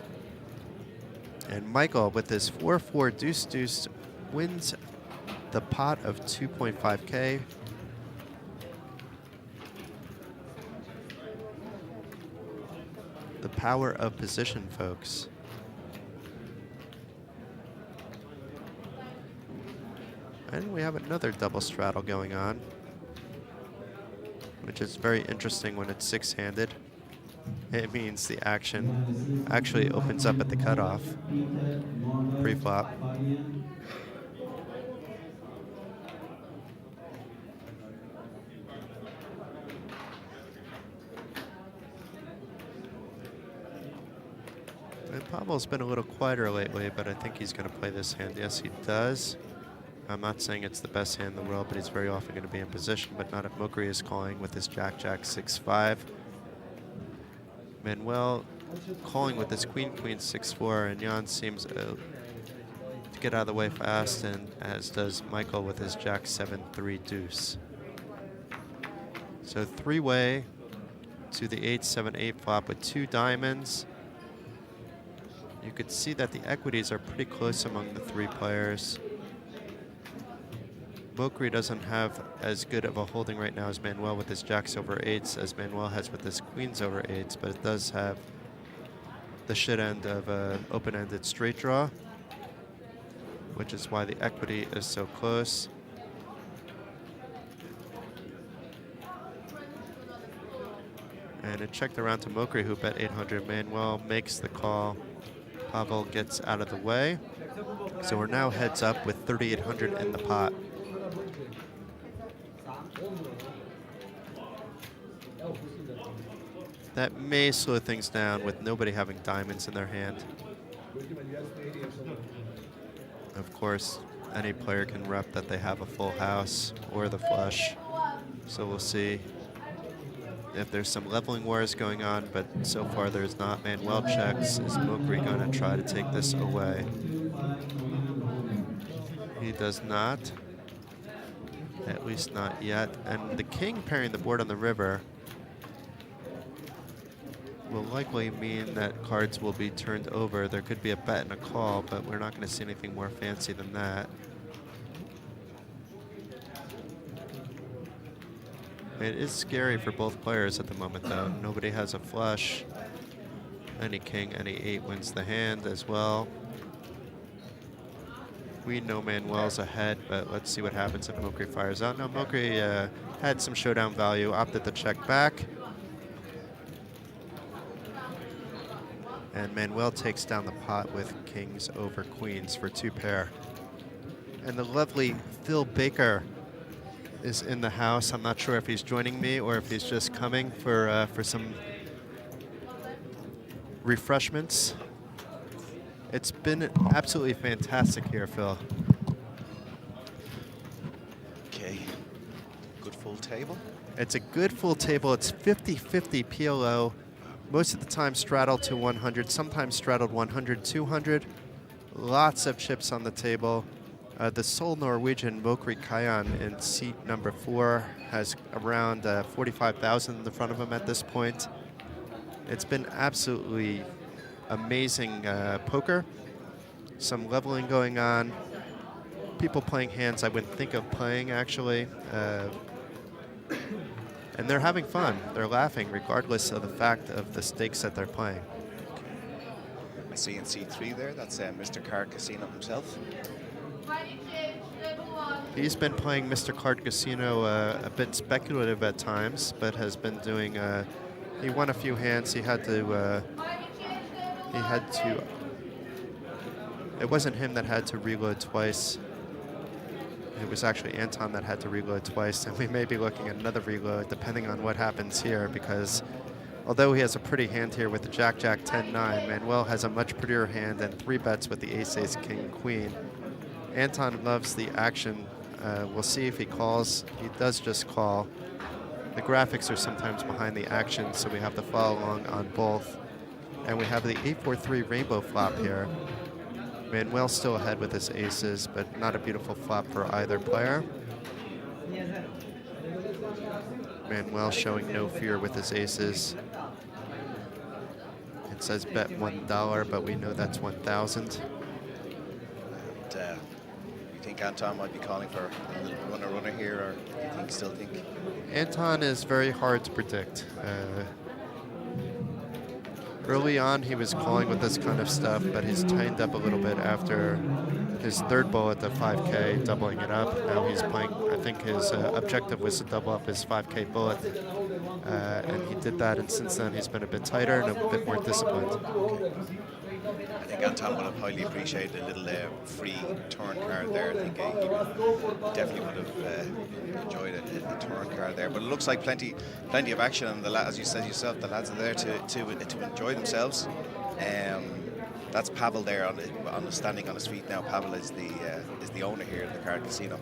And Michael with his 4-4 deuce-deuce wins the pot of 2.5K. The power of position, folks. And we have another double straddle going on, which is very interesting when it's 6-handed. It means the action actually opens up at the cutoff, pre-flop. And Pavel's been a little quieter lately, but I think he's going to play this hand. Yes, he does. I'm not saying it's the best hand in the world, but he's very often going to be in position, but not if Mokri is calling with his Jack-Jack 6-5. Manuel calling with his Queen-Queen 6-4, and Jan seems to get out of the way fast, and as does Michael with his Jack 7-3 deuce. So 3-way to the 8-7-8 flop with 2 diamonds. You could see that the equities are pretty close among the 3 players. Mokri doesn't have as good of a holding right now as Manuel with his jacks over 8s as Manuel has with his queens over 8s, but it does have the shit end of an open-ended straight draw, which is why the equity is so close. And it checked around to Mokri, who bet 800. Manuel makes the call. Pavel gets out of the way. So we're now heads up with 3,800 in the pot. That may slow things down with nobody having diamonds in their hand. Of course, any player can rep that they have a full house or the flush. So we'll see if there's some leveling wars going on, but so far there's not. Manuel checks. Is Mokri going to try to take this away? He does not. At least not yet. And the king pairing the board on the river will likely mean that cards will be turned over. There could be a bet and a call, but we're not going to see anything more fancy than that. It is scary for both players at the moment, though. Nobody has a flush. Any king, any 8 wins the hand as well. We know Manuel's ahead, but let's see what happens if Mokri fires out. No, Mokri had some showdown value, opted to check back. And Manuel takes down the pot with kings over queens for 2 pair. And the lovely Phil Baker is in the house. I'm not sure if he's joining me or if he's just coming for some refreshments. It's been absolutely fantastic here, Phil. Okay, good full table. It's a good full table. It's 50-50 PLO. Most of the time straddled to 100, sometimes straddled 100, 200. Lots of chips on the table. The sole Norwegian Mokri Kayan in seat number 4 has around 45,000 in the front of him at this point. It's been absolutely amazing poker. Some leveling going on. People playing hands I wouldn't think of playing, actually. And they're having fun. They're laughing regardless of the fact of the stakes that they're playing. C and C3 there. That's Mr. Card Casino himself. He's been playing Mr. Card Casino a bit speculative at times, but has been doing. He won a few hands. He had to. It wasn't him that had to reload twice. It was actually Anton that had to reload twice, and we may be looking at another reload depending on what happens here, because although he has a pretty hand here with the Jack-Jack 10-9, Manuel has a much prettier hand and 3 bets with the Ace-Ace King-Queen. Anton loves the action. We'll see if he calls. He does just call. The graphics are sometimes behind the action, so we have to follow along on both. And we have the 8-4-3 rainbow flop here. Manuel still ahead with his aces, but not a beautiful flop for either player. Manuel showing no fear with his aces. It says bet $1, but we know that's 1,000. You think Anton might be calling for a little runner here, or still think? Anton is very hard to predict. Early on, he was calling with this kind of stuff, but he's tightened up a little bit after his third bullet, the 5K, doubling it up. Now he's playing, I think his objective was to double up his 5K bullet, and he did that, and since then he's been a bit tighter and a bit more disciplined. I think Anton would have highly appreciated a little free turn card there. I think he definitely would have enjoyed a turn card there. But it looks like plenty of action, and as you said yourself, the lads are there to enjoy themselves. That's Pavel there standing on his feet now. Pavel is the owner here at the Card Casino.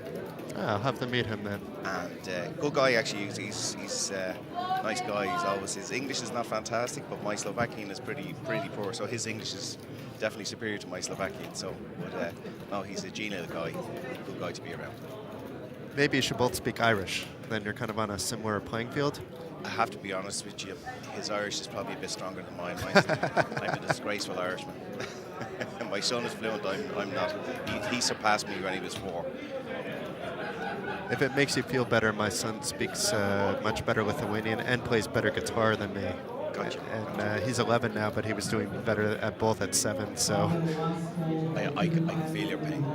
I'll have to meet him then. And good guy actually. He's a nice guy. His English is not fantastic, but my Slovakian is pretty poor. So his English is definitely superior to my Slovakian. So, but no, he's a genial guy. Good guy to be around. Maybe you should both speak Irish. Then you're kind of on a similar playing field. I have to be honest with you. His Irish is probably a bit stronger than mine. I'm a disgraceful Irishman. My son is fluent. I'm not. He surpassed me when he was 4. If it makes you feel better, my son speaks much better Lithuanian and plays better guitar than me. Gotcha. And he's 11 now, but he was doing better at both at 7. So I can feel your pain.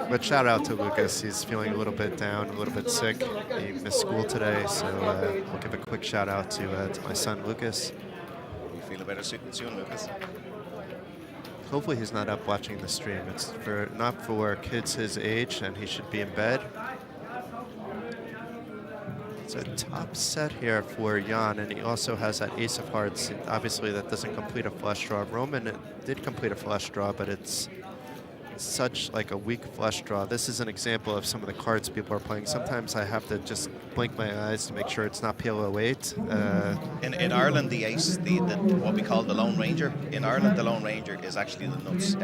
But shout out to Lucas. He's feeling a little bit down, a little bit sick. He missed school today, so we'll give a quick shout out to my son Lucas. You feel better soon, Lucas? Hopefully he's not up watching the stream. It's not for kids his age, and he should be in bed. It's a top set here for Jan, and he also has that ace of hearts. Obviously, that doesn't complete a flush draw. Roman did complete a flush draw, but it's such like a weak flush draw. This is an example of some of the cards people are playing. Sometimes I have to just blink my eyes to make sure it's not PLO 8. In Ireland, the ace, the what we call the Lone Ranger. In Ireland, the Lone Ranger is actually the nuts.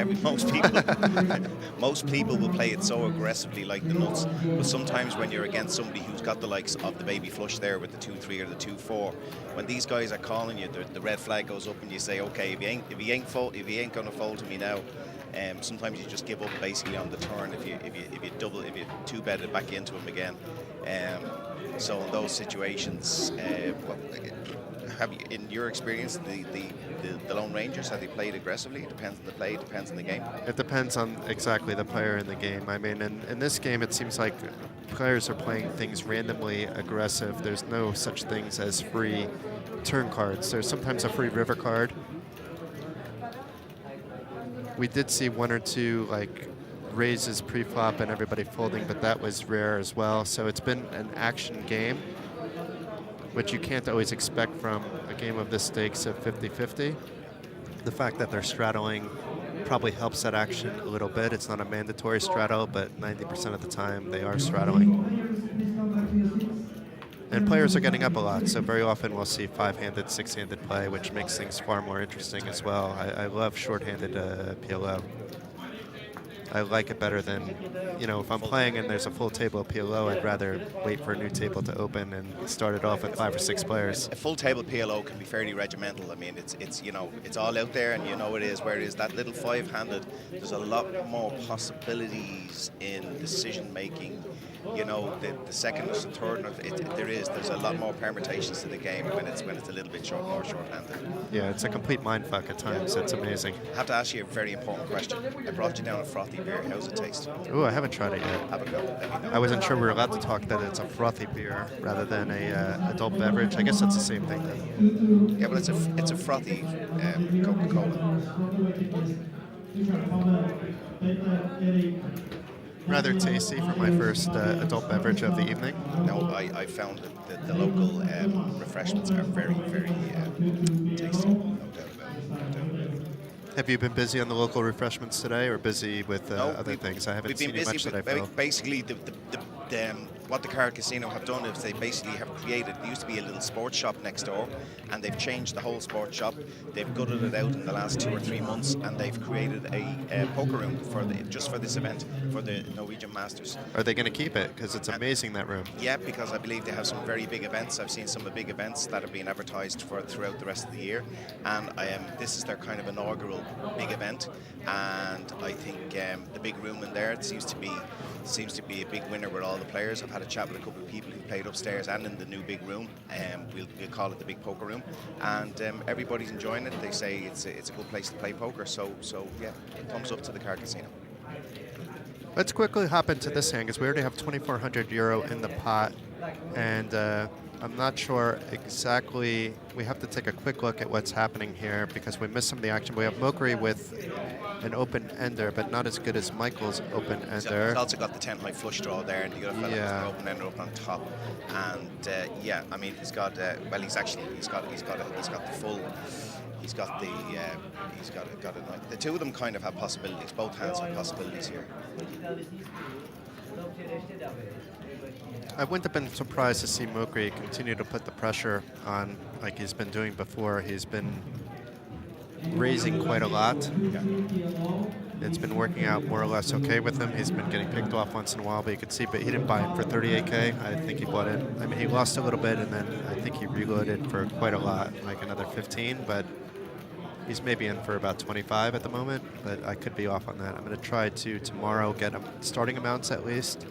Most people will play it so aggressively like the nuts. But sometimes when you're against somebody who's got the likes of the baby flush there with the 2-3 or the 2-4, when these guys are calling you, the red flag goes up, and you say, okay, if he ain't gonna fold to me now. Sometimes you just give up basically on the turn if you 2-bet it back into him again. So in those situations, have you, in your experience, the Lone Rangers, have they played aggressively? It depends on the play, it depends on the game. It depends on exactly the player in the game. I mean, in this game, it seems like players are playing things randomly aggressive. There's no such things as free turn cards. There's sometimes a free river card. We did see 1 or 2 like raises pre-flop and everybody folding, but that was rare as well. So it's been an action game, which you can't always expect from a game of this stakes of 50-50. The fact that they're straddling probably helps that action a little bit. It's not a mandatory straddle, but 90% of the time they are straddling. And players are getting up a lot, so very often we'll see 5-handed, 6-handed play, which makes things far more interesting as well. I love short-handed PLO. I like it better than, if I'm playing and there's a full table of PLO, I'd rather wait for a new table to open and start it off with 5 or 6 players. A full table PLO can be fairly regimental. I mean, it's all out there, and it is where it is. That little 5-handed, there's a lot more possibilities in decision making you know, the second or third, there's a lot more permutations to the game when it's a little bit more short-handed. Yeah, it's a complete mindfuck at times. It's amazing. I have to ask you a very important question. I brought you down a frothy beer. How does it taste? Ooh, I haven't tried it yet. Have a go. Let me know. I wasn't sure we were allowed to talk that it's a frothy beer rather than a adult beverage. I guess that's the same thing then. Yeah, but it's a frothy Coca-Cola. Rather tasty for my first adult beverage of the evening. No, I found that the local refreshments are very, very tasty. No doubt about it. No doubt about it. Have you been busy on the local refreshments today, or busy with No, other things? I haven't we've seen been you busy much that I with feel. basically what the Car Casino have done is they basically have created, there used to be a little sports shop next door, and they've changed the whole sports shop. They've gutted it out in the last 2 or 3 months, and they've created a poker room just for this event, for the Norwegian Masters. Are they going to keep it? Because it's amazing, that room. Yeah, because I believe they have some very big events. I've seen some of the big events that have been advertised throughout the rest of the year, and this is their kind of inaugural big event, and I think the big room in there, it seems to be a big winner with all the players. I've had a chat with a couple of people who played upstairs and in the new big room. We'll call it the big poker room, and everybody's enjoying it. They say it's a good place to play poker. So yeah, thumbs up to the Car Casino. Let's quickly hop into this hand because we already have 2,400 euro in the pot, and I'm not sure exactly. We have to take a quick look at what's happening here because we missed some of the action. We have Mokri with an open ender, but not as good as Michael's open ender. He's also got the 10 high flush draw there, and the other fella has the open ender up on top. And yeah, I mean, he's got the full. He's got the two of them kind of have possibilities. Both hands have possibilities here. I wouldn't have been surprised to see Mokri continue to put the pressure on like he's been doing before. He's been raising quite a lot. It's been working out more or less okay with him. He's been getting picked off once in a while, but you could see, but he didn't buy in for 38K. I think he bought in. I mean, he lost a little bit, and then I think he reloaded for quite a lot, like another 15, but he's maybe in for about 25 at the moment, but I could be off on that. I'm going to try to tomorrow get him starting amounts at least,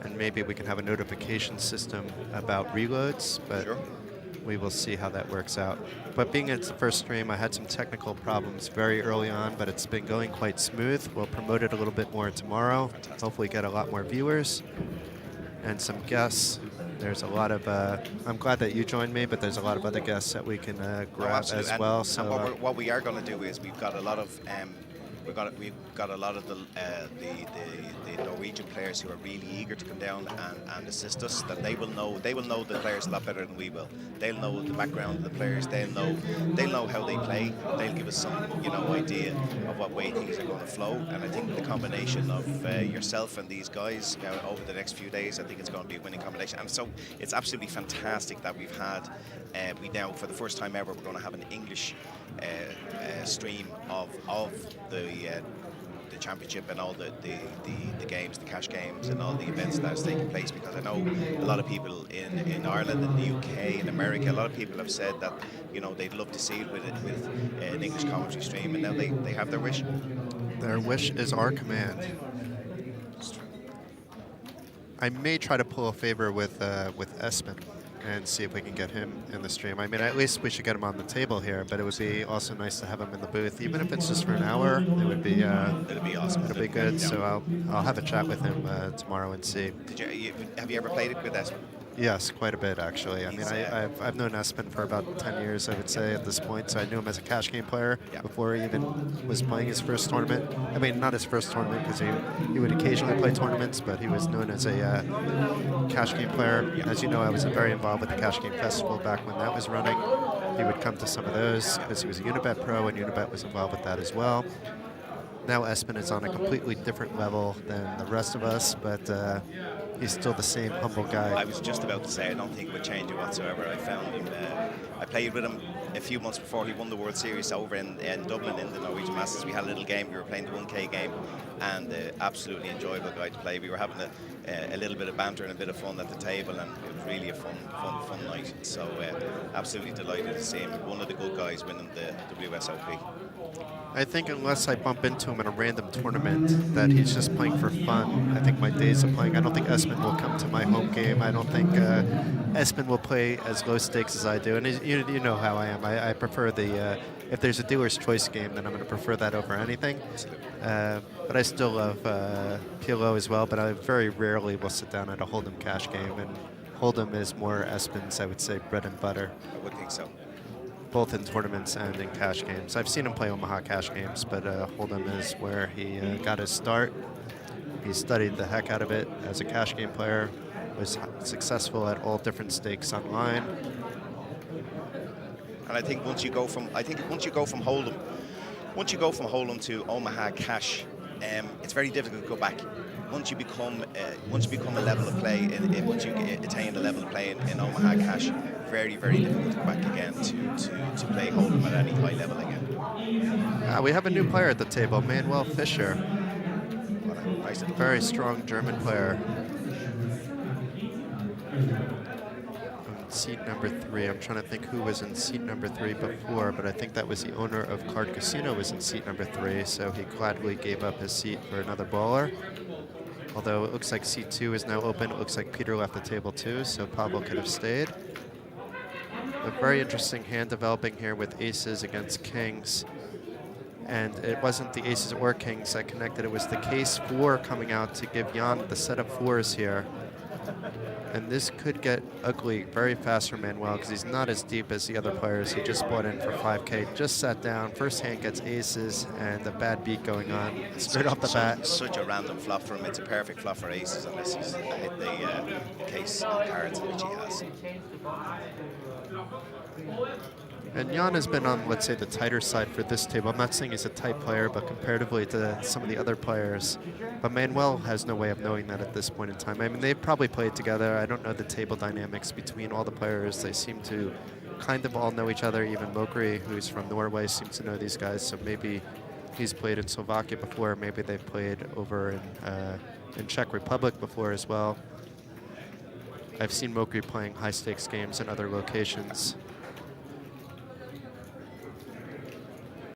and maybe we can have a notification system about reloads, but Sure. we will see how that works out. But being it's the first stream, I had some technical problems very early on, but it's been going quite smooth. We'll promote it a little bit more tomorrow. Fantastic. Hopefully get a lot more viewers and some guests. There's a lot of, I'm glad that you joined me, but there's a lot of other guests that we can grab absolutely. as well. And So what we are going to do is we've got a lot of the Norwegian players who are really eager to come down and assist us. That they will know the players a lot better than we will. They'll know the background of the players. They'll know how they play. They'll give us some idea of what way things are going to flow. And I think the combination of yourself and these guys over the next few days, I think it's going to be a winning combination. And so it's absolutely fantastic that we've had. We now, for the first time ever, we're going to have an English stream of the championship and all the games, the cash games, and all the events that is taking place. Because I know a lot of people in Ireland, in the UK, in America, a lot of people have said that they'd love to see it with an English commentary stream, and now they have their wish. their wish is our command. I may try to pull a favor with Espen and see if we can get him in the stream. I mean, at least we should get him on the table here, but it would be also nice to have him in the booth. Even if it's just for an hour, it would be It'll be awesome. it'll be good. Yeah. So I'll have a chat with him tomorrow and see. Have you ever played it with Espen? Yes, quite a bit actually. I mean, He's, I've known Espen for about 10 years, I would say, at this point. So I knew him as a cash game player Yeah. before he even was playing his first tournament. I mean, not his first tournament because he would occasionally play tournaments, but he was known as a cash game player. Yeah. As you know, I was very involved with the Cash Game Festival back when that was running. He would come to some of those because he was a Unibet pro, and Unibet was involved with that as well. Now Espen is on a completely different level than the rest of us, but he's still the same humble guy. I was just about to say I don't think it would change it whatsoever. I found him. I played with him a few months before he won the World Series over in Dublin in the Norwegian Masters. We had a little game. We were playing the 1K game, and absolutely enjoyable guy to play. We were having a little bit of banter and a bit of fun at the table, and it was really a fun night. So absolutely delighted to see him. One of the good guys winning the WSOP. I think unless I bump into him in a random tournament that he's just playing for fun. I think my days of playing, I don't think Espen will come to my home game. I don't think Espen will play as low stakes as I do. And you know how I am. I prefer the, if there's a dealer's choice game, then I'm going to prefer that over anything. But I still love PLO as well, but I very rarely will sit down at a Hold'em cash game. And Hold'em is more Espen's, I would say, bread and butter. I would think so. Both in tournaments and in cash games. I've seen him play Omaha cash games, but Hold'em is where he got his start. He studied the heck out of it as a cash game player, was successful at all different stakes online. And I think once you go from Hold'em to Omaha cash, it's very difficult to go back. Once you become a level of play, once you attain a level of play in Omaha cash, very, very difficult to go back again to play Hold'em at any high level again. We have a new player at the table, Manuel Fischer. Nice. Very strong German player. Seat number 3. I'm trying to think who was in seat number 3 before, but I think that was the owner of Card Casino was in seat number 3, so he gladly gave up his seat for another baller. Although it looks like seat 2 is now open. It looks like Peter left the table too, so Pablo could have stayed. A very interesting hand developing here with aces against kings. And it wasn't the aces or kings that connected, it was the case 4 coming out to give Jan the set of 4s here. And this could get ugly very fast for Manuel because he's not as deep as the other players. He just bought in for 5K, just sat down. First hand gets aces and a bad beat going on straight off the bat. Such a random flop for him. It's a perfect flop for aces unless he's hit the case cards which he has. And Jan has been on, let's say, the tighter side for this table. I'm not saying he's a tight player, but comparatively to some of the other players. But Manuel has no way of knowing that at this point in time. I mean, they've probably played together. I don't know the table dynamics between all the players. They seem to kind of all know each other. Even Mokri, who's from Norway, seems to know these guys. So maybe he's played in Slovakia before. Maybe they've played over in Czech Republic before as well. I've seen Mokri playing high-stakes games in other locations.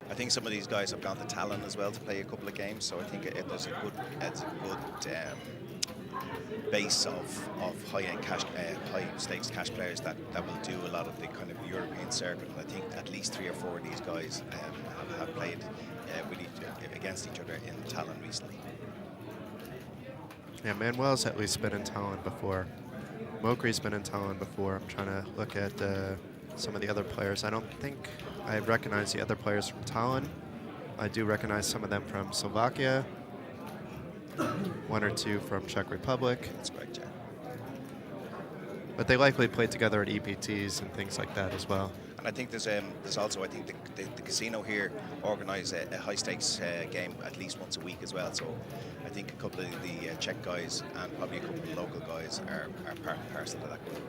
I think some of these guys have gone to Tallinn as well to play a couple of games, so I think it's a good base of high-end cash, high-stakes cash players that will do a lot of the kind of European circuit. And I think at least 3 or 4 of these guys have played against each other in Tallinn recently. Yeah, Manuel's at least been in Tallinn before. Mokri's been in Tallinn before. I'm trying to look at some of the other players. I don't think I recognize the other players from Tallinn. I do recognize some of them from Slovakia. 1 or 2 from Czech Republic. That's correct, yeah. But they likely played together at EPTs and things like that as well. And I think there's also, I think the casino here organise a high stakes game at least once a week as well. So I think a couple of the Czech guys and probably a couple of the local guys are part and parcel of that group.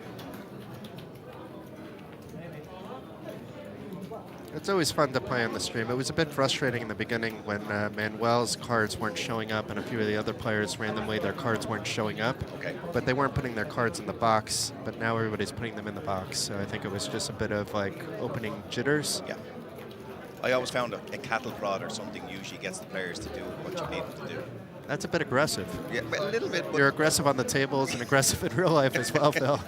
It's always fun to play on the stream. It was a bit frustrating in the beginning when Manuel's cards weren't showing up and a few of the other players randomly their cards weren't showing up. Okay. But they weren't putting their cards in the box, but now everybody's putting them in the box. So I think it was just a bit of like opening jitters. Yeah. I always found a cattle prod or something usually gets the players to do what you need them to do. That's a bit aggressive. Yeah, a little bit. You're aggressive on the tables and aggressive in real life as well, Phil.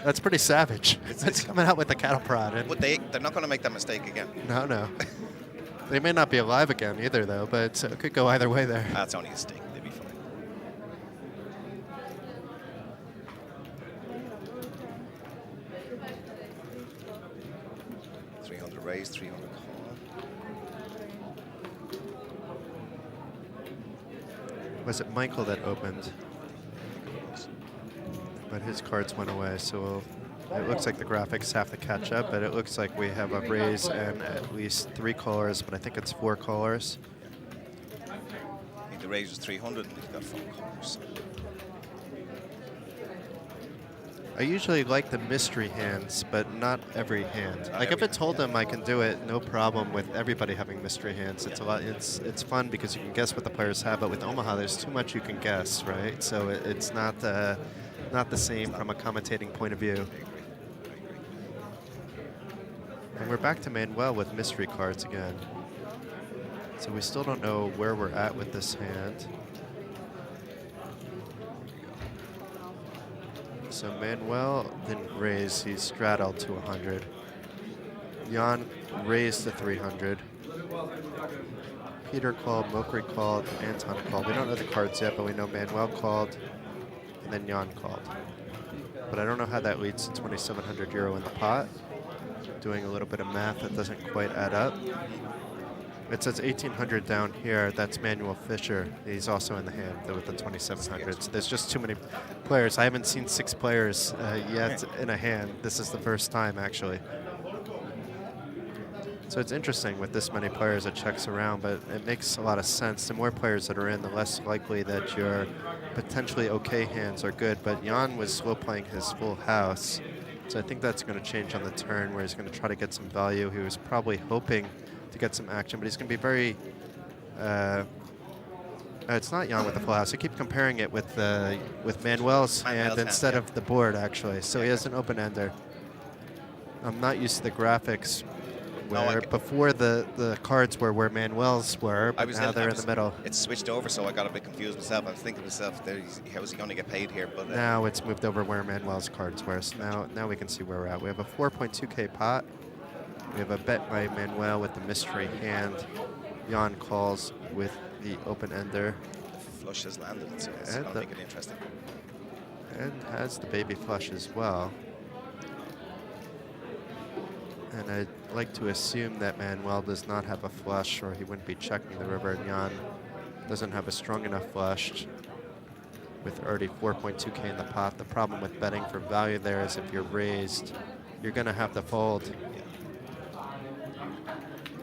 That's pretty savage. It's coming out with the cattle prod. But they're not going to make that mistake again. No. They may not be alive again either, though, but it could go either way there. That's only a stick. They'll be fine. $300 raise, 300 call. Was it Michael that opened? But his cards went away, so it looks like the graphics have to catch up, but it looks like we have a raise and at least 3 callers, but I think it's 4 callers. I think the raise was 300 and he's got 4 callers. I usually like the mystery hands, but not every hand. Like if it told them I can do it, no problem with everybody having mystery hands. It's a lot. It's fun because you can guess what the players have. But with Omaha, there's too much you can guess, right? So it's not the same from a commentating point of view. And we're back to Manuel with mystery cards again. So we still don't know where we're at with this hand. So Manuel didn't raise, he straddled to 100. Jan raised to 300. Peter called, Mokri called, Anton called. We don't know the cards yet, but we know Manuel called, and then Jan called. But I don't know how that leads to 2,700 euro in the pot. Doing a little bit of math, that doesn't quite add up. It says 1,800 down here. That's Manuel Fischer. He's also in the hand with the 2,700. So there's just too many players. I haven't seen 6 players yet in a hand. This is the first time, actually. So it's interesting with this many players it checks around, but it makes a lot of sense. The more players that are in, the less likely that your potentially okay hands are good. But Jan was slow playing his full house. So I think that's going to change on the turn where he's going to try to get some value. He was probably hoping to get some action, but he's going to be very... it's not Jan with the full house. I keep comparing it with Manuel's hand instead of the board, actually. So he has an open-ender. I'm not used to the graphics where before the cards were where Manuel's were, but now they're in the middle. It's switched over, so I got a bit confused myself. I was thinking to myself, how's he going to get paid here? But now it's moved over where Manuel's cards were. So now we can see where we're at. We have a 4.2K pot. We have a bet by Manuel with the mystery hand. Jan calls with the open-ender. Flush has landed, so it's going to make it interesting. And has the baby flush as well. And I'd like to assume that Manuel does not have a flush, or he wouldn't be checking the river, and Jan doesn't have a strong enough flush with already 4.2K in the pot. The problem with betting for value there is if you're raised, you're going to have to fold.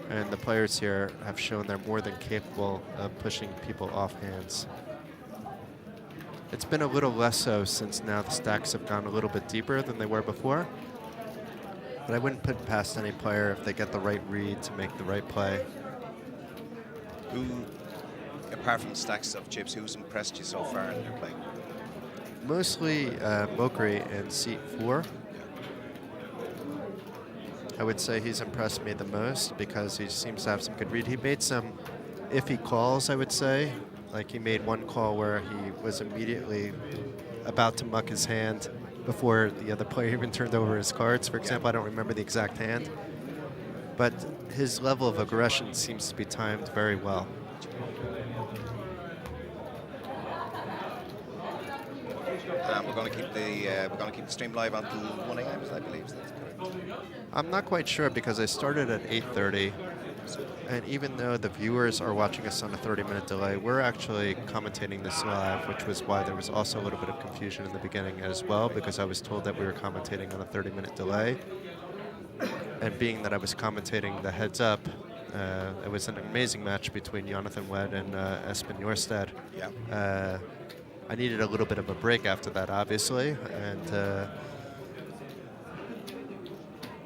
And the players here have shown they're more than capable of pushing people off hands. It's been a little less so since now the stacks have gone a little bit deeper than they were before. But I wouldn't put past any player if they get the right read to make the right play. Who, apart from stacks of chips, who's impressed you so far in your play? Mostly Mokri in seat 4. I would say he's impressed me the most because he seems to have some good read. He made some iffy calls, I would say. Like he made one call where he was immediately about to muck his hand before the other player even turned over his cards. For example, I don't remember the exact hand. But his level of aggression seems to be timed very well. We're going to keep the stream live until 1 a.m. I believe. So that's correct. I'm not quite sure because I started at 8:30, and even though the viewers are watching us on a 30-minute delay, we're actually commentating this live, which was why there was also a little bit of confusion in the beginning as well, because I was told that we were commentating on a 30-minute delay. And being that I was commentating the heads up, it was an amazing match between Jonathan Wed and Espen Jorstad. Yeah. I needed a little bit of a break after that, obviously, and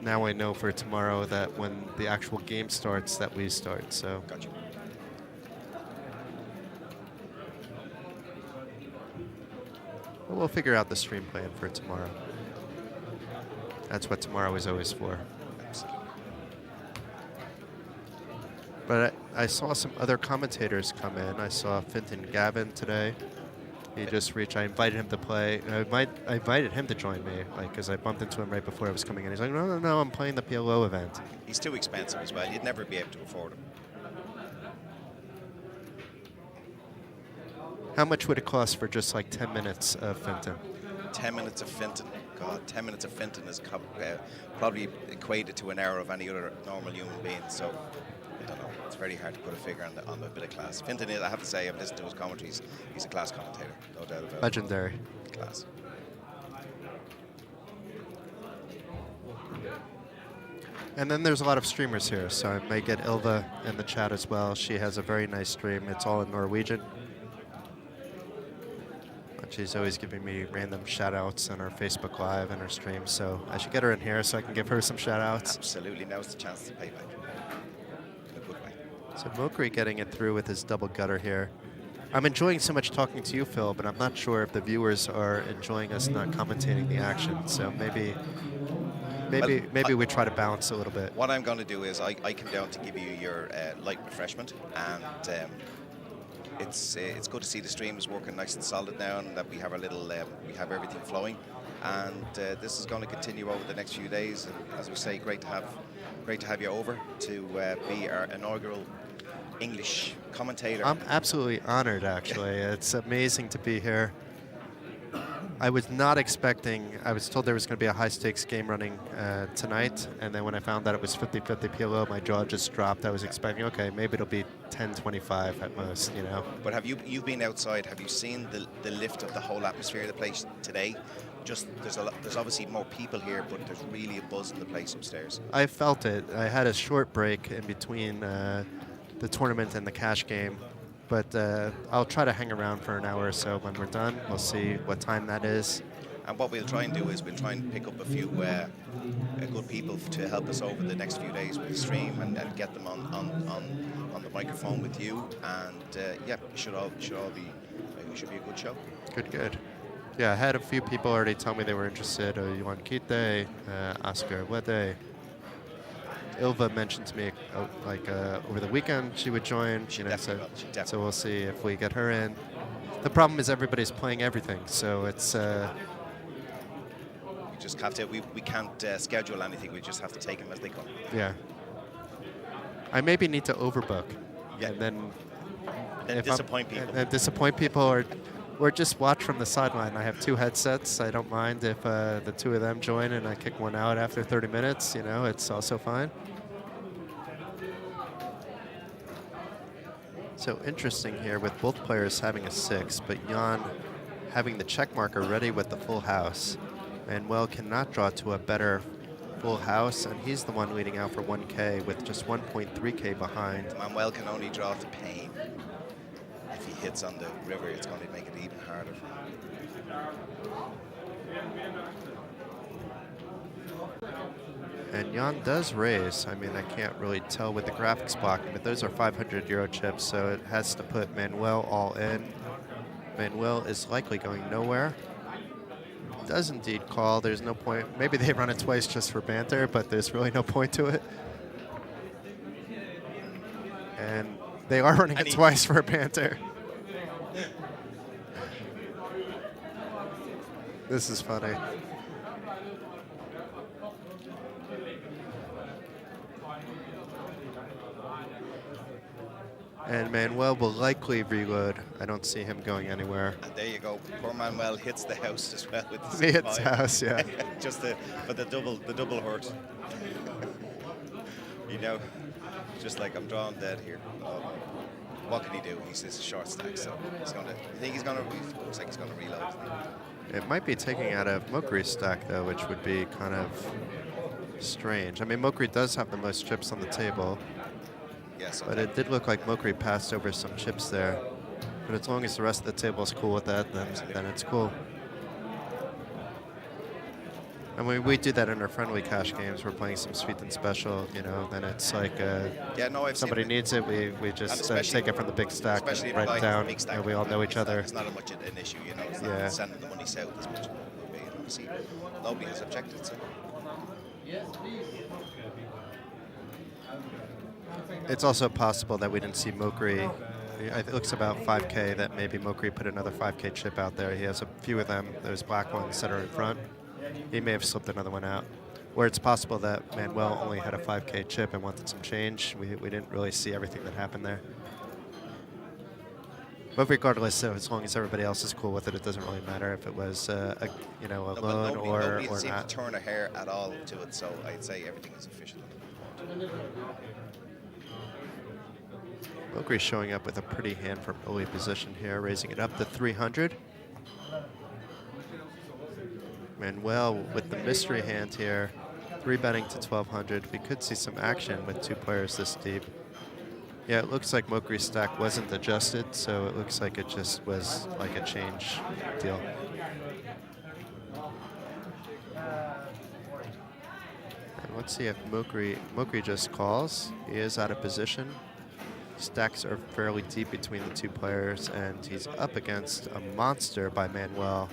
now I know for tomorrow that when the actual game starts, that we start. So. Gotcha. Well, we'll figure out the stream plan for tomorrow. That's what tomorrow is always for. Absolutely. But I saw some other commentators come in. I saw Fintan Gavin today. He just reached. I invited him to play. I invited him to join me, like, because I bumped into him right before I was coming in. He's like, no, I'm playing the PLO event. He's too expensive as well. You'd never be able to afford him. How much would it cost for just like 10 minutes of Fintan? 10 minutes of Fintan. God, 10 minutes of Fintan is probably equated to an hour of any other normal human being. So, I don't know. It's very hard to put a figure on the bit of class. Fintan is, I have to say, I've listened to his commentaries. He's a class commentator, no doubt about it. Legendary. Class. And then there's a lot of streamers here, so I may get Ilva in the chat as well. She has a very nice stream. It's all in Norwegian. And she's always giving me random shout outs on our Facebook Live and our stream, so I should get her in here so I can give her some shout outs. Absolutely, now's the chance to pay back. In a good way. So Mokri getting it through with his double gutter here. I'm enjoying so much talking to you, Phil, but I'm not sure if the viewers are enjoying us not commentating the action. So maybe we try to balance a little bit. What I'm going to do is I come down to give you your light refreshment, and it's good to see the stream is working nice and solid now, and that we have our little we have everything flowing, and this is going to continue over the next few days. And as we say, great to have you over to be our inaugural English commentator. I'm absolutely honored, actually. It's amazing to be here. I was not expecting, I was told there was going to be a high-stakes game running tonight, and then when I found that it was 50-50 PLO, my jaw just dropped. I was expecting, okay, maybe it'll be 10-25 at most, you know. But you've been outside, have you seen the lift of the whole atmosphere of the place today? Just there's obviously more people here, but there's really a buzz in the place upstairs. I felt it. I had a short break in between the tournament and the cash game, but I'll try to hang around for an hour or so when we're done. We'll see what time that is. And what we'll try and do is we'll try and pick up a few good people to help us over the next few days with the stream, and get them on the microphone with you. And yeah, it should be a good show. Good. Yeah, I had a few people already tell me they were interested. Yuan Kite, Oscar Wede. Ilva mentioned to me over the weekend she would join. So we'll see if we get her in. The problem is everybody's playing everything, so it's. We just have to. We can't schedule anything. We just have to take them as they come. Yeah. I maybe need to overbook. Yeah. And then disappoint people. And disappoint people, or just watch from the sideline. I have two headsets. I don't mind if the two of them join and I kick one out after 30 minutes. You know, it's also fine. So interesting here with both players having a 6, but Jan having the check marker ready with the full house. Manuel cannot draw to a better full house, and he's the one leading out for 1K with just 1.3K behind. Manuel can only draw to pain. If he hits on the river, it's going to make it even harder. And Jan does raise. I mean, I can't really tell with the graphics blocking, but those are 500 euro chips, so it has to put Manuel all in. Manuel is likely going nowhere. Does indeed call. There's no point. Maybe they run it twice just for banter, but there's really no point to it. And they are running it twice for banter. This is funny. And Manuel will likely reload. I don't see him going anywhere. And there you go. Poor Manuel hits the house as well with the He hits the house, yeah. Just for the double hurt. You know, just like I'm drawing dead here. What can he do? He's a short stack, so he's gonna. You think he's gonna? Looks like he's gonna reload. It might be taking out of Mokri's stack though, which would be kind of strange. I mean, Mokri does have the most chips on the table. Yes, but it did look like Mokri passed over some chips there. But as long as the rest of the table is cool with that, then it's cool. And when we do that in our friendly cash games, we're playing some sweet and special, you know, then it's like if somebody needs it, we just take it from the big stack and write it down, and we all know each other. It's not much an issue, you know, it's not sending the money south as much. Obviously, nobody has objected, so. Yes, please. It's also possible that we didn't see Mokri. It looks about 5K that maybe Mokri put another 5K chip out there. He has a few of them, those black ones that are in front. He may have slipped another one out. Or it's possible that Manuel only had a 5K chip and wanted some change. We didn't really see everything that happened there. But regardless, as long as everybody else is cool with it, it doesn't really matter if it was a loan or nobody seemed not. to turn a hair at all to it, so I'd say everything is official. Mokri showing up with a pretty hand for early position here, raising it up to 300. Manuel with the mystery hand here, 3-betting to 1,200. We could see some action with two players this deep. Yeah, it looks like Mokri's stack wasn't adjusted, so it looks like it just was like a change deal. And let's see if Mokri just calls. He is out of position. Stacks are fairly deep between the two players, and he's up against a monster by Manuel.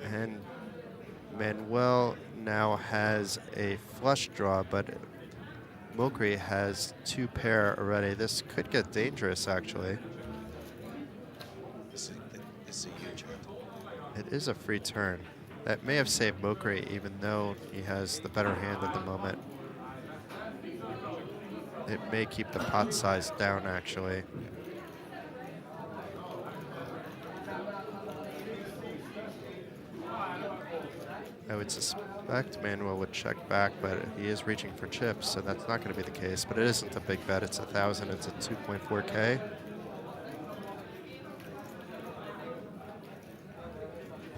And Manuel now has a flush draw, but Mokri has 2 pair already. This could get dangerous, actually. This is a huge hand. It is a free turn. That may have saved Mokri, even though he has the better hand at the moment. It may keep the pot size down, actually. I would suspect Manuel would check back, but he is reaching for chips, so that's not going to be the case. But it isn't a big bet. It's 1,000. It's a 2.4K.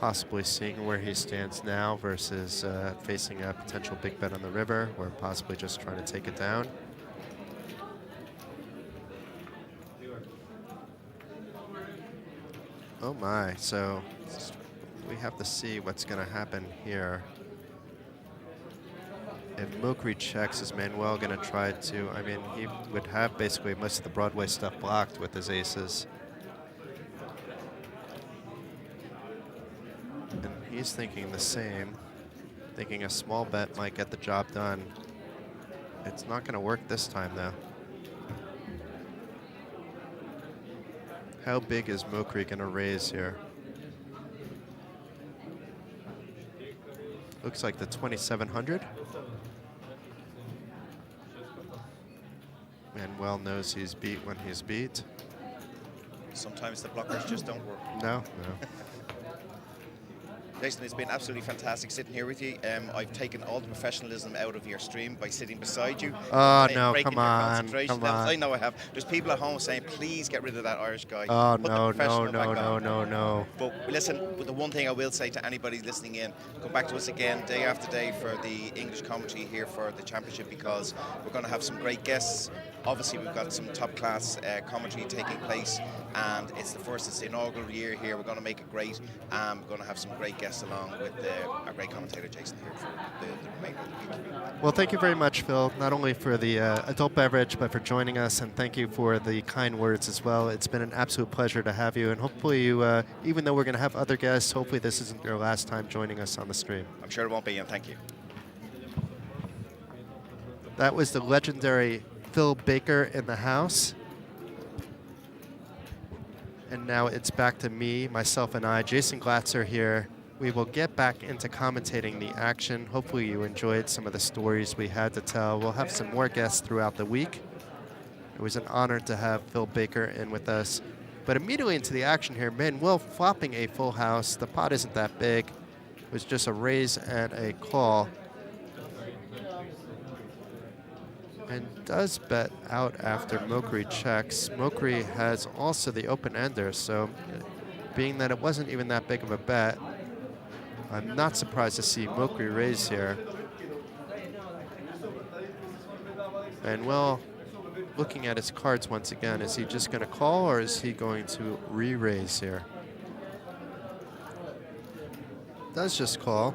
Possibly seeing where he stands now versus facing a potential big bet on the river, or possibly just trying to take it down. Oh my, so we have to see what's going to happen here. If Mokri checks, is Manuel going to try to, I mean, he would have basically most of the Broadway stuff blocked with his aces. And he's thinking the same, thinking a small bet might get the job done. It's not going to work this time, though. How big is Mokri going to raise here? Looks like the 2,700. Manuel knows he's beat when he's beat. Sometimes the blockers just don't work. No. Jason, it's been absolutely fantastic sitting here with you. I've taken all the professionalism out of your stream by sitting beside you. Oh, no, breaking come your on, concentration come levels. on. I know I have. There's people at home saying, please get rid of that Irish guy. Oh, Put the no. professional back on. But listen, the one thing I will say to anybody listening in, come back to us again day after day for the English commentary here for the championship, because we're going to have some great guests. Obviously, we've got some top-class commentary taking place, and it's the inaugural year here. We're going to make it great. We're going to have some great guests along with our great commentator, Jason, here for the remainder of the week. Well, thank you very much, Phil, not only for the adult beverage, but for joining us, and thank you for the kind words as well. It's been an absolute pleasure to have you, and hopefully you, even though we're going to have other guests, hopefully this isn't your last time joining us on the stream. I'm sure it won't be, and thank you. That was the legendary Phil Baker in the house. And now it's back to me, myself, and I, Jason Glatzer here. We will get back into commentating the action. Hopefully you enjoyed some of the stories we had to tell. We'll have some more guests throughout the week. It was an honor to have Phil Baker in with us. But immediately into the action here, Manuel flopping a full house. The pot isn't that big. It was just a raise and a call. And does bet out after Mokri checks. Mokri has also the open-ender, so being that it wasn't even that big of a bet, I'm not surprised to see Mokri raise here. Manuel looking at his cards once again. Is he just going to call, or is he going to re-raise here? Does just call.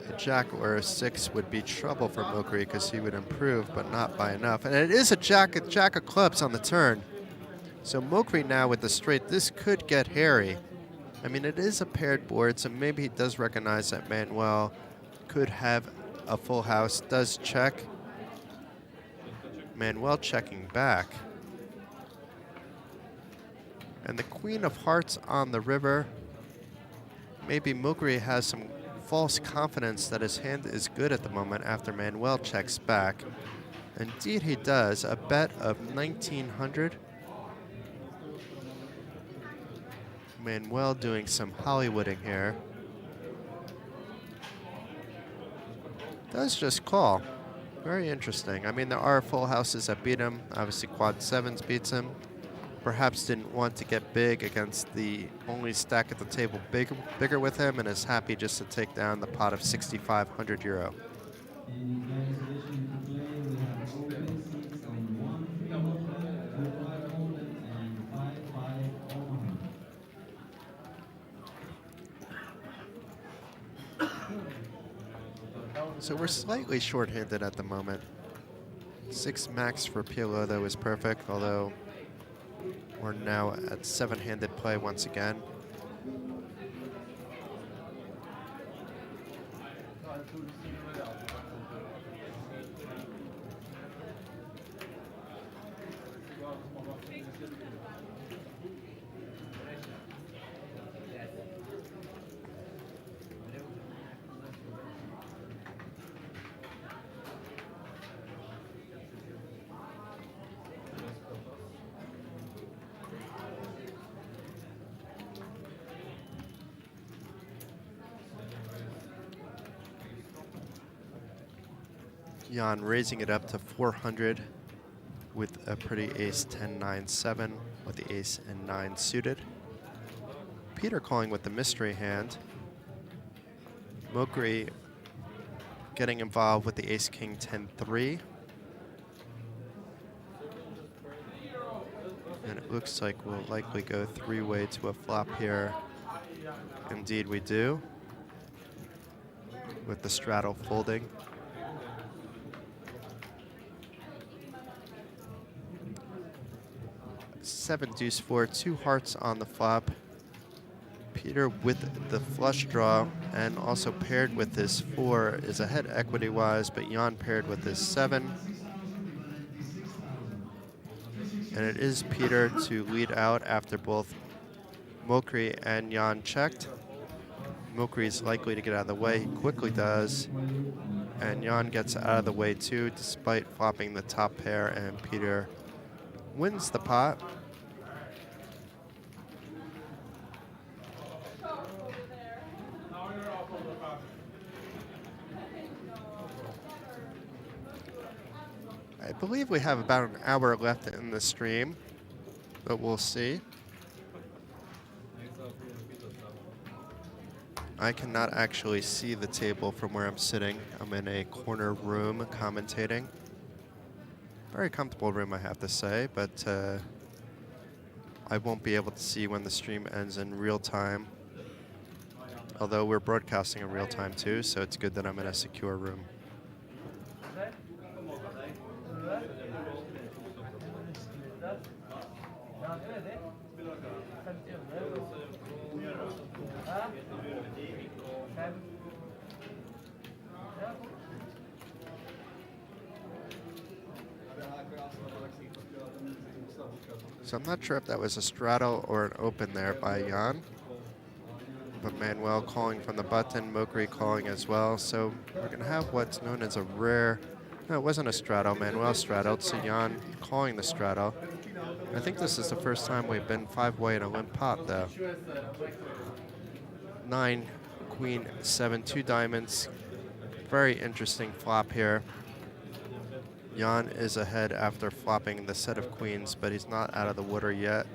A jack or a 6 would be trouble for Mokri because he would improve, but not by enough. And it is a jack of clubs on the turn. So Mokri now with the straight, this could get hairy. I mean, it is a paired board, so maybe he does recognize that Manuel could have a full house. Does check. Manuel checking back. And the Queen of Hearts on the river. Maybe Mokri has some false confidence that his hand is good at the moment after Manuel checks back. Indeed he does. A bet of 1,900. Manuel doing some Hollywooding here. Does just call. Very interesting. I mean, there are full houses that beat him. Obviously quad sevens beats him. Perhaps didn't want to get big against the only stack at the table bigger with him, and is happy just to take down the pot of €6,500. In the position to play, we have open So we're slightly short-handed at the moment. 6 max for PLO, though, is perfect, although we're now at 7-handed play once again. Jan raising it up to 400 with a pretty ace 10-9-7 with the ace and 9 suited. Peter calling with the mystery hand. Mokri getting involved with the ace king 10-3. And it looks like we'll likely go 3-way to a flop here. Indeed we do, with the straddle folding. Seven deuce 4, 2 hearts on the flop. Peter with the flush draw and also paired with his 4 is ahead equity wise, but Jan paired with his 7. And it is Peter to lead out after both Mokri and Jan checked. Mokri is likely to get out of the way, he quickly does. And Jan gets out of the way too, despite flopping the top pair, and Peter wins the pot. I believe we have about an hour left in the stream, but we'll see. I cannot actually see the table from where I'm sitting. I'm in a corner room commentating. Very comfortable room, I have to say, but I won't be able to see when the stream ends in real time. Although we're broadcasting in real time too, so it's good that I'm in a secure room. So I'm not sure if that was a straddle or an open there by Jan. But Manuel calling from the button, Mokri calling as well. So we're going to have what's known as a rare... No, it wasn't a straddle. Manuel straddled, so Jan calling the straddle. I think this is the first time we've been 5-way in a limp pot, though. 9, queen, 7, 2 diamonds. Very interesting flop here. Jan is ahead after flopping the set of queens, but he's not out of the water yet.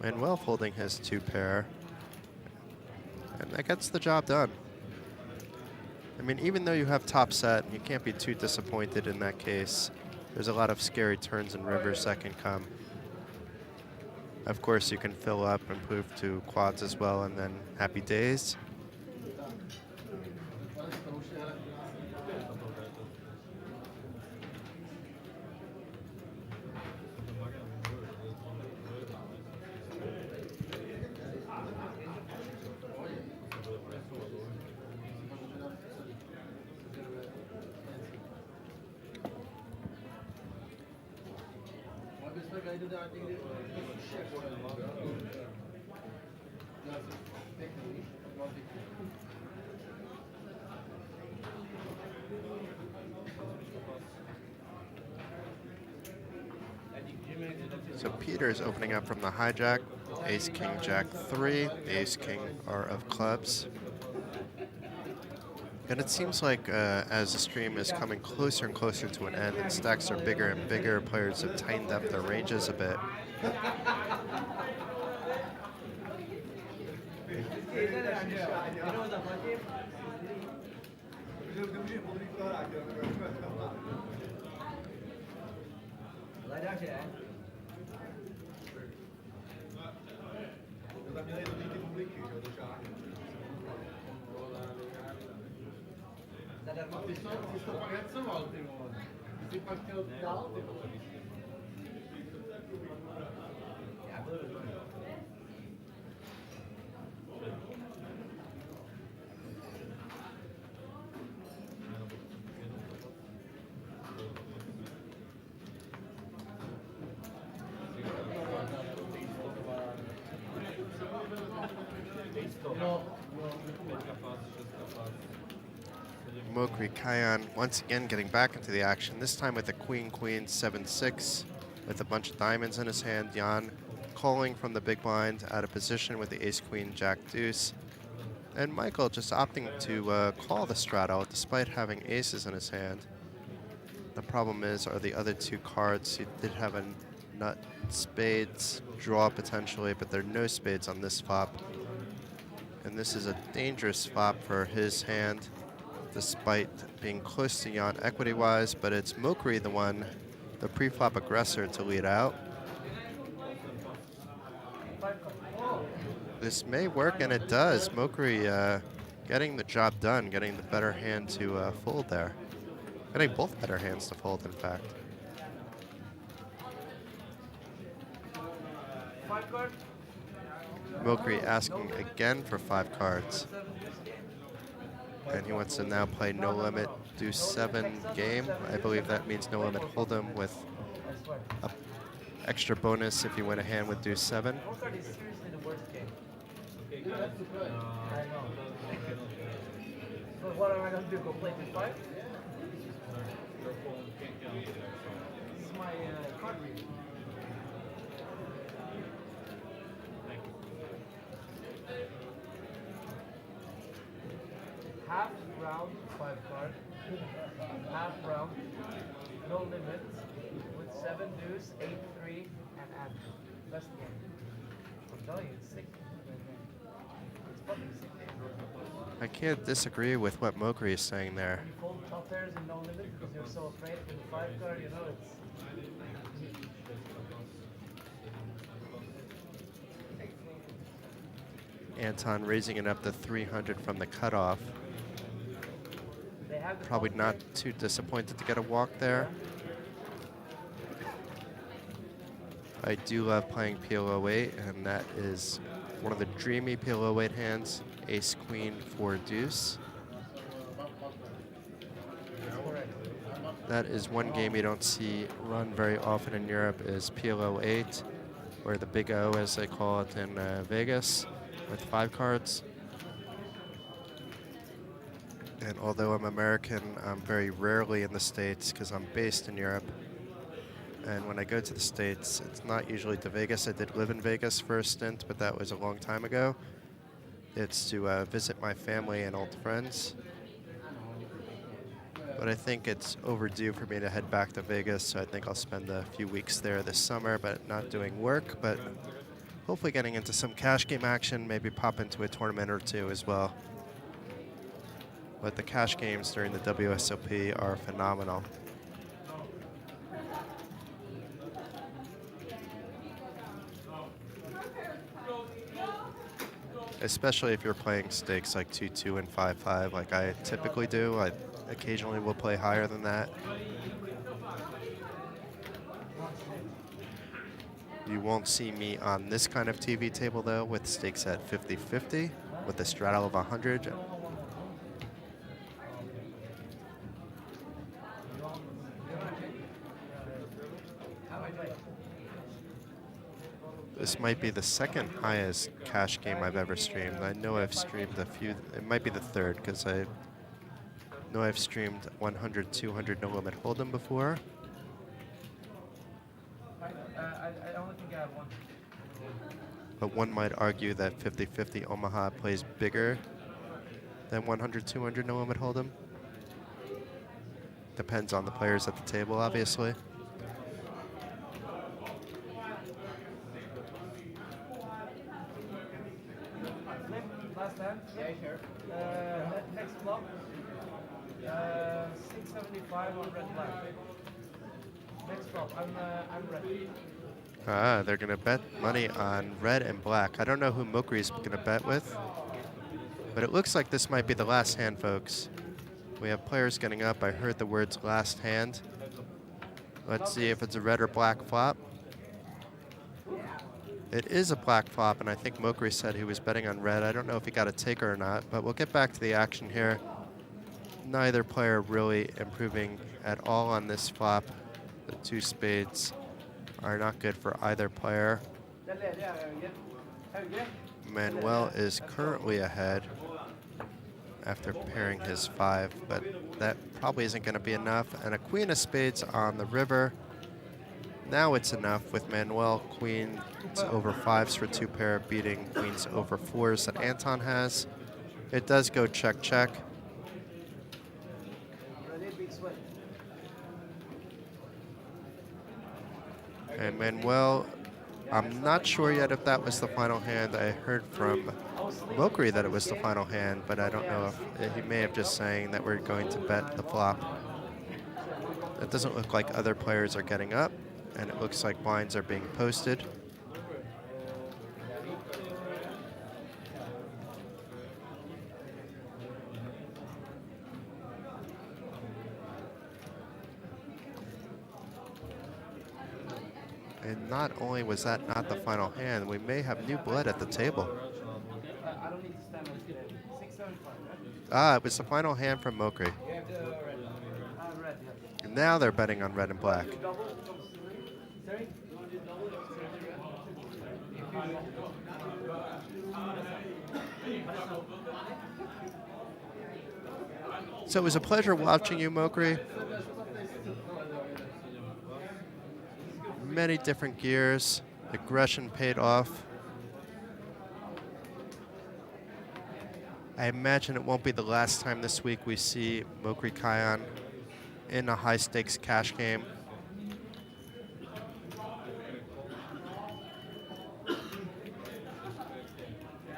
Manuel folding his 2 pair. And that gets the job done. I mean, even though you have top set, you can't be too disappointed in that case. There's a lot of scary turns and rivers that can come. Of course, you can fill up and move to quads as well, and then happy days. So Peter's opening up from the hijack. Ace, king, jack 3. The ace, king are of clubs. And it seems like as the stream is coming closer and closer to an end and stacks are bigger and bigger, players have tightened up their ranges a bit. Si sto pagando l'ultimo. Si pagando l'ultimo. Mokri Kion once again getting back into the action, this time with a queen, 7-6, with a bunch of diamonds in his hand. Jan calling from the big blind, out of position with the ace, queen, jack, deuce. And Michael just opting to call the straddle despite having aces in his hand. The problem are the other two cards. He did have a nut, spades, draw potentially, but there are no spades on this flop. And this is a dangerous flop for his hand, despite being close to Jan equity-wise, but it's Mokri the pre-flop aggressor, to lead out. This may work, and it does. Mokri getting the job done, getting the better hand to fold there. Getting both better hands to fold, in fact. Mokri asking again for 5 cards. And he wants to now play no limit, deuce 7 game. I believe that means no limit hold'em with a extra bonus if you win a hand with deuce 7. Poker is seriously the worst game. I know. So what am I going to do? Go play to 5? This is my card reading. Half round, 5 card. Half round, no limit, with 7 deuce, 8-3, and add. Best game. I'm telling you, it's sick. It's fucking sick. I can't disagree with what Mokri is saying there. You fold top pairs in no limit because you're so afraid with the 5 card, you know, it's... Anton raising it up to 300 from the cutoff. Probably not too disappointed to get a walk there. I do love playing PL08, and that is one of the dreamy PL08 hands. Ace, queen, 4 deuce. That is one game you don't see run very often in Europe, is PL08, or the Big O as they call it in Vegas, with 5 cards. And although I'm American, I'm very rarely in the States because I'm based in Europe. And when I go to the States, it's not usually to Vegas. I did live in Vegas for a stint, but that was a long time ago. It's to visit my family and old friends. But I think it's overdue for me to head back to Vegas, so I think I'll spend a few weeks there this summer, but not doing work, but hopefully getting into some cash game action, maybe pop into a tournament or two as well. But the cash games during the WSOP are phenomenal. Especially if you're playing stakes like 2-2 and 5-5 like I typically do. I occasionally will play higher than that. You won't see me on this kind of TV table though, with stakes at 50-50, with a straddle of 100. This might be the second highest cash game I've ever streamed. I know I've streamed a few, it might be the third, because I know I've streamed 100, 200 no limit hold'em before. I only think I have one. But one might argue that 50-50 Omaha plays bigger than 100, 200 no limit hold'em. Depends on the players at the table, obviously. Last hand? Yeah, sure. Next flop. 675 on red black. Next flop, I'm ready. Ah, they're gonna bet money on red and black. I don't know who Mokri's gonna bet with, but it looks like this might be the last hand, folks. We have players getting up. I heard the words last hand. Let's see if it's a red or black flop. It is a black flop, and I think Mokri said he was betting on red. I don't know if he got a taker or not, but we'll get back to the action here. Neither player really improving at all on this flop. The 2 spades are not good for either player. Manuel is currently ahead after pairing his 5, but that probably isn't going to be enough. And a queen of spades on the river. Now it's enough with Manuel queens over 5s for 2 pair, beating queens over 4s that Anton has. It does go check, check. And Manuel, I'm not sure yet if that was the final hand. I heard from Mokri that it was the final hand, but I don't know if he may have just saying that we're going to bet the flop. It doesn't look like other players are getting up, and it looks like blinds are being posted. And not only was that not the final hand, we may have new blood at the table. I don't need to stand on it. 675, right? Ah, it was the final hand from Mokri. Red, yeah. And now they're betting on red and black. Sorry? So it was a pleasure watching you, Mokri. Many different gears. Aggression paid off. I imagine it won't be the last time this week we see Mokri Kion in a high-stakes cash game.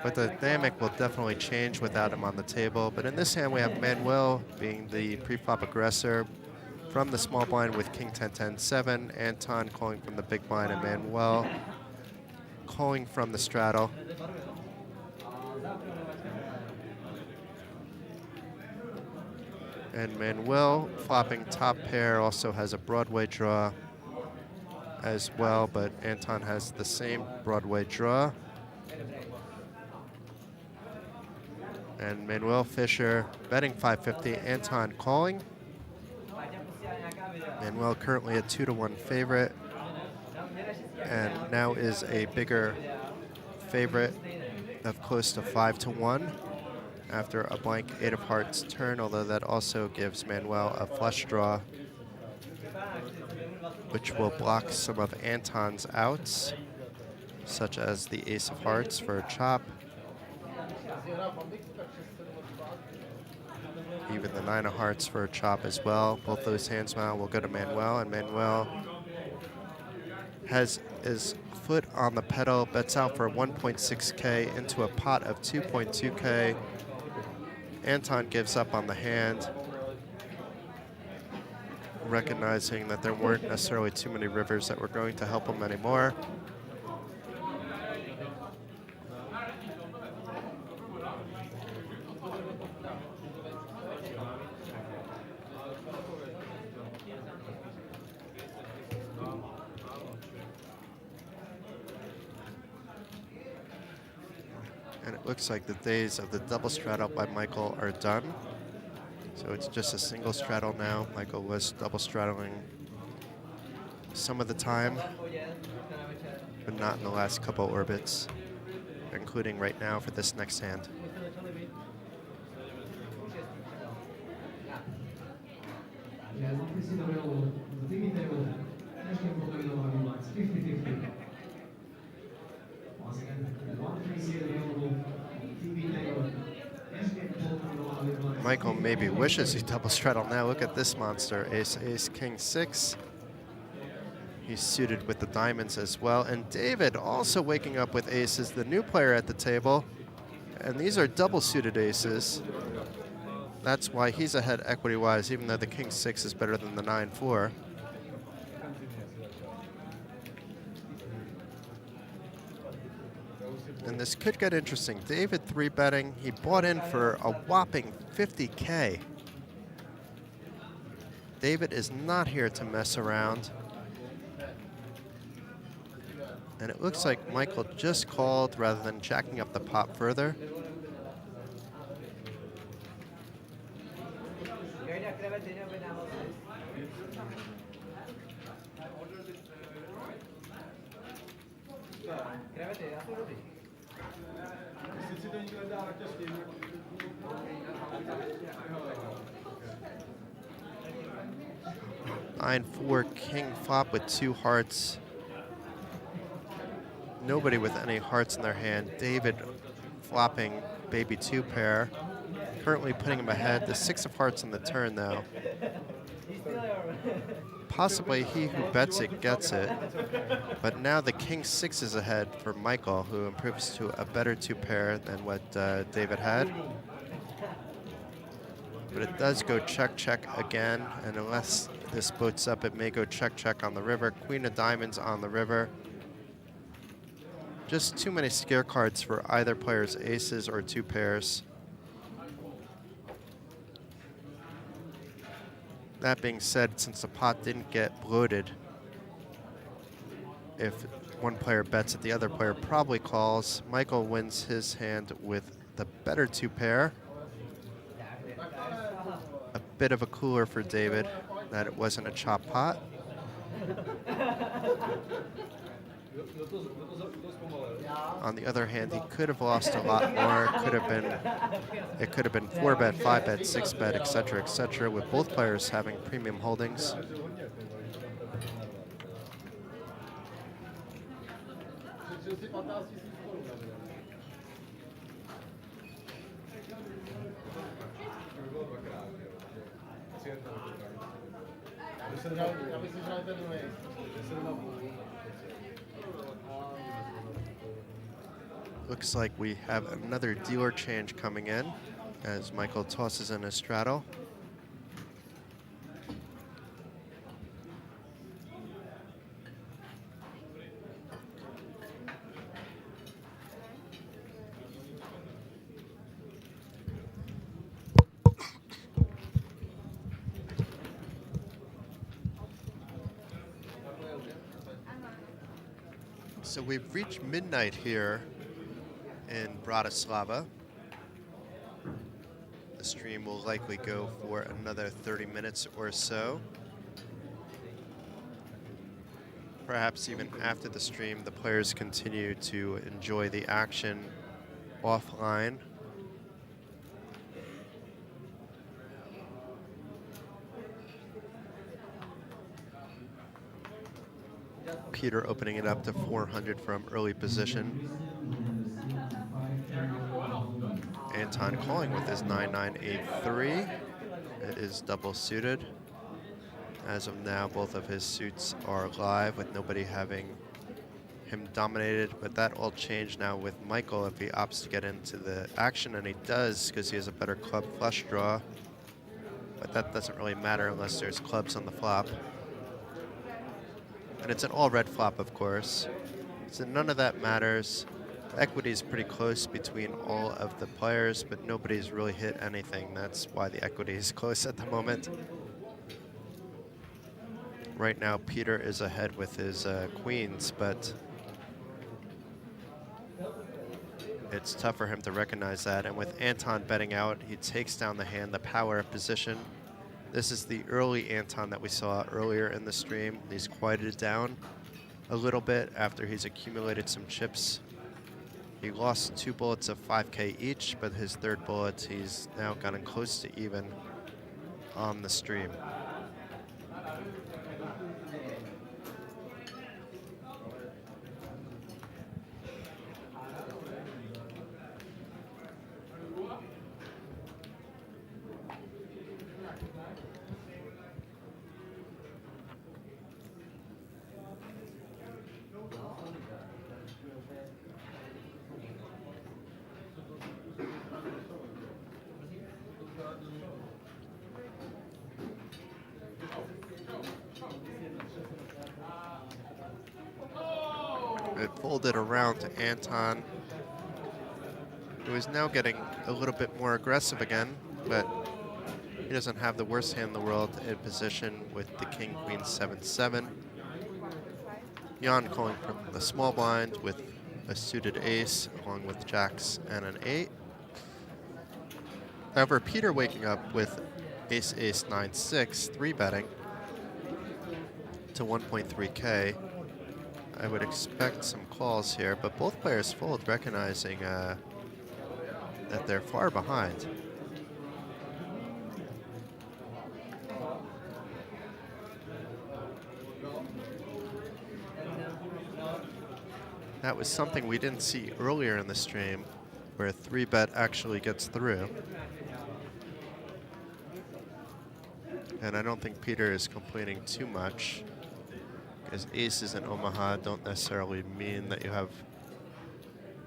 But the dynamic will definitely change without him on the table. But in this hand, we have Manuel being the pre-flop aggressor from the small blind with King 10-10-7. Anton calling from the big blind, and Manuel calling from the straddle. And Manuel flopping top pair also has a Broadway draw as well, but Anton has the same Broadway draw. And Manuel Fischer betting 550, Anton calling. Manuel currently a 2-1 favorite, and now is a bigger favorite of close to 5-1 after a blank 8 of hearts turn, although that also gives Manuel a flush draw, which will block some of Anton's outs, such as the ace of hearts for a chop. Even the 9 of hearts for a chop as well. Both those hands now will go to Manuel, and Manuel has his foot on the pedal, bets out for 1.6K into a pot of 2.2K. Anton gives up on the hand, recognizing that there weren't necessarily too many rivers that were going to help him anymore. And it looks like the days of the double straddle by Michael are done. So it's just a single straddle now. Michael was double straddling some of the time, but not in the last couple orbits, including right now for this next hand. Michael maybe wishes he double straddle now. Look at this monster, ace, ace, king, 6. He's suited with the diamonds as well. And David also waking up with aces, the new player at the table. And these are double suited aces. That's why he's ahead equity-wise, even though the king 6 is better than the 9-4. And this could get interesting. David 3-betting. He bought in for a whopping 50K David is not here to mess around. And it looks like Michael just called rather than jacking up the pot further. Nine, four, king flop with 2 hearts. Nobody with any hearts in their hand. David flopping baby 2 pair. Currently putting him ahead. The 6 of hearts on the turn though. Possibly he who bets it gets it. But now the king 6 is ahead for Michael, who improves to a better 2 pair than what David had. But it does go check, check again. And unless this boats up, it may go check, check on the river. Queen of diamonds on the river. Just too many scare cards for either player's aces or 2 pairs. That being said, since the pot didn't get bloated, if one player bets it, the other player probably calls. Michael wins his hand with the better 2 pair. A bit of a cooler for David that it wasn't a chop pot. On the other hand, he could have lost a lot more. It could have been 4 bet, 5 bet, 6 bet, etc., with both players having premium holdings. Looks like we have another dealer change coming in as Michael tosses in a straddle. So we've reached midnight here in Bratislava. The stream will likely go for another 30 minutes or so. Perhaps even after the stream, the players continue to enjoy the action offline. Peter opening it up to 400 from early position. Anton calling with his 9-9-8-3. It is double suited. As of now, both of his suits are live with nobody having him dominated, but that all changed now with Michael if he opts to get into the action, and he does because he has a better club flush draw. But that doesn't really matter unless there's clubs on the flop. And it's an all red flop, of course. So none of that matters. Equity is pretty close between all of the players, but nobody's really hit anything. That's why the equity is close at the moment. Right now, Peter is ahead with his queens, but it's tough for him to recognize that. And with Anton betting out, he takes down the hand, the power of position. This is the early Anton that we saw earlier in the stream. He's quieted down a little bit after he's accumulated some chips. He lost 2 bullets of 5K each, but his 3rd bullet, he's now gotten close to even on the stream. It folded around to Anton, who is now getting a little bit more aggressive again, but He doesn't have the worst hand in the world in position with the king, queen, 7-7. Jan calling from the small blind with a suited ace, along with jacks and an 8. However, Peter waking up with ace, ace, 9-6, 3-betting to 1.3K. I would expect some calls here, but both players fold, recognizing that they're far behind. That was something we didn't see earlier in the stream, where a 3-bet actually gets through. And I don't think Peter is complaining too much, because aces in Omaha don't necessarily mean that you have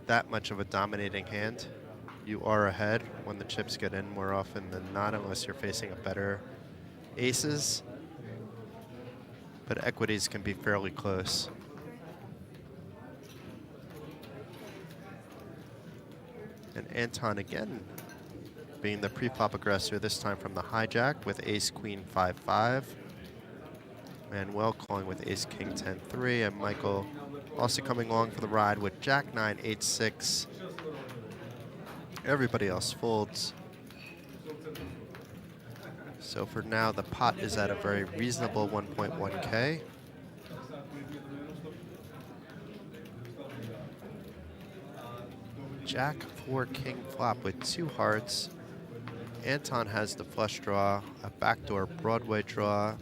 that much of a dominating hand. You are ahead when the chips get in more often than not, unless you're facing a better aces. But equities can be fairly close. And Anton again being the pre-flop aggressor, this time from the hijack with ace, queen, 5-5. Manuel calling with ace, king, 10-3. And Michael also coming along for the ride with jack, 9, 8-6. Everybody else folds. So for now, the pot is at a very reasonable 1.1K. Jack, 4, king flop with 2 hearts. Anton has the flush draw, a backdoor Broadway draw,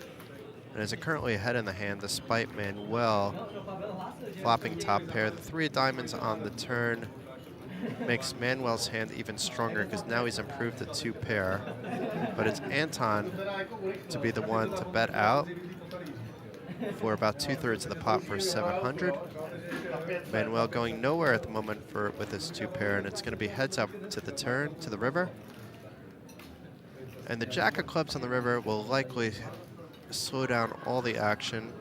and is currently ahead in the hand despite Manuel flopping top pair. The 3 of diamonds on the turn makes Manuel's hand even stronger because now he's improved to 2 pair. But it's Anton to be the one to bet out for about 2/3 of the pot for 700. Manuel going nowhere at the moment with his 2 pair, and it's going to be heads up to the turn, to the river. And the jack of clubs on the river will likely slow down all the action.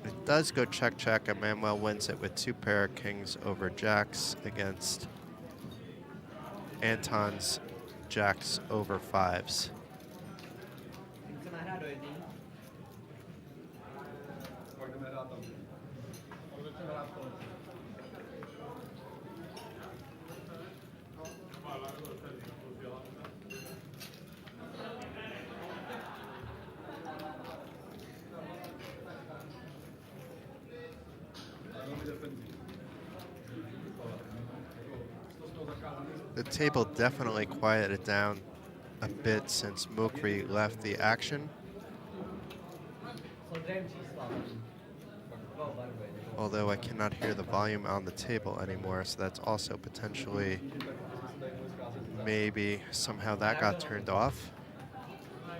It does go check, check, and Manuel wins it with 2 pair kings over jacks against Anton's jacks over 5s. The table definitely quieted down a bit since Mokri left the action. Although I cannot hear the volume on the table anymore, so that's also potentially maybe somehow that got turned off,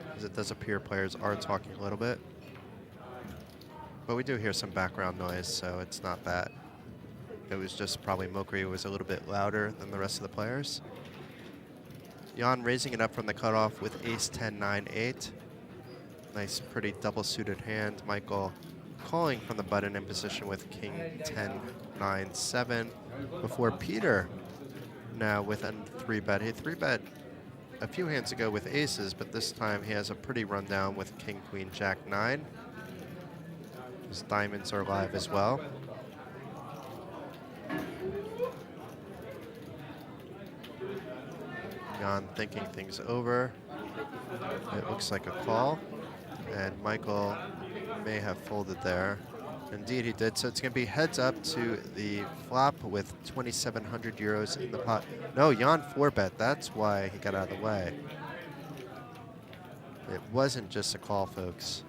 because it does appear players are talking a little bit. But we do hear some background noise, so it's not that. It was just probably Mokri was a little bit louder than the rest of the players. Jan raising it up from the cutoff with ace, 10, 9, 8. Nice, pretty double suited hand. Michael calling from the button in position with king, 10, 9, 7. Before Peter now with a 3-bet. He 3-bet a few hands ago with aces, but this time he has a pretty rundown with king, queen, jack, 9. His diamonds are live as well. Jan thinking things over. It looks like a call, and Michael may have folded there. Indeed he did, so it's going to be heads up to the flop with 2,700 euros in the pot. No, Jan 4-bet, that's why he got out of the way. It wasn't just a call, folks.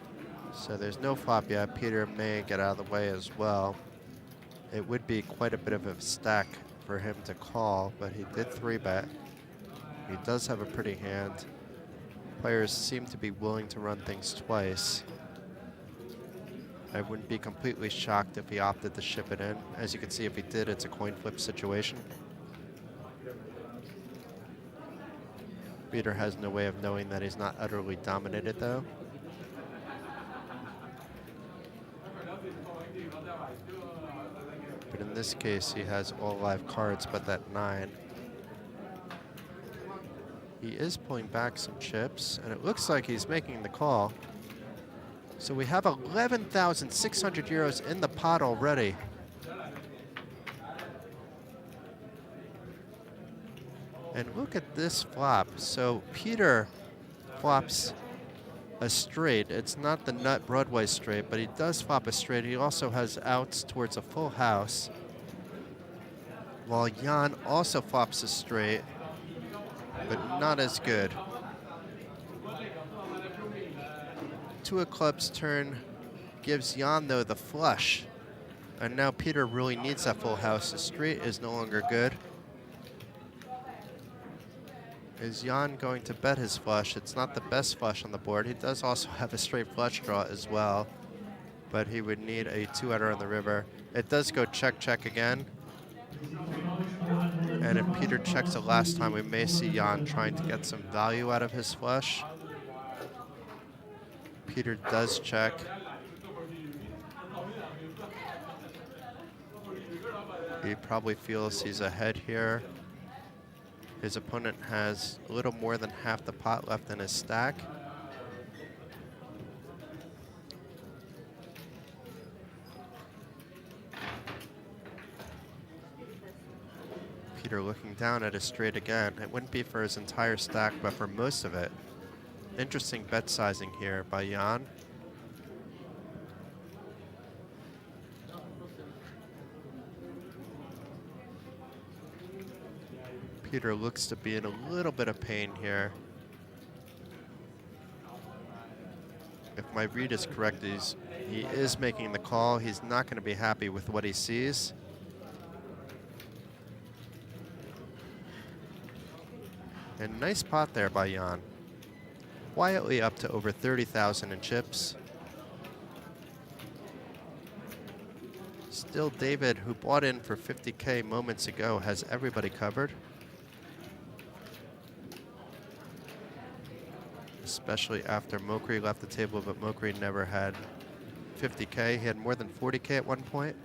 So there's no flop yet. Peter may get out of the way as well. It would be quite a bit of a stack for him to call, but he did 3-bet. He does have a pretty hand. Players seem to be willing to run things twice. I wouldn't be completely shocked if he opted to ship it in. As you can see, if he did, it's a coin flip situation. Peter has no way of knowing that he's not utterly dominated, though. But in this case, he has all live cards but that 9. He is pulling back some chips, and it looks like he's making the call. So we have 11,600 euros in the pot already. And look at this flop. So Peter flops a straight. It's not the nut Broadway straight, but he does flop a straight. He also has outs towards a full house. While Jan also flops a straight, but not as good. Two of clubs turn gives Jan, though, the flush. And now Peter really needs that full house. The straight is no longer good. Is Jan going to bet his flush? It's not the best flush on the board. He does also have a straight flush draw as well, but he would need a two-outer on the river. It does go check, check again. And if Peter checks it last time, we may see Jan trying to get some value out of his flush. Peter does check. He probably feels he's ahead here. His opponent has a little more than half the pot left in his stack. Peter looking down at his straight again. It wouldn't be for his entire stack, but for most of it. Interesting bet sizing here by Jan. Peter looks to be in a little bit of pain here. If my read is correct, he is making the call. He's not going to be happy with what he sees. And nice pot there by Jan. Quietly up to over 30,000 in chips. Still David, who bought in for 50K moments ago, has everybody covered. Especially after Mokri left the table, but Mokri never had 50K. He had more than 40K at one point.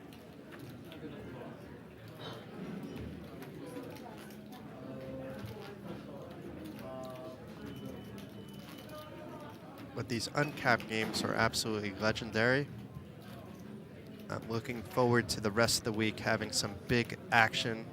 But these uncapped games are absolutely legendary. I'm looking forward to the rest of the week having some big action.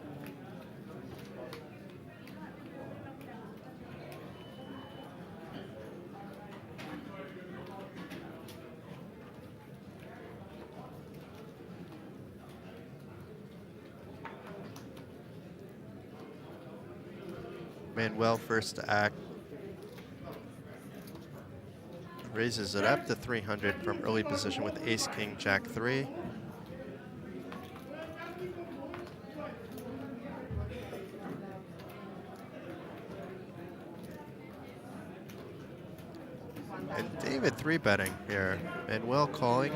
Manuel first to act. Raises it up to 300 from early position with ace, king, jack 3. And David 3-betting here. Manuel calling.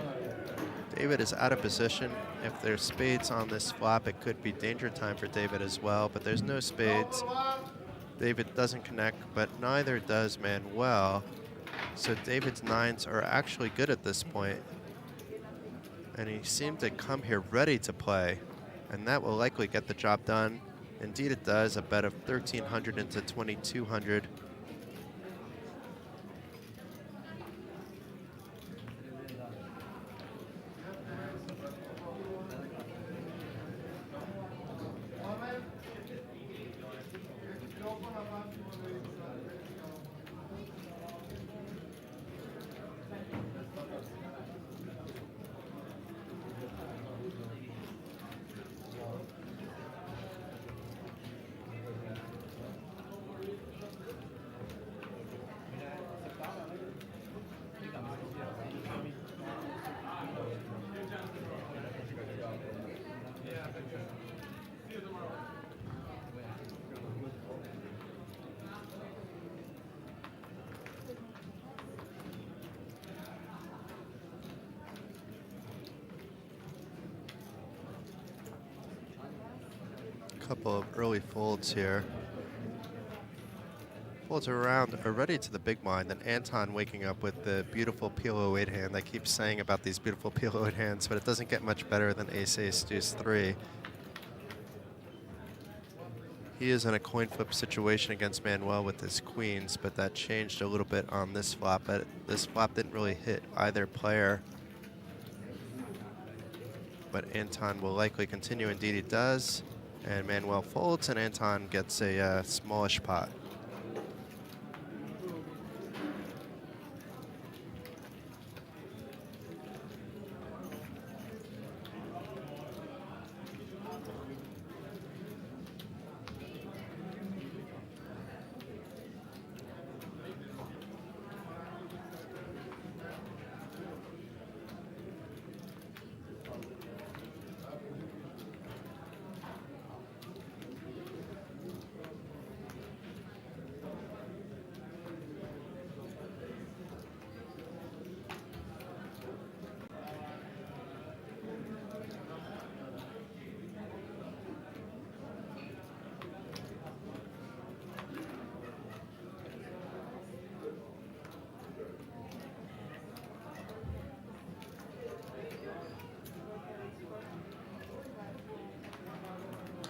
David is out of position. If there's spades on this flop, it could be danger time for David as well, but there's no spades. David doesn't connect, but neither does Manuel. So David's nines are actually good at this point. And he seemed to come here ready to play. And that will likely get the job done. Indeed it does, a bet of 1,300 into 2,200. Couple of early folds here. Folds around already to the big blind, and Anton waking up with the beautiful PL08 hand. I keep saying about these beautiful PL08 hands, but it doesn't get much better than ace, ace, deuce 3. He is in a coin flip situation against Manuel with his queens, but that changed a little bit on this flop. But this flop didn't really hit either player. But Anton will likely continue. Indeed, he does. And Manuel folds, and Anton gets a smallish pot.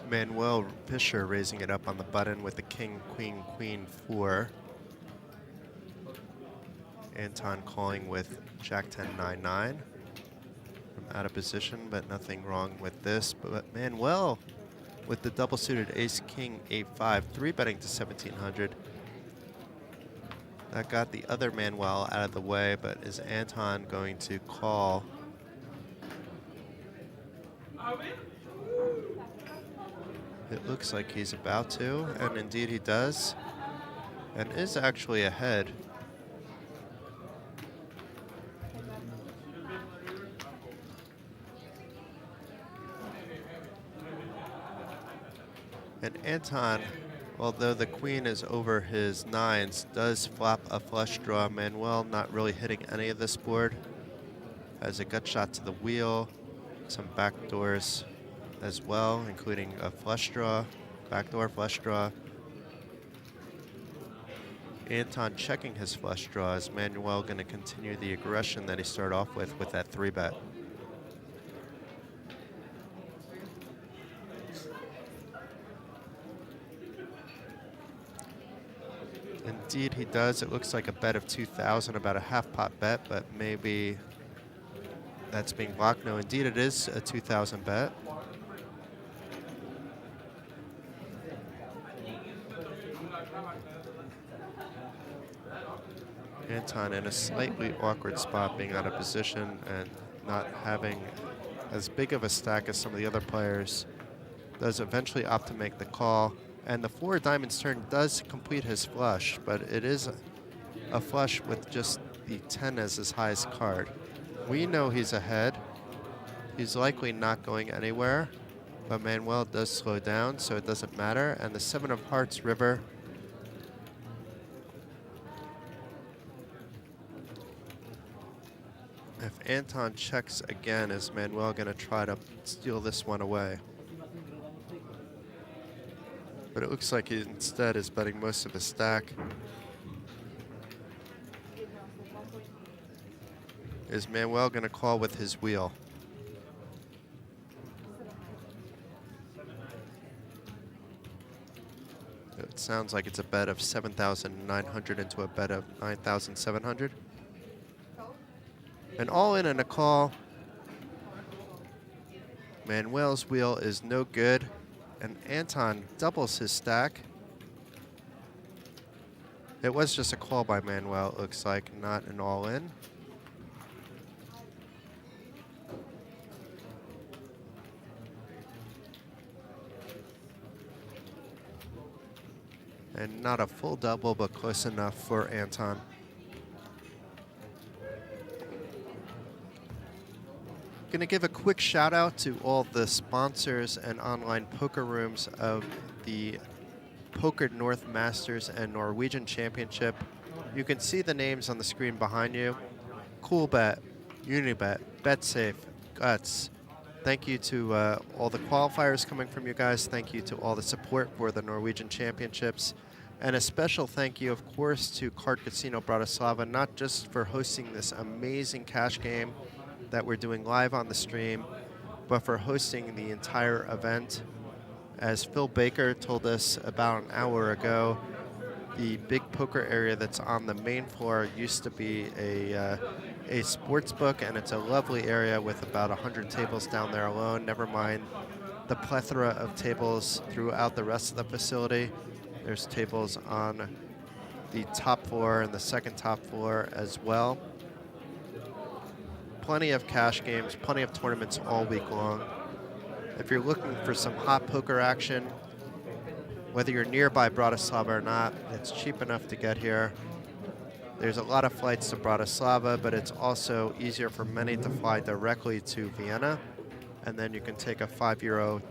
Manuel Fischer raising it up on the button with the king, queen, queen, 4. Anton calling with jack 10, 9, 9. From out of position, but nothing wrong with this. But Manuel with the double suited ace, king, 8, 5, 3-betting to 1700. That got the other Manuel out of the way, but is Anton going to call? It looks like he's about to, and indeed he does, and is actually ahead. And Anton, although the queen is over his 9s, does flop a flush draw. Manuel not really hitting any of this board. Has a gut shot to the wheel, some backdoors as well, including a flush draw, backdoor flush draw. Anton checking his flush draw. Is Manuel going to continue the aggression that he started off with that 3-bet? Indeed he does. It looks like a bet of 2,000, about a half pot bet, but maybe that's being blocked. No, indeed it is a 2,000 bet. Anton in a slightly awkward spot, being out of position and not having as big of a stack as some of the other players. Does eventually opt to make the call. And the 4 diamonds turn does complete his flush, but it is a flush with just the 10 as his highest card. We know he's ahead. He's likely not going anywhere, but Manuel does slow down, so it doesn't matter. And the 7 of hearts river. If Anton checks again, is Manuel going to try to steal this one away? But it looks like he instead is betting most of his stack. Is Manuel going to call with his wheel? It sounds like it's a bet of 7,900 into a bet of 9,700. An all-in and a call. Manuel's wheel is no good, and Anton doubles his stack. It was just a call by Manuel, it looks like, not an all-in. And not a full double, but close enough for Anton. Going to give a quick shout out to all the sponsors and online poker rooms of the Poker North Masters and Norwegian Championship. You can see the names on the screen behind you. CoolBet, Unibet, BetSafe, Guts. Thank you to all the qualifiers coming from you guys. Thank you to all the support for the Norwegian Championships. And a special thank you, of course, to Card Casino Bratislava, not just for hosting this amazing cash game that we're doing live on the stream, but for hosting the entire event. As Phil Baker told us about an hour ago, the big poker area that's on the main floor used to be a sports book, and it's a lovely area with about 100 tables down there alone, never mind the plethora of tables throughout the rest of the facility. There's tables on the top floor and the second top floor as well. Plenty of cash games, plenty of tournaments all week long. If you're looking for some hot poker action, whether you're nearby Bratislava or not, it's cheap enough to get here. There's a lot of flights to Bratislava, but it's also easier for many to fly directly to Vienna. And then you can take a €5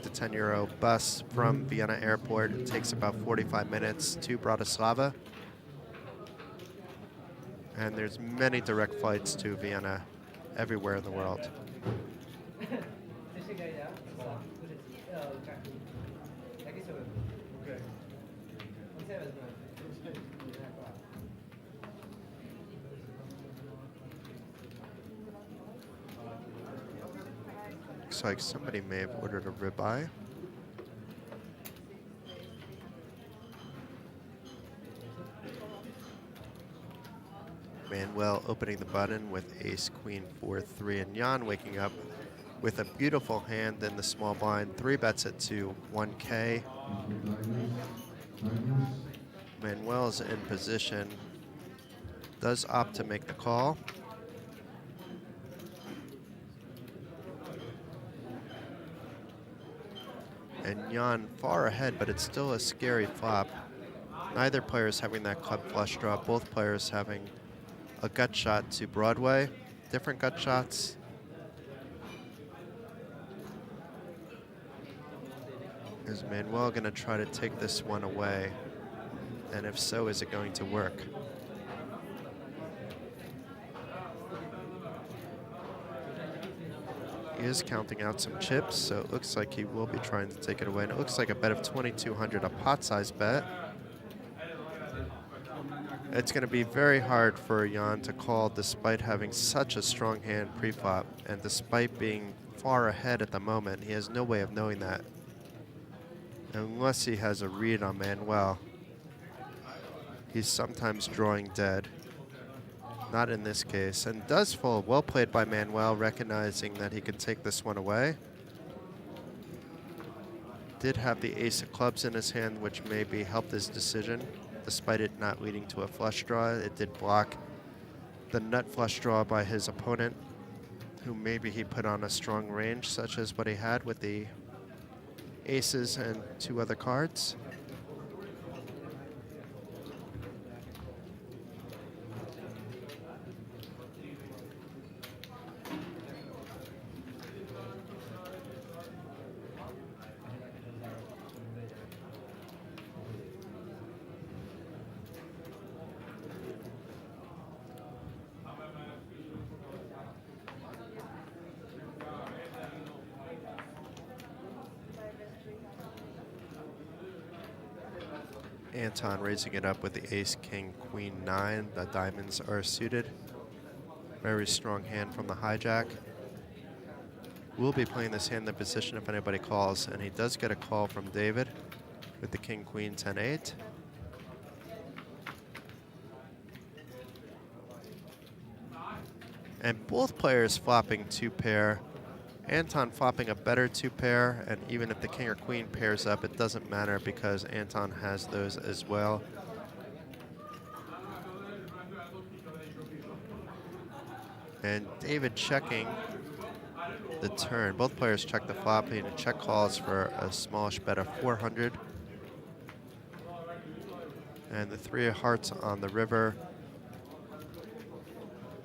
to €10 bus from Vienna Airport. It takes about 45 minutes to Bratislava. And there's many direct flights to Vienna everywhere in the world. Looks like somebody may have ordered a ribeye. Manuel opening the button with ace, queen, 4-3, and Jan waking up with a beautiful hand in the small blind. 3 bets it to 1K. Manuel's in position, does opt to make the call. And Jan far ahead, but it's still a scary flop. Neither player is having that club flush draw. Both players having a gut shot to Broadway. Different gut shots. Is Manuel going to try to take this one away? And if so, is it going to work? He is counting out some chips, so it looks like he will be trying to take it away. And it looks like a bet of 2,200, a pot-sized bet. It's going to be very hard for Jan to call despite having such a strong hand pre-flop. And despite being far ahead at the moment, he has no way of knowing that. Unless he has a read on Manuel. He's sometimes drawing dead. Not in this case, and does fold. Well played by Manuel, recognizing that he could take this one away. Did have the ace of clubs in his hand, which maybe helped his decision, despite it not leading to a flush draw. It did block the nut flush draw by his opponent, who maybe he put on a strong range, such as what he had with the aces and 2 other cards. Anton raising it up with the ace, king, queen, 9. The diamonds are suited. Very strong hand from the hijack. We'll be playing this hand in position if anybody calls, and he does get a call from David with the king, queen, 10-8. And both players flopping 2 pair. Anton flopping a better 2 pair, and even if the king or queen pairs up, it doesn't matter because Anton has those as well. And David checking the turn. Both players check the flop, and check calls for a smallish bet of 400. And the 3 of hearts on the river.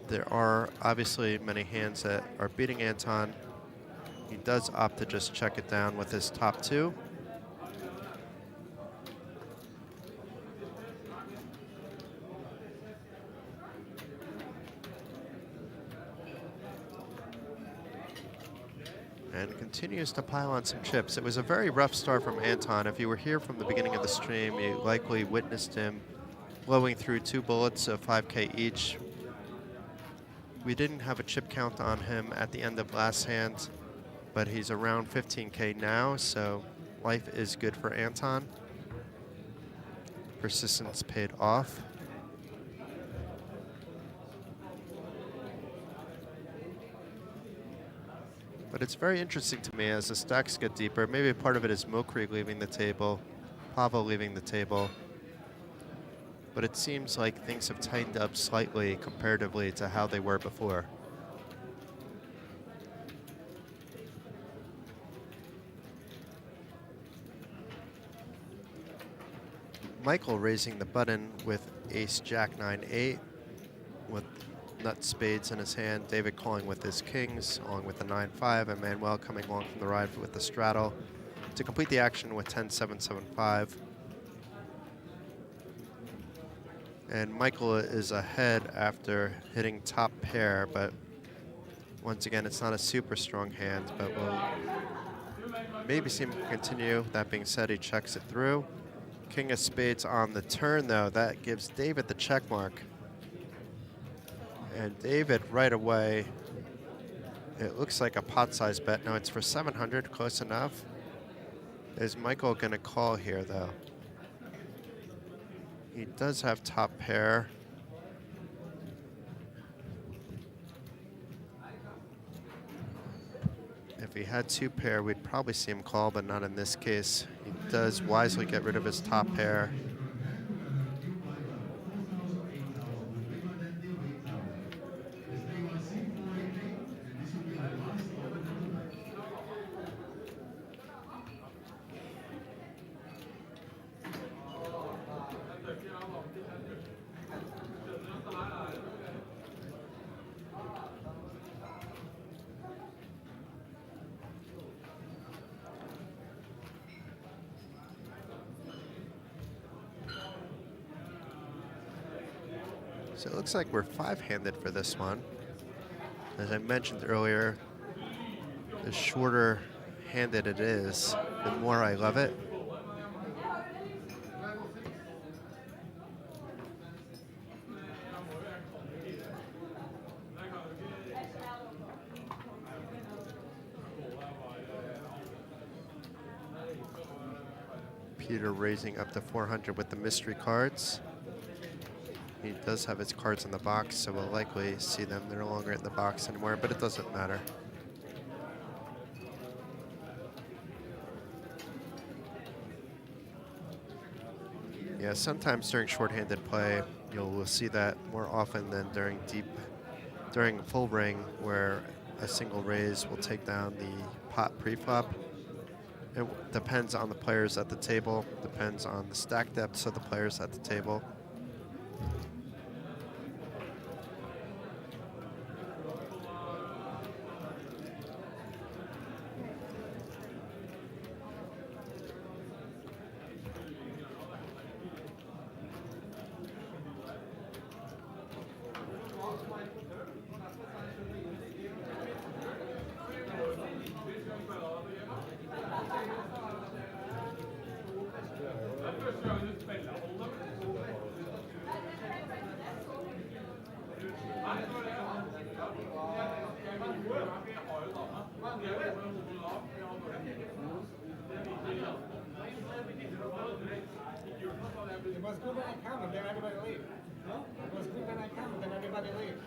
There are obviously many hands that are beating Anton. He does opt to just check it down with his top 2. And continues to pile on some chips. It was a very rough start from Anton. If you were here from the beginning of the stream, you likely witnessed him blowing through 2 bullets of 5K each. We didn't have a chip count on him at the end of last hand, but he's around 15K now, so life is good for Anton. Persistence paid off. But it's very interesting to me as the stacks get deeper. Maybe part of it is Mokri leaving the table, Pavo leaving the table. But it seems like things have tightened up slightly comparatively to how they were before. Michael raising the button with ace jack 9-8 with nut spades in his hand. David calling with his kings along with the 9-5, and Manuel coming along from the right with the straddle to complete the action with 10-7-7-5. And Michael is ahead after hitting top pair, but once again, it's not a super strong hand, but we'll maybe see him continue. That being said, he checks it through. King of spades on the turn, though. That gives David the check mark. And David right away, it looks like a pot-sized bet. No, it's for 700, close enough. Is Michael going to call here, though? He does have top pair. If he had two pair, we'd probably see him call, but not in this case. He does wisely get rid of his top pair. So it looks like we're five-handed for this one. As I mentioned earlier, the shorter handed it is, the more I love it. Peter raising up to 400 with the mystery cards. He does have his cards in the box, so we'll likely see them. They're no longer in the box anymore, but it doesn't matter. Yeah, sometimes during short-handed play, you'll see that more often than during full ring, where a single raise will take down the pot pre-flop. It depends on the players at the table, depends on the stack depths of the players at the table. It was good when I come, and then everybody leave. It was good when I come, and then everybody leave.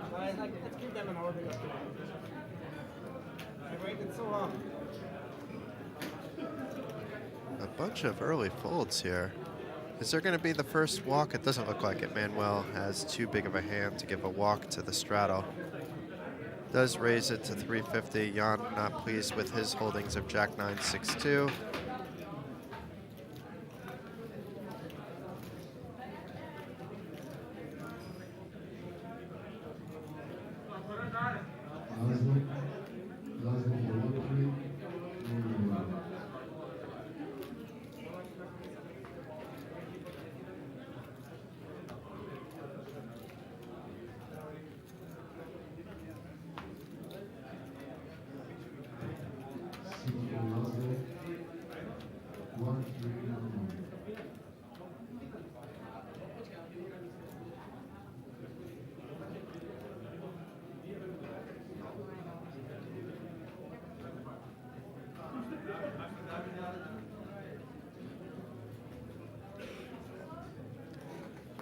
So I was like, let's keep them in order. I waited so long. A bunch of early folds here. Is there going to be the first walk? It doesn't look like it. Manuel has too big of a hand to give a walk to the straddle. Does raise it to 350. Jan not pleased with his holdings of Jack 9, 6-2.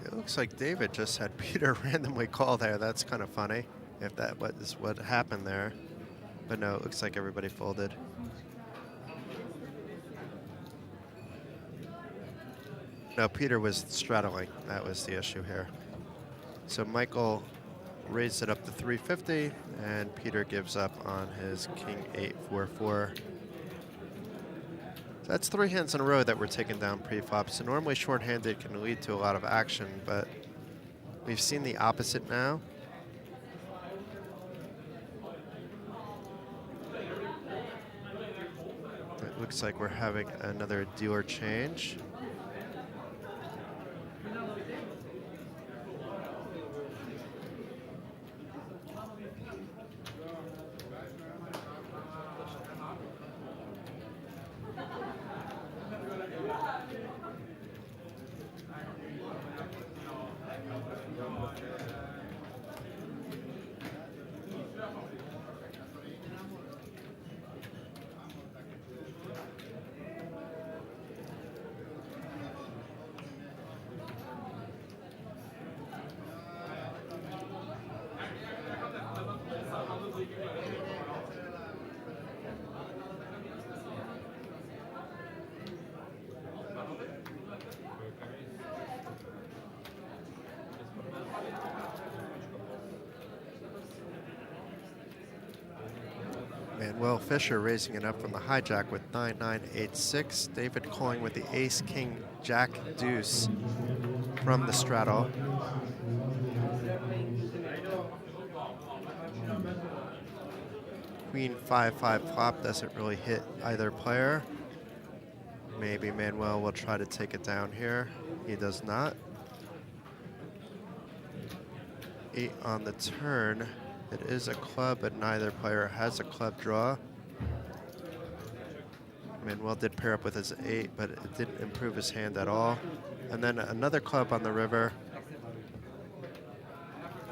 It looks like David just had Peter randomly call there. That's kind of funny, if that was what happened there. But no, it looks like everybody folded. No, Peter was straddling. That was the issue here. So Michael raised it up to 350, and Peter gives up on his king 8-4-4. So that's 3 hands in a row that we're taking down pre-flop. So normally short-handed can lead to a lot of action, but we've seen the opposite now. It looks like we're having another dealer change. Manuel Fisher raising it up from the hijack with 9-9-8-6. David calling with the ace, king, jack, deuce from the straddle. Queen 5-5 flop doesn't really hit either player. Maybe Manuel will try to take it down here. He does not. 8 on the turn. It is a club, but neither player has a club draw. Manuel did pair up with his 8, but it didn't improve his hand at all. And then another club on the river.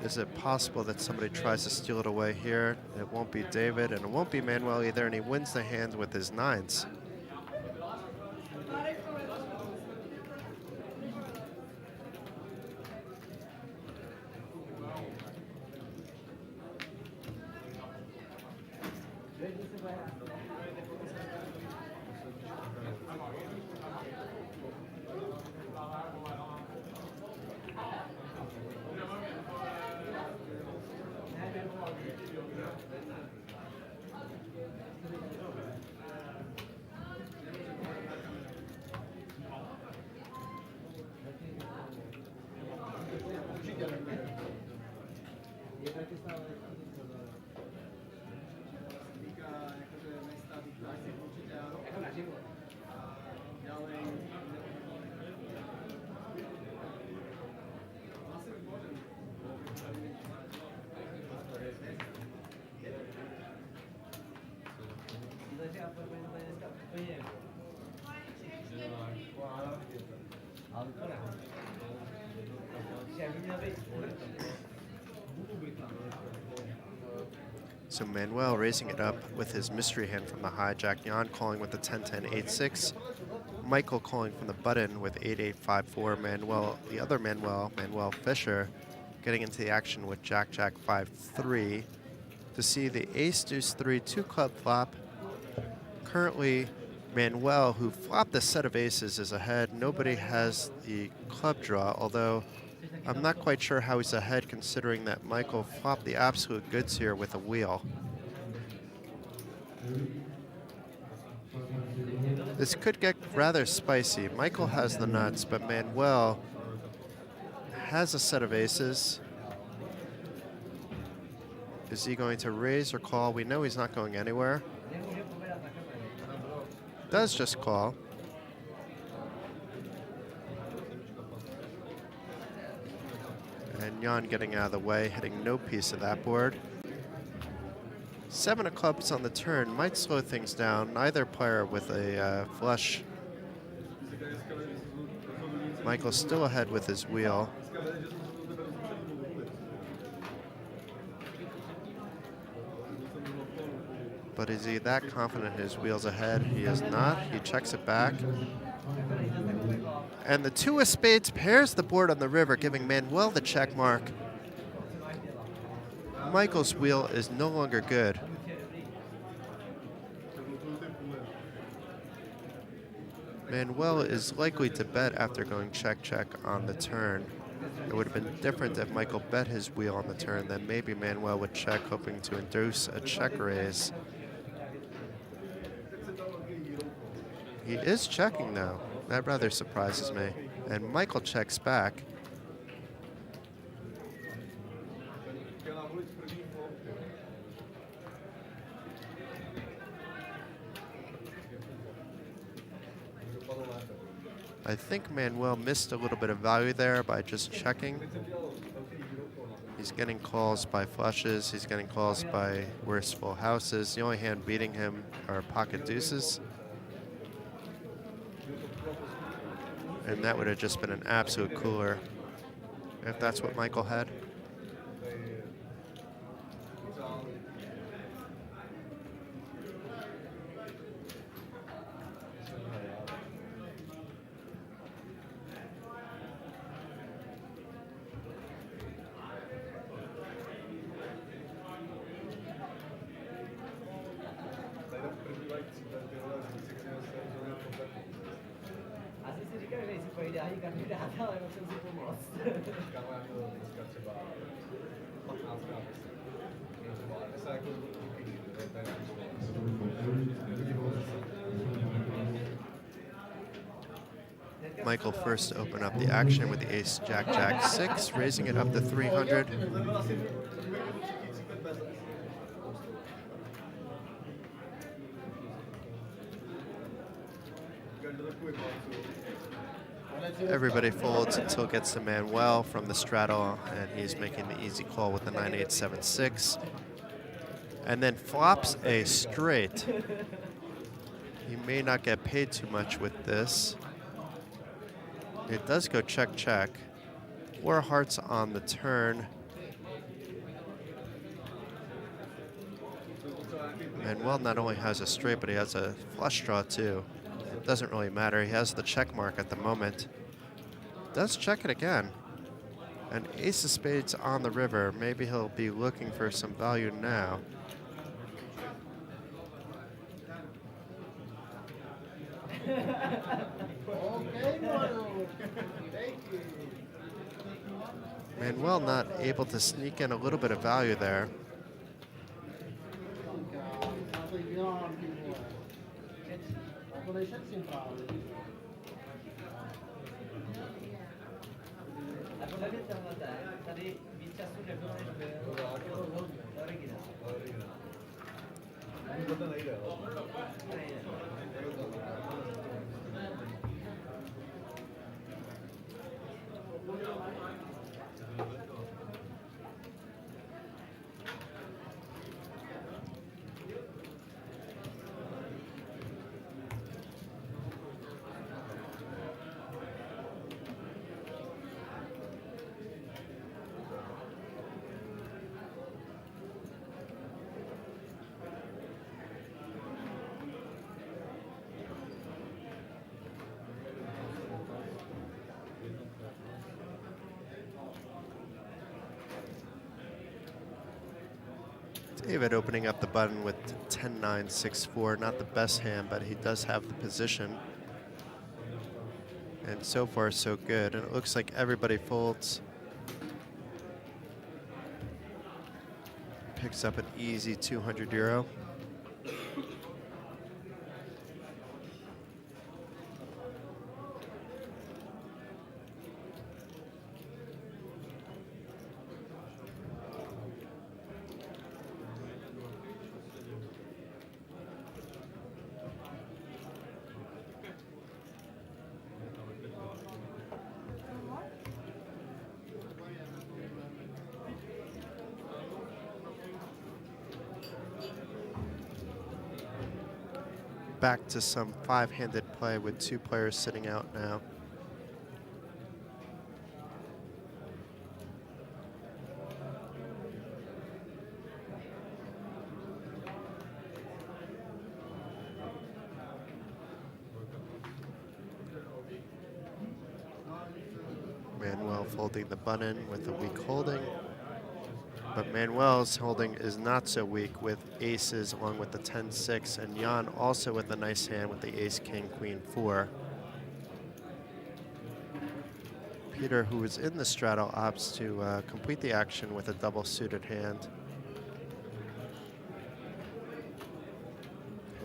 Is it possible that somebody tries to steal it away here? It won't be David, and it won't be Manuel either, and he wins the hand with his 9s. So Manuel raising it up with his mystery hand from the hijack. Jan calling with the 10-10-8-6. Michael calling from the button with 8-8-5-4. Manuel, the other Manuel, Manuel Fisher, getting into the action with Jack-Jack 5-3 to see the ace-deuce-3 two-club flop. Currently, Manuel, who flopped a set of aces, is ahead. Nobody has the club draw, although I'm not quite sure how he's ahead considering that Michael flopped the absolute goods here with a wheel. This could get rather spicy. Michael has the nuts, but Manuel has a set of aces. Is he going to raise or call? We know he's not going anywhere. Does just call. And Jan getting out of the way, hitting no piece of that board. 7 of clubs on the turn might slow things down. Neither player with a flush. Michael's still ahead with his wheel. But is he that confident his wheel's ahead? He is not. He checks it back. And the 2 of spades pairs the board on the river, giving Manuel the check mark. Michael's wheel is no longer good. Manuel is likely to bet after going check-check on the turn. It would have been different if Michael bet his wheel on the turn, then maybe Manuel would check, hoping to induce a check raise. He is checking though. That rather surprises me. And Michael checks back. I think Manuel missed a little bit of value there by just checking. He's getting calls by flushes. He's getting calls by worse full houses. The only hand beating him are pocket deuces. And that would have just been an absolute cooler if that's what Michael had. Asi si říkám, že nejsi po ideální kandidáta, ale musím si pomoct. Michael first to open up the action with the ace, jack, jack, 6, raising it up to 300. Everybody folds until it gets to Manuel from the straddle, and he's making the easy call with the 9-8-7-6. And then flops a straight. He may not get paid too much with this. It does go check, check. 4 hearts on the turn. Manuel not only has a straight, but he has a flush draw too. It doesn't really matter. He has the check mark at the moment. Does check it again. An ace of spades on the river. Maybe he'll be looking for some value now. Manuel not able to sneak in a little bit of value there. A podle mě tenhle tady víc času nebylo, než byl originál. Nejde. David opening up the button with 10-9-6-4. Not the best hand, but he does have the position. And so far, so good. And it looks like everybody folds. Picks up an easy 200 euro. Back to some 5-handed play with 2 players sitting out now. Manuel folding the button with a weak holding. But Manuel's holding is not so weak with aces along with the 10-6, and Jan also with a nice hand with the ace, king, queen, 4. Peter, who is in the straddle, opts to complete the action with a double suited hand.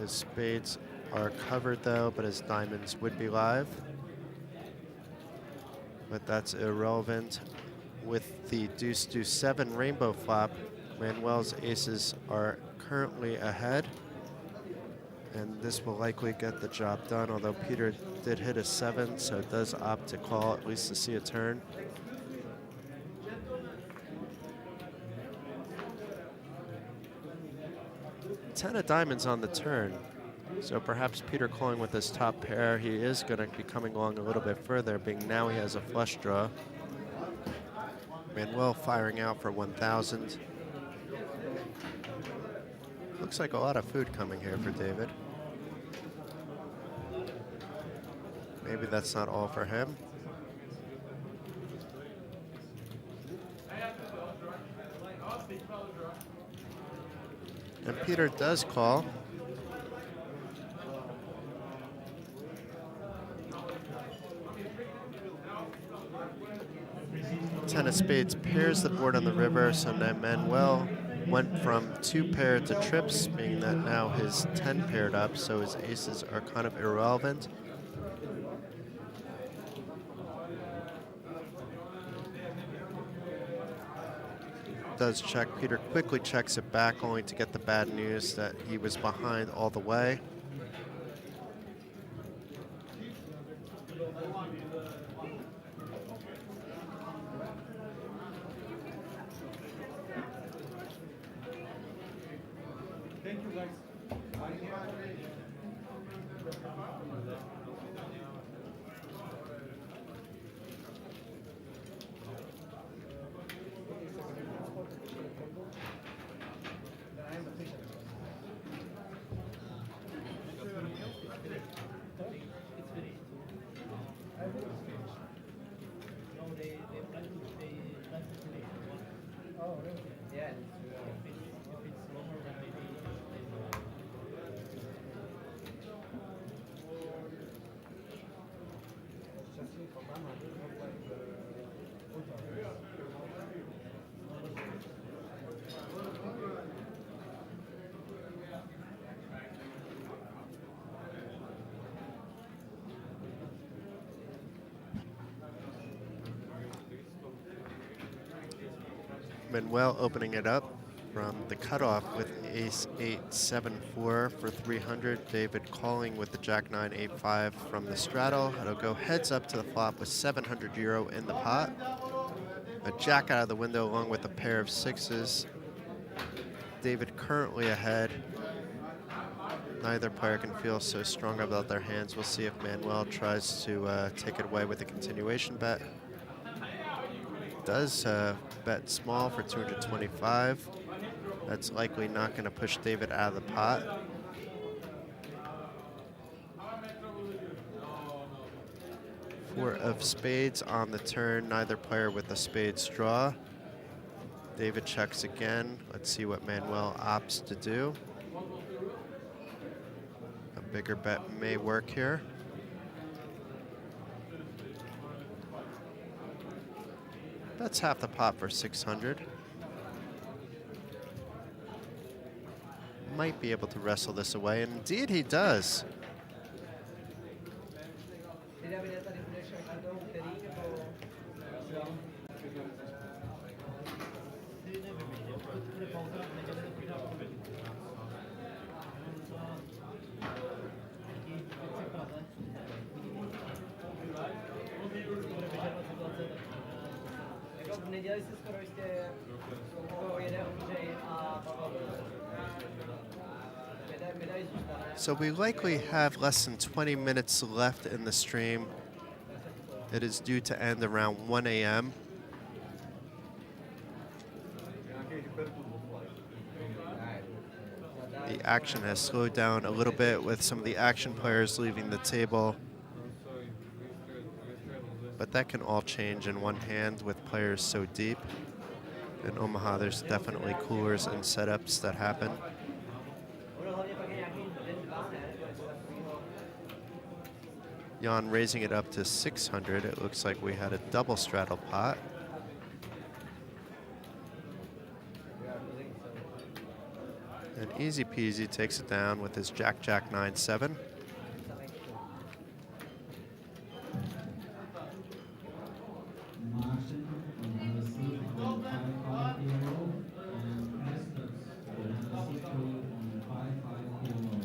His spades are covered though, but his diamonds would be live. But that's irrelevant. With the deuce, deuce, 7 rainbow flop, Manuel's aces are currently ahead. And this will likely get the job done, although Peter did hit a 7, so it does opt to call, at least to see a turn. Ten of diamonds on the turn, so perhaps Peter calling with his top pair. He is going to be coming along a little bit further, being now he has a flush draw. Manuel firing out for 1,000. Looks like a lot of food coming here for David. Maybe that's not all for him. And Peter does call. Ten of spades pairs the board on the river, so now Manuel went from 2 paired to trips, meaning that now his 10 paired up, so his aces are kind of irrelevant. Does check. Peter quickly checks it back, only to get the bad news that he was behind all the way. Thank you, guys. Manuel opening it up from the cutoff with ace 8, 7, 4 for 300. David calling with the jack 9, 8, 5 from the straddle. It'll go heads up to the flop with 700 euro in the pot. A jack out of the window along with a pair of 6s. David currently ahead. Neither player can feel so strong about their hands. We'll see if Manuel tries to take it away with a continuation bet. Does bet small for 225. That's likely not going to push David out of the pot. Four of spades on the turn, neither player with a spades draw. David checks again. Let's see what Manuel opts to do. A bigger bet may work here. That's half the pot for 600. Might be able to wrestle this away, and indeed he does. So we likely have less than 20 minutes left in the stream. It is due to end around 1 a.m. The action has slowed down a little bit with some of the action players leaving the table. But that can all change in one hand with players so deep. In Omaha, there's definitely coolers and setups that happen. Jan raising it up to 600. It looks like we had a double straddle pot. And easy peasy takes it down with his Jack 9-7. Martin on the receipt on 5-5 kilo and Estes on the receipt on 5-5 kilo.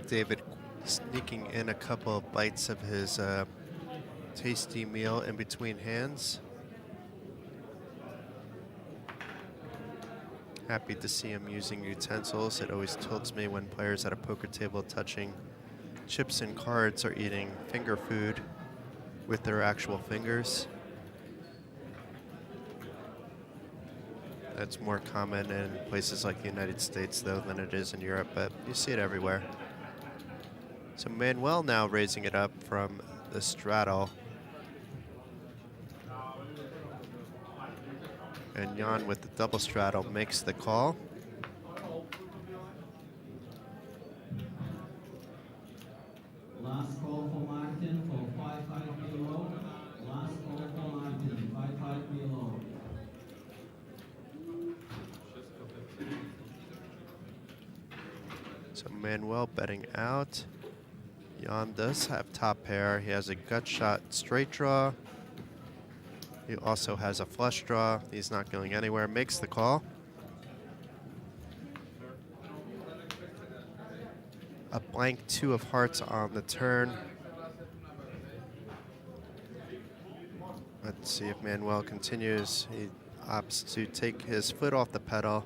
David sneaking in a couple of bites of his tasty meal in between hands. Happy to see him using utensils. It always tilts me when players at a poker table touching chips and cards are eating finger food with their actual fingers. That's more common in places like the United States, though, than it is in Europe, but you see it everywhere. So Manuel now raising it up from the straddle. And Jan with the double straddle makes the call. Last call for Martin for 5-5 kilo. Last call for Martin, 5-5 kilo. So Manuel betting out. Jan does have top pair. He has a gut shot straight draw. He also has a flush draw. He's not going anywhere. Makes the call. A blank 2 of hearts on the turn. Let's see if Manuel continues. He opts to take his foot off the pedal.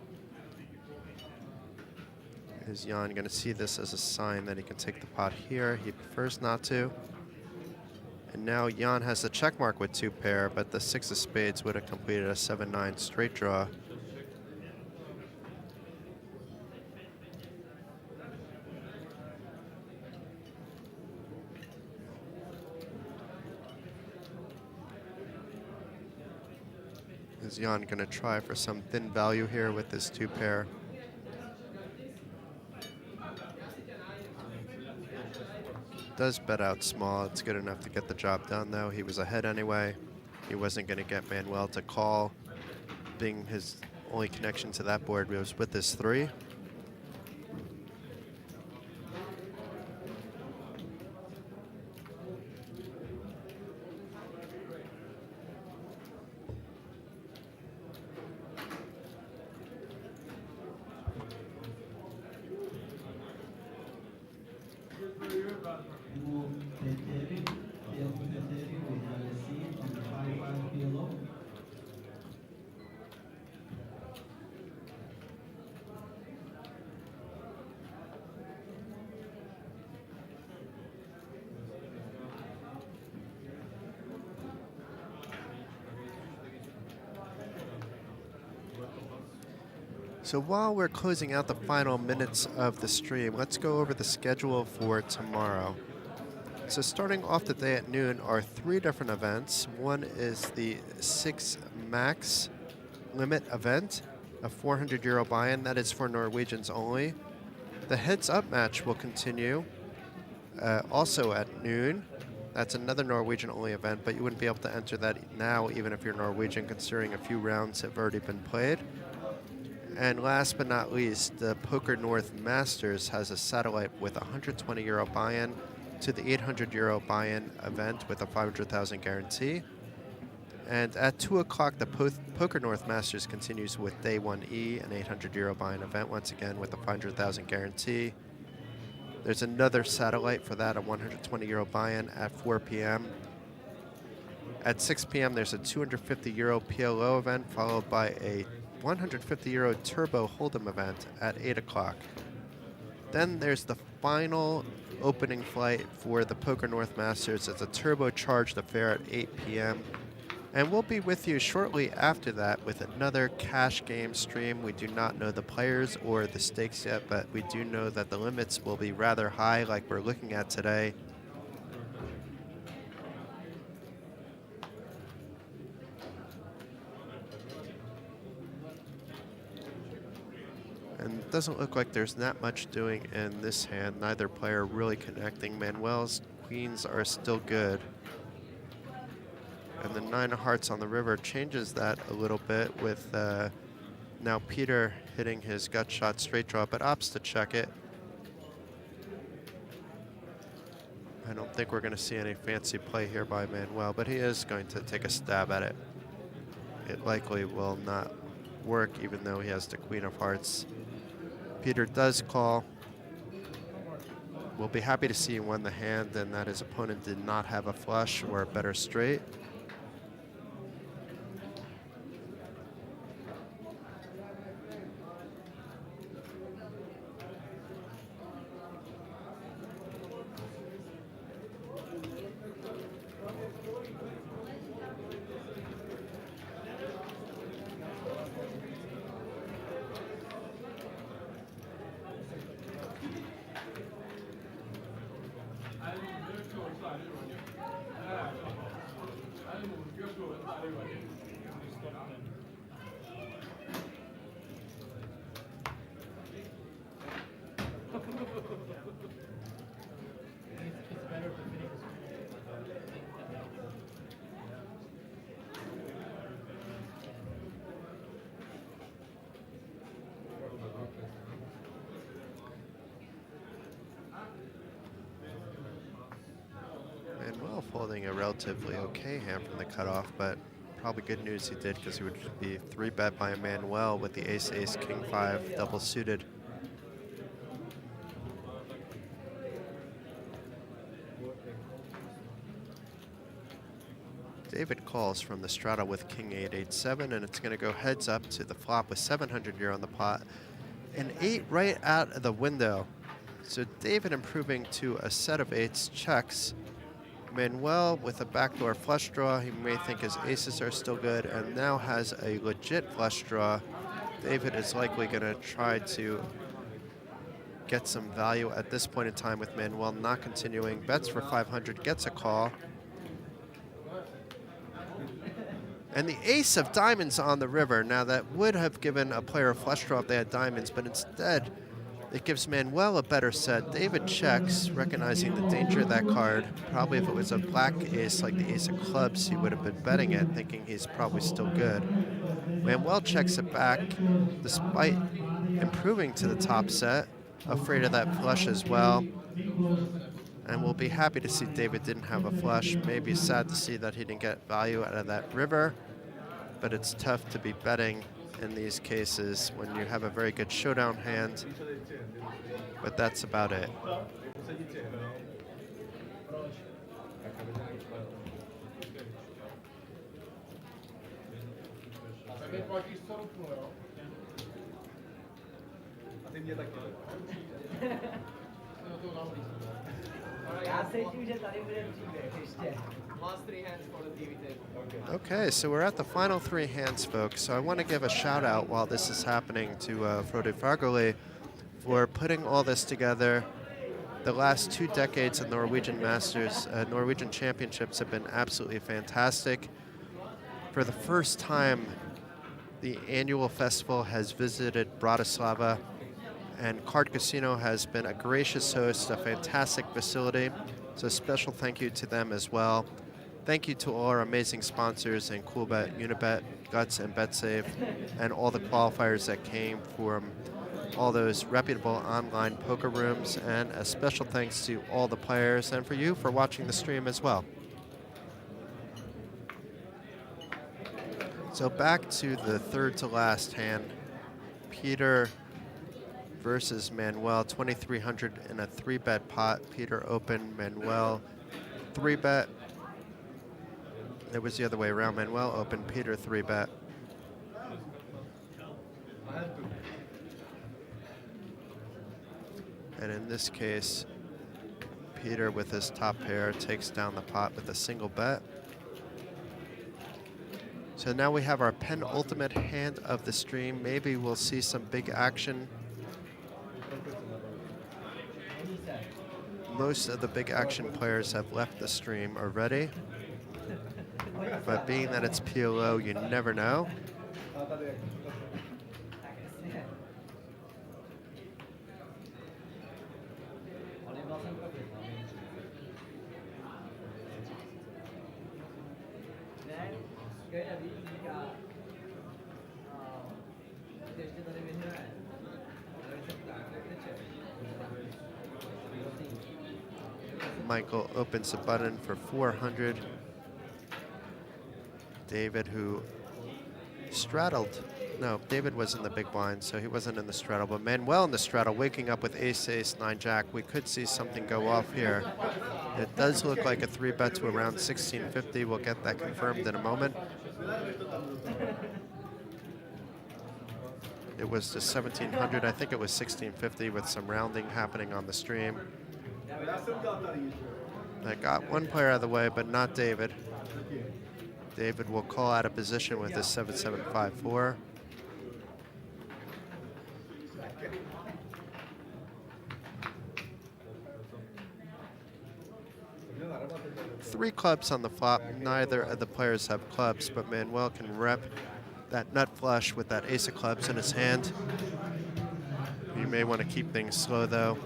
Is Jan going to see this as a sign that he can take the pot here? He prefers not to. And now Jan has the check mark with 2 pair, but the 6 of spades would have completed a 7-9 straight draw. Is Jan going to try for some thin value here with this 2 pair? Does bet out small. It's good enough to get the job done, though. He was ahead anyway. He wasn't going to get Manuel to call, being his only connection to that board was with this 3. So while we're closing out the final minutes of the stream, let's go over the schedule for tomorrow. So starting off the day at noon are 3 different events. One is the 6 max limit event, a 400 euro buy-in. That is for Norwegians only. The heads up match will continue also at noon. That's another Norwegian only event, but you wouldn't be able to enter that now even if you're Norwegian, considering a few rounds have already been played. And last but not least, the Poker North Masters has a satellite with a 120 euro buy-in to the 800 euro buy-in event with a 500,000 guarantee. And at 2 o'clock, the Poker North Masters continues with Day 1E, an 800 euro buy-in event, once again with a 500,000 guarantee. There's another satellite for that, a 120 euro buy-in at 4 p.m. At 6 p.m., there's a 250 euro PLO event, followed by a 150 euro Turbo Hold'em event at 8 o'clock. Then there's the final opening flight for the Poker North Masters. It's a turbocharged affair at 8 p.m. And we'll be with you shortly after that with another cash game stream. We do not know the players or the stakes yet, but we do know that the limits will be rather high like we're looking at today. And it doesn't look like there's that much doing in this hand. Neither player really connecting. Manuel's queens are still good. And the 9 of hearts on the river changes that a little bit with now Peter hitting his gut shot straight draw, but opts to check it. I don't think we're going to see any fancy play here by Manuel, but he is going to take a stab at it. It likely will not work, even though he has the queen of hearts. Peter does call. We'll be happy to see he won the hand and that his opponent did not have a flush or a better straight. Manuel folding a relatively okay hand from the cutoff, but probably good news he did because he would be 3-bet by Manuel with the ace-ace, king-5 double suited. David calls from the straddle with king 8-8-7, and it's going to go heads up to the flop with 700 here on the pot. An 8 right out of the window. So David improving to a set of 8s, checks. Manuel with a backdoor flush draw. He may think his aces are still good and now has a legit flush draw. David is likely going to try to get some value at this point in time with Manuel not continuing. Bets for 500, gets a call. And the ace of diamonds on the river. Now that would have given a player a flush draw if they had diamonds, but instead it gives Manuel a better set. David checks, recognizing the danger of that card. Probably if it was a black ace like the ace of clubs, he would have been betting it, thinking he's probably still good. Manuel checks it back, despite improving to the top set, afraid of that flush as well. And we'll be happy to see David didn't have a flush. Maybe sad to see that he didn't get value out of that river, but it's tough to be betting in these cases when you have a very good showdown hand. But that's about it. Last 3 hands for the TV table. Okay, so we're at the final 3 hands, folks. So I want to give a shout out while this is happening to Frode Fagerli for putting all this together. The last 2 decades of Norwegian Masters, Norwegian Championships have been absolutely fantastic. For the first time, the annual festival has visited Bratislava, and Card Casino has been a gracious host, a fantastic facility. So a special thank you to them as well. Thank you to all our amazing sponsors in Coolbet, Unibet, Guts, and BetSafe, and all the qualifiers that came from all those reputable online poker rooms. And a special thanks to all the players and for you for watching the stream as well. So back to the third to last hand. Peter versus Manuel, 2,300 in a 3-bet pot. Peter open, Manuel 3-bet. It was the other way around. Manuel open, Peter 3-bet. And in this case, Peter with his top pair takes down the pot with a single bet. So now we have our penultimate hand of the stream. Maybe we'll see some big action. Most of the big action players have left the stream already. But being that it's PLO, you never know. Michael opens the button for 400. David, who straddled. No, David was in the big blind, so he wasn't in the straddle. But Manuel in the straddle, waking up with ace, ace, 9, jack. We could see something go off here. It does look like a 3-bet to around 1650. We'll get that confirmed in a moment. It was to 1700. I think it was 1650 with some rounding happening on the stream. I got one player out of the way, but not David. David will call out of position with his 7754. Three clubs on the flop. Neither of the players have clubs, but Manuel can rep that nut flush with that ace of clubs in his hand. You may want to keep things slow, though.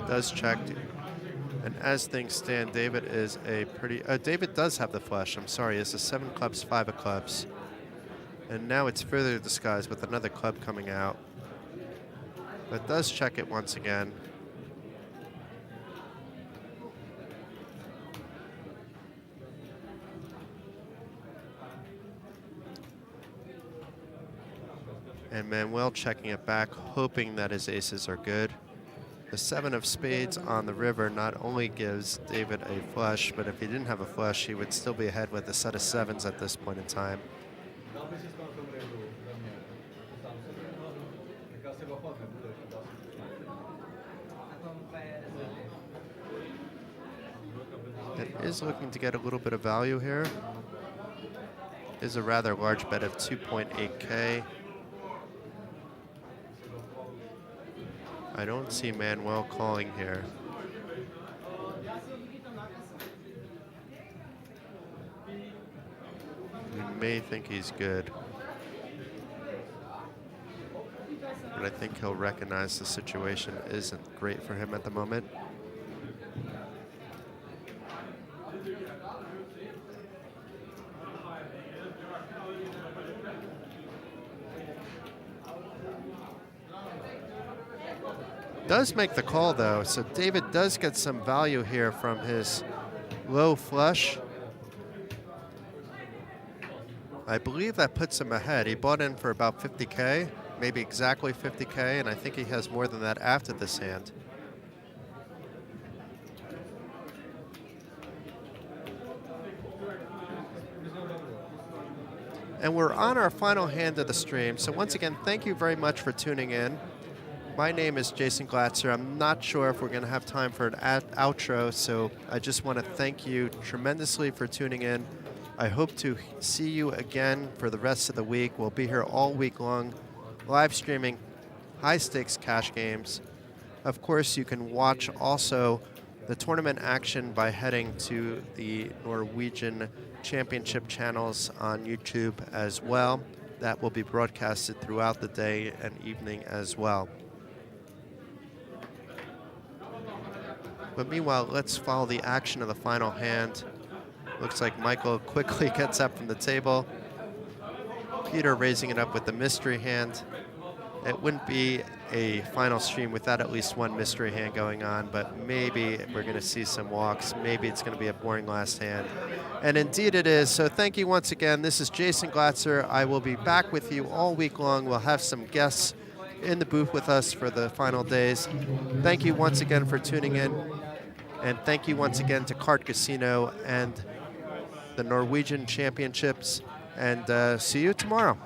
Does check. And as things stand, David is a pretty... David does have the flush. I'm sorry. It's a 7 clubs, 5 of clubs. And now it's further disguised with another club coming out. But does check it once again. And Manuel checking it back, hoping that his aces are good. The 7 of spades on the river not only gives David a flush, but if he didn't have a flush, he would still be ahead with a set of 7s at this point in time. It is looking to get a little bit of value here. Is a rather large bet of 2.8K. I don't see Manuel calling here. We may think he's good. But I think he'll recognize the situation isn't great for him at the moment. Does make the call, though, so David does get some value here from his low flush. I believe that puts him ahead. He bought in for about 50K, maybe exactly 50K, and I think he has more than that after this hand. And we're on our final hand of the stream, so once again, thank you very much for tuning in. My name is Jason Glatzer. I'm not sure if we're going to have time for an outro, so I just want to thank you tremendously for tuning in. I hope to see you again for the rest of the week. We'll be here all week long, live streaming high-stakes cash games. Of course, you can watch also the tournament action by heading to the Norwegian Championship channels on YouTube as well. That will be broadcasted throughout the day and evening as well. But meanwhile, let's follow the action of the final hand. Looks like Michael quickly gets up from the table. Peter raising it up with the mystery hand. It wouldn't be a final stream without at least one mystery hand going on, but maybe we're going to see some walks. Maybe it's going to be a boring last hand. And indeed it is. So thank you once again. This is Jason Glatzer. I will be back with you all week long. We'll have some guests in the booth with us for the final days. Thank you once again for tuning in. And thank you once again to Kart Casino and the Norwegian Championships. And see you tomorrow.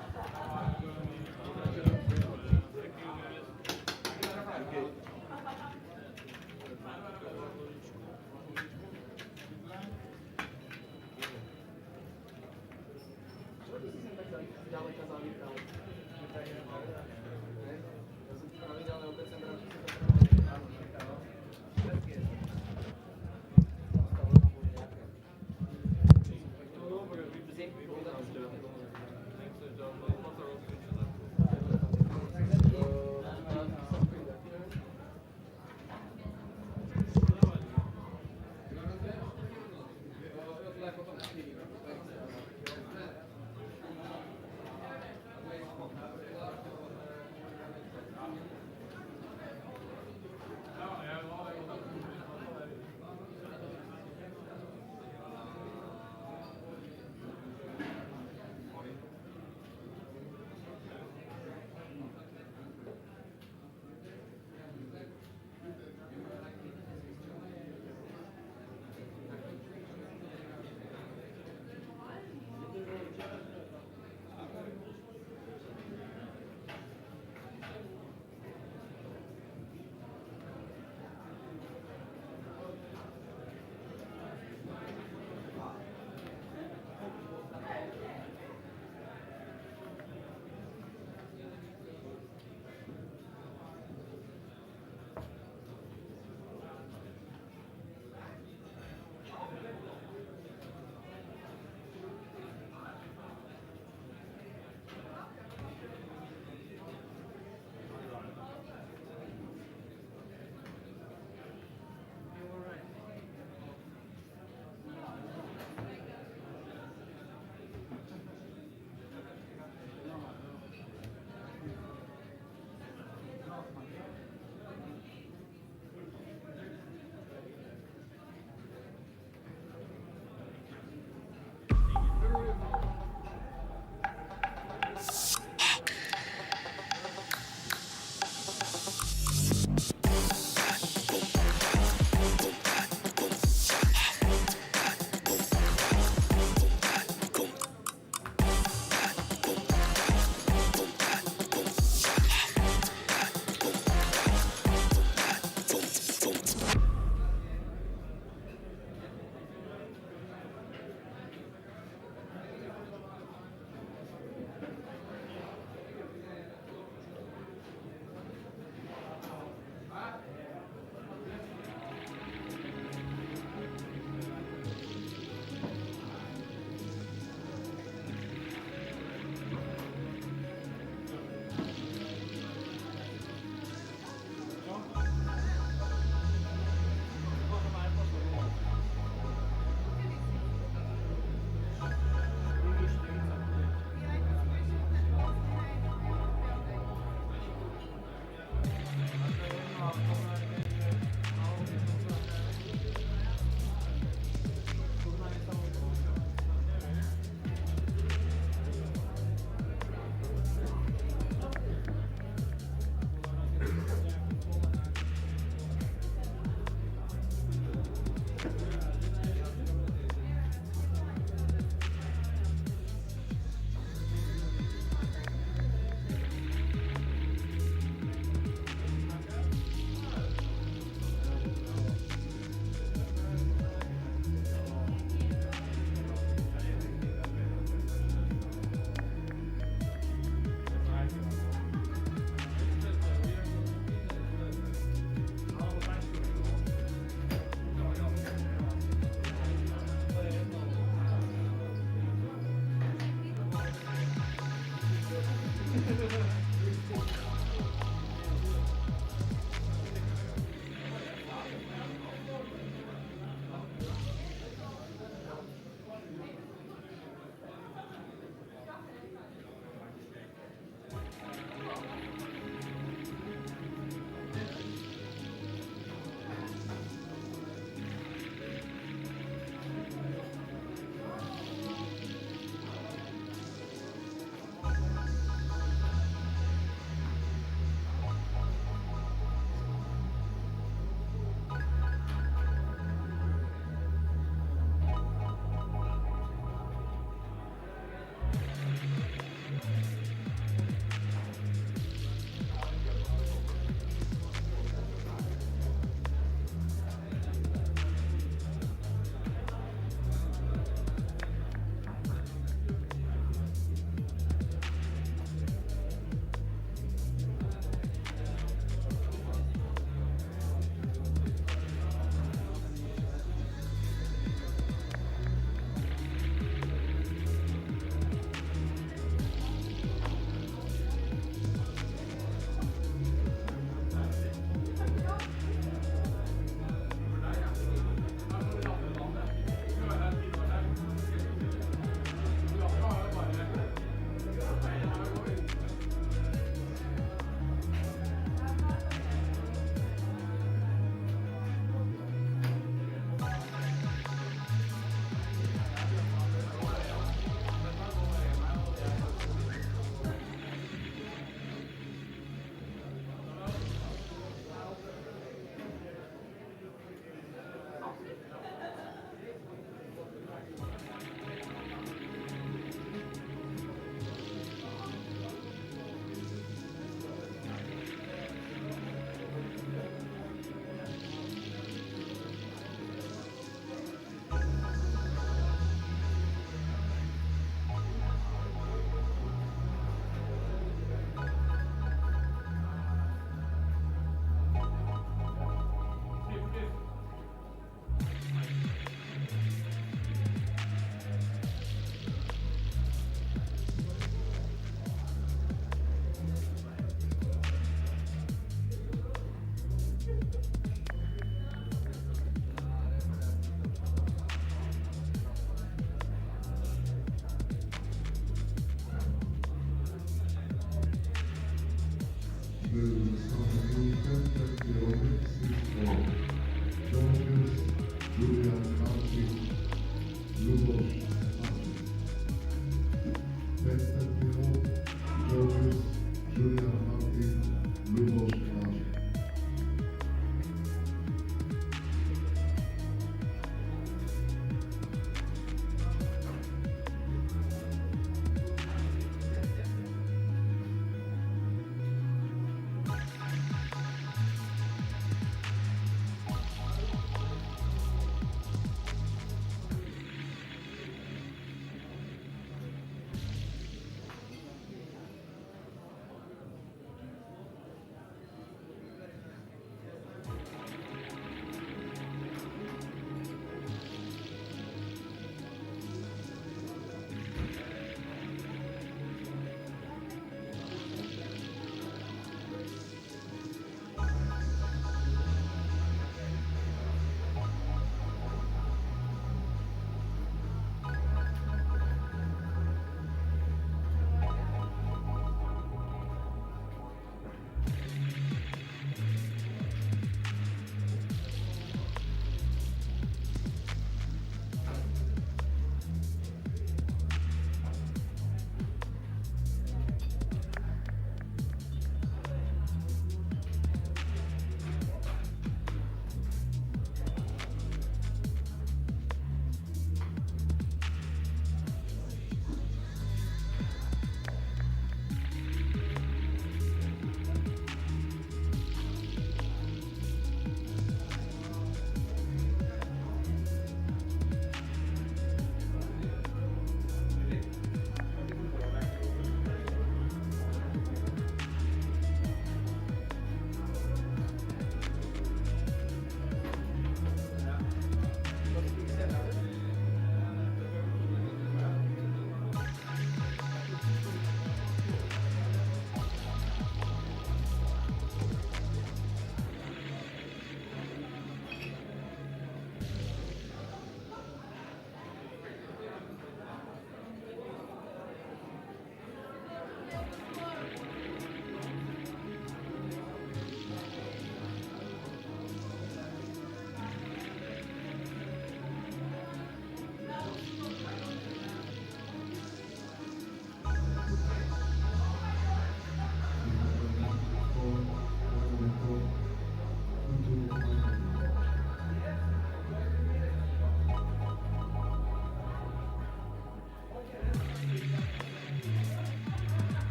Julian